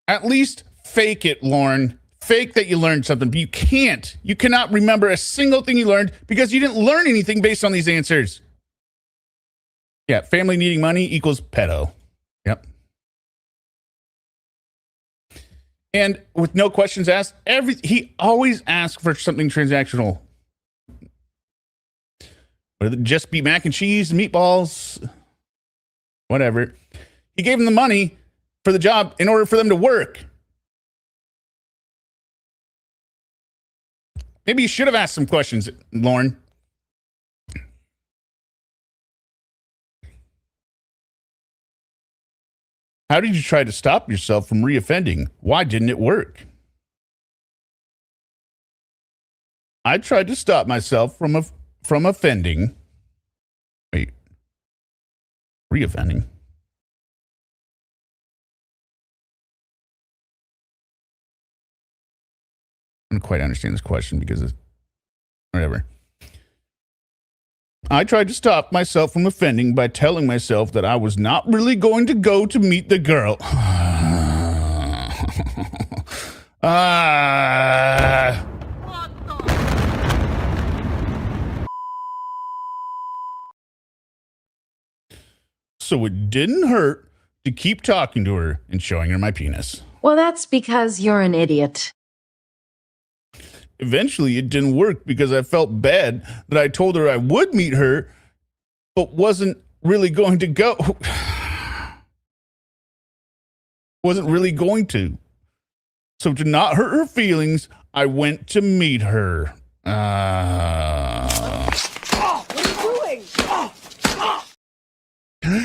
At least fake it, Lorne. Fake that you learned something, but you can't. You cannot remember a single thing you learned because you didn't learn anything based on these answers. Yeah, family needing money equals pedo. Yep. And with no questions asked, he always asks for something transactional. Whether it just be mac and cheese, meatballs, whatever. He gave them the money for the job in order for them to work. Maybe you should have asked some questions, Lorne. How did you try to stop yourself from reoffending? Why didn't it work? I tried to stop myself from offending. Wait. Reoffending? I don't quite understand this question because it's whatever. I tried to stop myself from offending by telling myself that I was not really going to go to meet the girl. So it didn't hurt to keep talking to her and showing her my penis. Well, that's because you're an idiot. Eventually, it didn't work because I felt bad that I told her I would meet her, but wasn't really going to go. Wasn't really going to. So to not hurt her feelings, I went to meet her. What are you doing?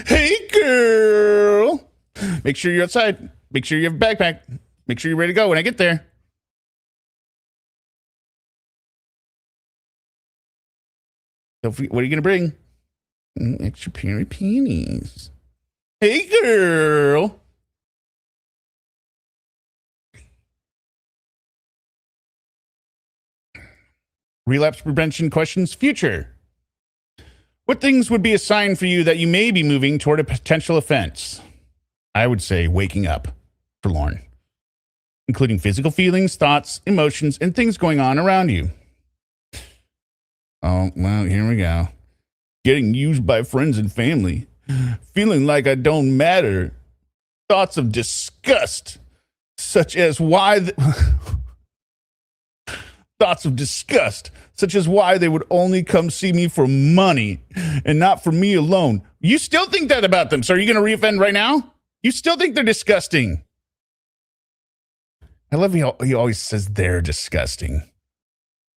Hey, girl. Make sure you're outside. Make sure you have a backpack. Make sure you're ready to go when I get there. So what are you going to bring? Extra pair of panties. Hey, girl. Relapse prevention questions future. What things would be a sign for you that you may be moving toward a potential offense? I would say waking up for Lorne, including physical feelings, thoughts, emotions, and things going on around you. Oh, well, here we go. Getting used by friends and family. Feeling like I don't matter. Thoughts of disgust, such as why... Thoughts of disgust, such as why they would only come see me for money and not for me alone. You still think that about them, so are you going to reoffend right now? You still think they're disgusting. I love he always says they're disgusting,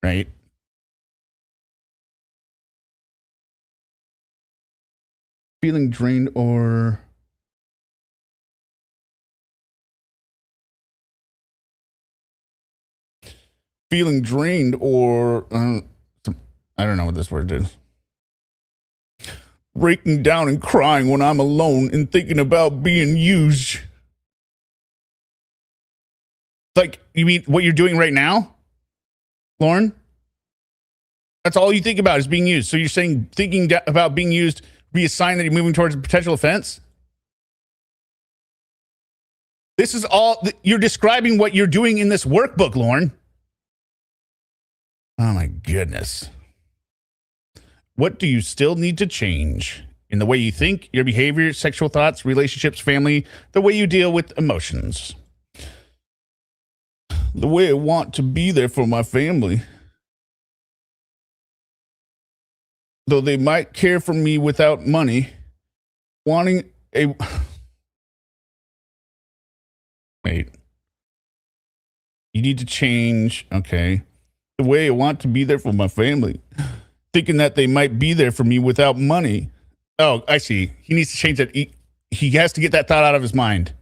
right? Feeling drained or... Feeling drained or... I don't know what this word is. Breaking down and crying when I'm alone and thinking about being used. Like, you mean what you're doing right now, Lorne? That's all you think about is being used. So you're saying thinking about being used be a sign that you're moving towards a potential offense? This is all... You're describing what you're doing in this workbook, Lorne. Oh, my goodness. What do you still need to change in the way you think, your behavior, sexual thoughts, relationships, family, the way you deal with emotions? The way I want to be there for my family. Though they might care for me without money, wanting a... Wait. You need to change, okay. The way I want to be there for my family. Thinking that they might be there for me without money. Oh, I see. He needs to change that. He has to get that thought out of his mind.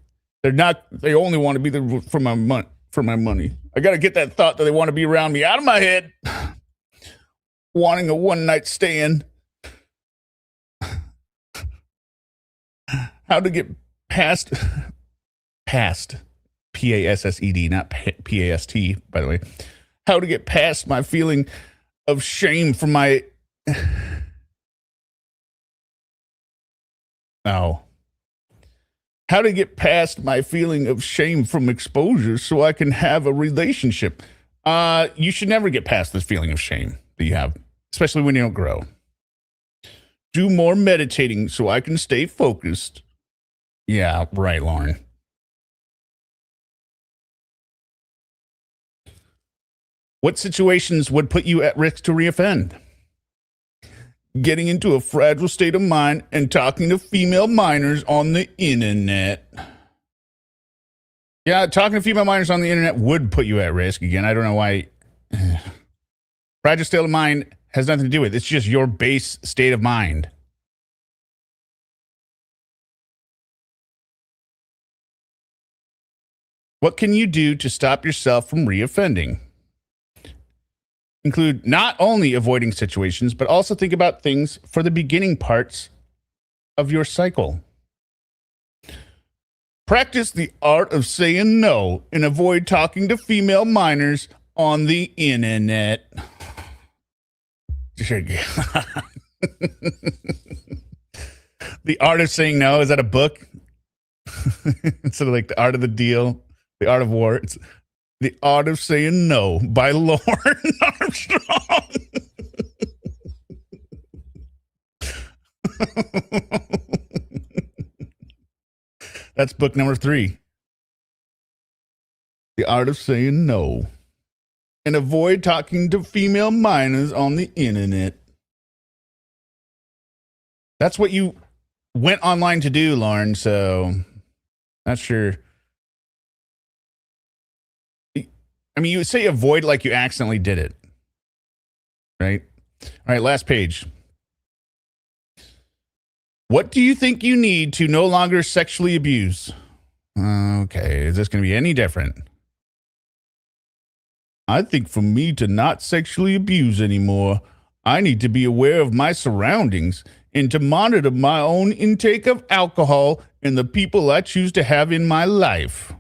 They only want to be there for my money. I got to get that thought that they want to be around me out of my head. Wanting a one-night stand. How to get past, P-A-S-S-E-D, not P-A-S-T, by the way. How to get past my feeling of shame for my... Oh. How to get past my feeling of shame from exposure so I can have a relationship. You should never get past this feeling of shame that you have, especially when you don't grow. Do more meditating so I can stay focused. Yeah, right, Lorne. What situations would put you at risk to reoffend? Getting into a fragile state of mind and talking to female minors on the internet. Yeah, talking to female minors on the internet would put you at risk. Again, I don't know why. Fragile state of mind has nothing to do with it. It's just your base state of mind. What can you do to stop yourself from reoffending? Include not only avoiding situations, but also think about things for the beginning parts of your cycle. Practice the art of saying no and avoid talking to female minors on the internet. The Art of Saying No, is that a book? Instead of like The Art of the Deal, The Art of War. It's The Art of Saying No by Lorne Armstrong. That's book number 3. The Art of Saying No. And avoid talking to female minors on the internet. That's what you went online to do, Lorne, so not sure. I mean, you would say avoid like you accidentally did it. right? All right, last page. What do you think you need to no longer sexually abuse? Okay, is this going to be any different? I think for me to not sexually abuse anymore, I need to be aware of my surroundings and to monitor my own intake of alcohol and the people I choose to have in my life.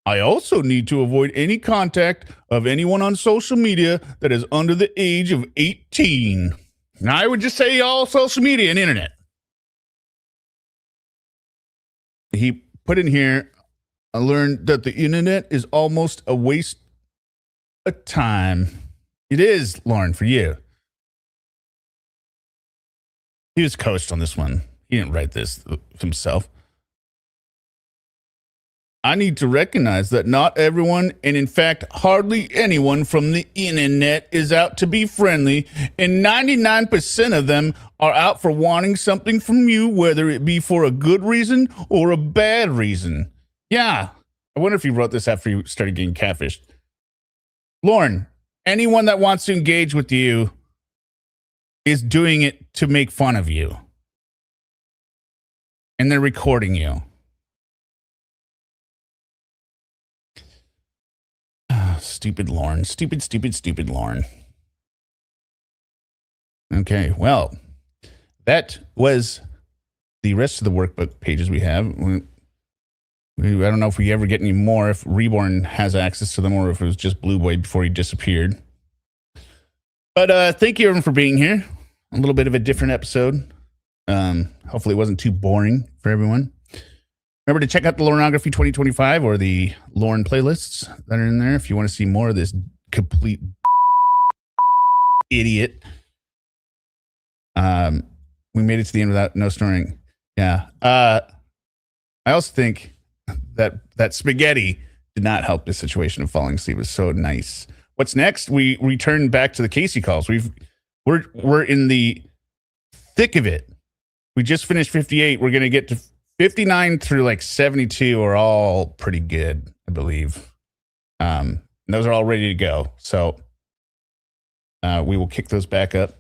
I also need to avoid any contact of anyone on social media that is under the age of 18. Now, I would just say all social media and internet. He put in here, I learned that the internet is almost a waste of time. It is, Lauren, for you. He was coached on this one. He didn't write this himself. I need to recognize that not everyone, and in fact, hardly anyone from the internet is out to be friendly, and 99% of them are out for wanting something from you, whether it be for a good reason or a bad reason. Yeah, I wonder if he wrote this after he started getting catfished. Lauren, anyone that wants to engage with you is doing it to make fun of you. And they're recording you. Stupid Lauren. Stupid Lauren. Okay, well, that was the rest of the workbook pages we have. I don't know if we ever get any more, if Reborn has access to them, or if it was just Blue Boy before he disappeared. But thank you everyone for being here. A little bit of a different episode. Hopefully it wasn't too boring for everyone. Remember to check out the Lornography 2025 or the Lorne playlists that are in there if you want to see more of this complete idiot. We made it to the end without no snoring. Yeah. I also think that spaghetti did not help the situation of falling asleep. It was so nice. What's next? We return back to the Casey calls. We're in the thick of it. We just finished 58. We're going to get to 59 through like 72 are all pretty good, I believe. Those are all ready to go. So we will kick those back up.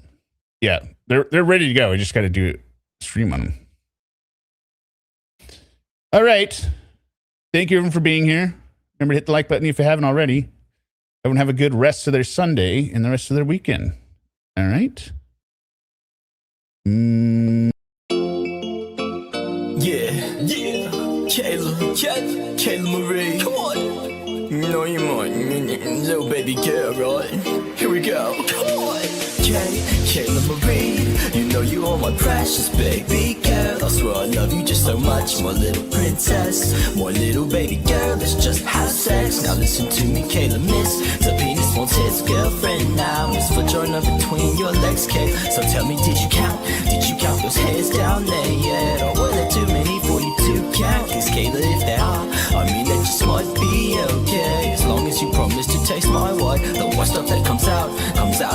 Yeah, they're ready to go. We just got to do a stream on them. All right. Thank you everyone for being here. Remember to hit the like button if you haven't already. Everyone have a good rest of their Sunday and the rest of their weekend. All right. Yeah, Kayla Marie. Come on. You know you might, little baby girl, right? Here we go. Come on. Kayla Marie. You know you are my precious baby girl. I swear I love you just so much, my little princess. My little baby girl, let's just have sex. Now listen to me, Kayla, miss. The penis wants his girlfriend now. Miss vagina between your legs, Kay. So tell me, did you count those hairs down there yet? Or were there too many for you to count? Cause Kayla, if there are, I mean that just might be okay. As long as you promise to taste my wine. The worst stuff that comes out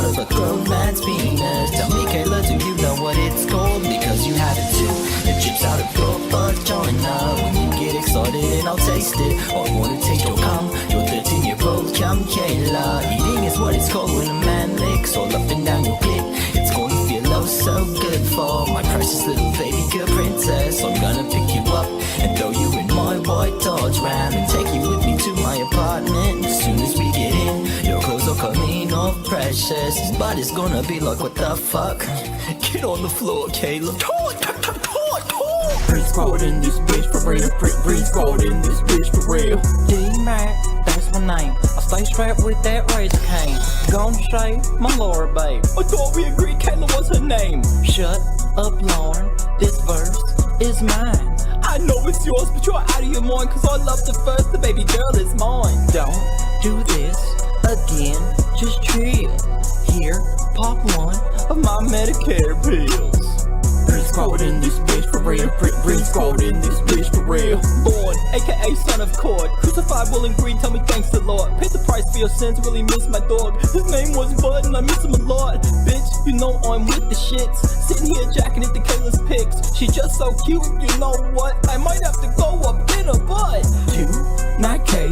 of a grown man's penis. Tell me, Kayla, do you know what it's called? Because you have it too. It drips out of your vagina. When you get excited and I'll taste it. I wanna taste your cum, your 13-year-old cum, Kayla. Eating is what it's called when a man licks all up and down your clit. It's gonna feel oh so good for my precious little baby girl princess. I'm gonna pick you up and throw you in my white Dodge Ram and take you with me to my apartment. As soon as we get in, your clothes will come in all precious. His body's gonna be like, what the fuck? Get on the floor, Kayla. Breeze squad in this bitch for real. Breeze squad in this bitch for real. D-Mac, that's my name. I stay strapped with that razor cane. Gonna shave my Laura, babe. I thought we agreed Kayla was her name. Shut up, Lauren. This verse is mine. I know it's yours, but you're out of your mind. Cause I love the first, the baby girl is mine. Don't do this again, just chill. Here, pop one of my Medicare pills. Breeze squad in this bitch for real. Breeze squad in this bitch for real. Born, aka son of Cord. Crucified, will and green, tell me thanks the Lord. Paid the price for your sins, really miss my dog. His name was Bud and I miss him a lot. Bitch, you know I'm with the shits. Sitting here jacking at the Kayla's pics. She just so cute, you know what? I might have to go up in her butt. Tonight, Kay,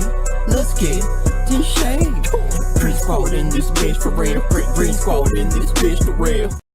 let's get in shade. Pre-squad in this bitch for real. Pre-squad in this bitch for real.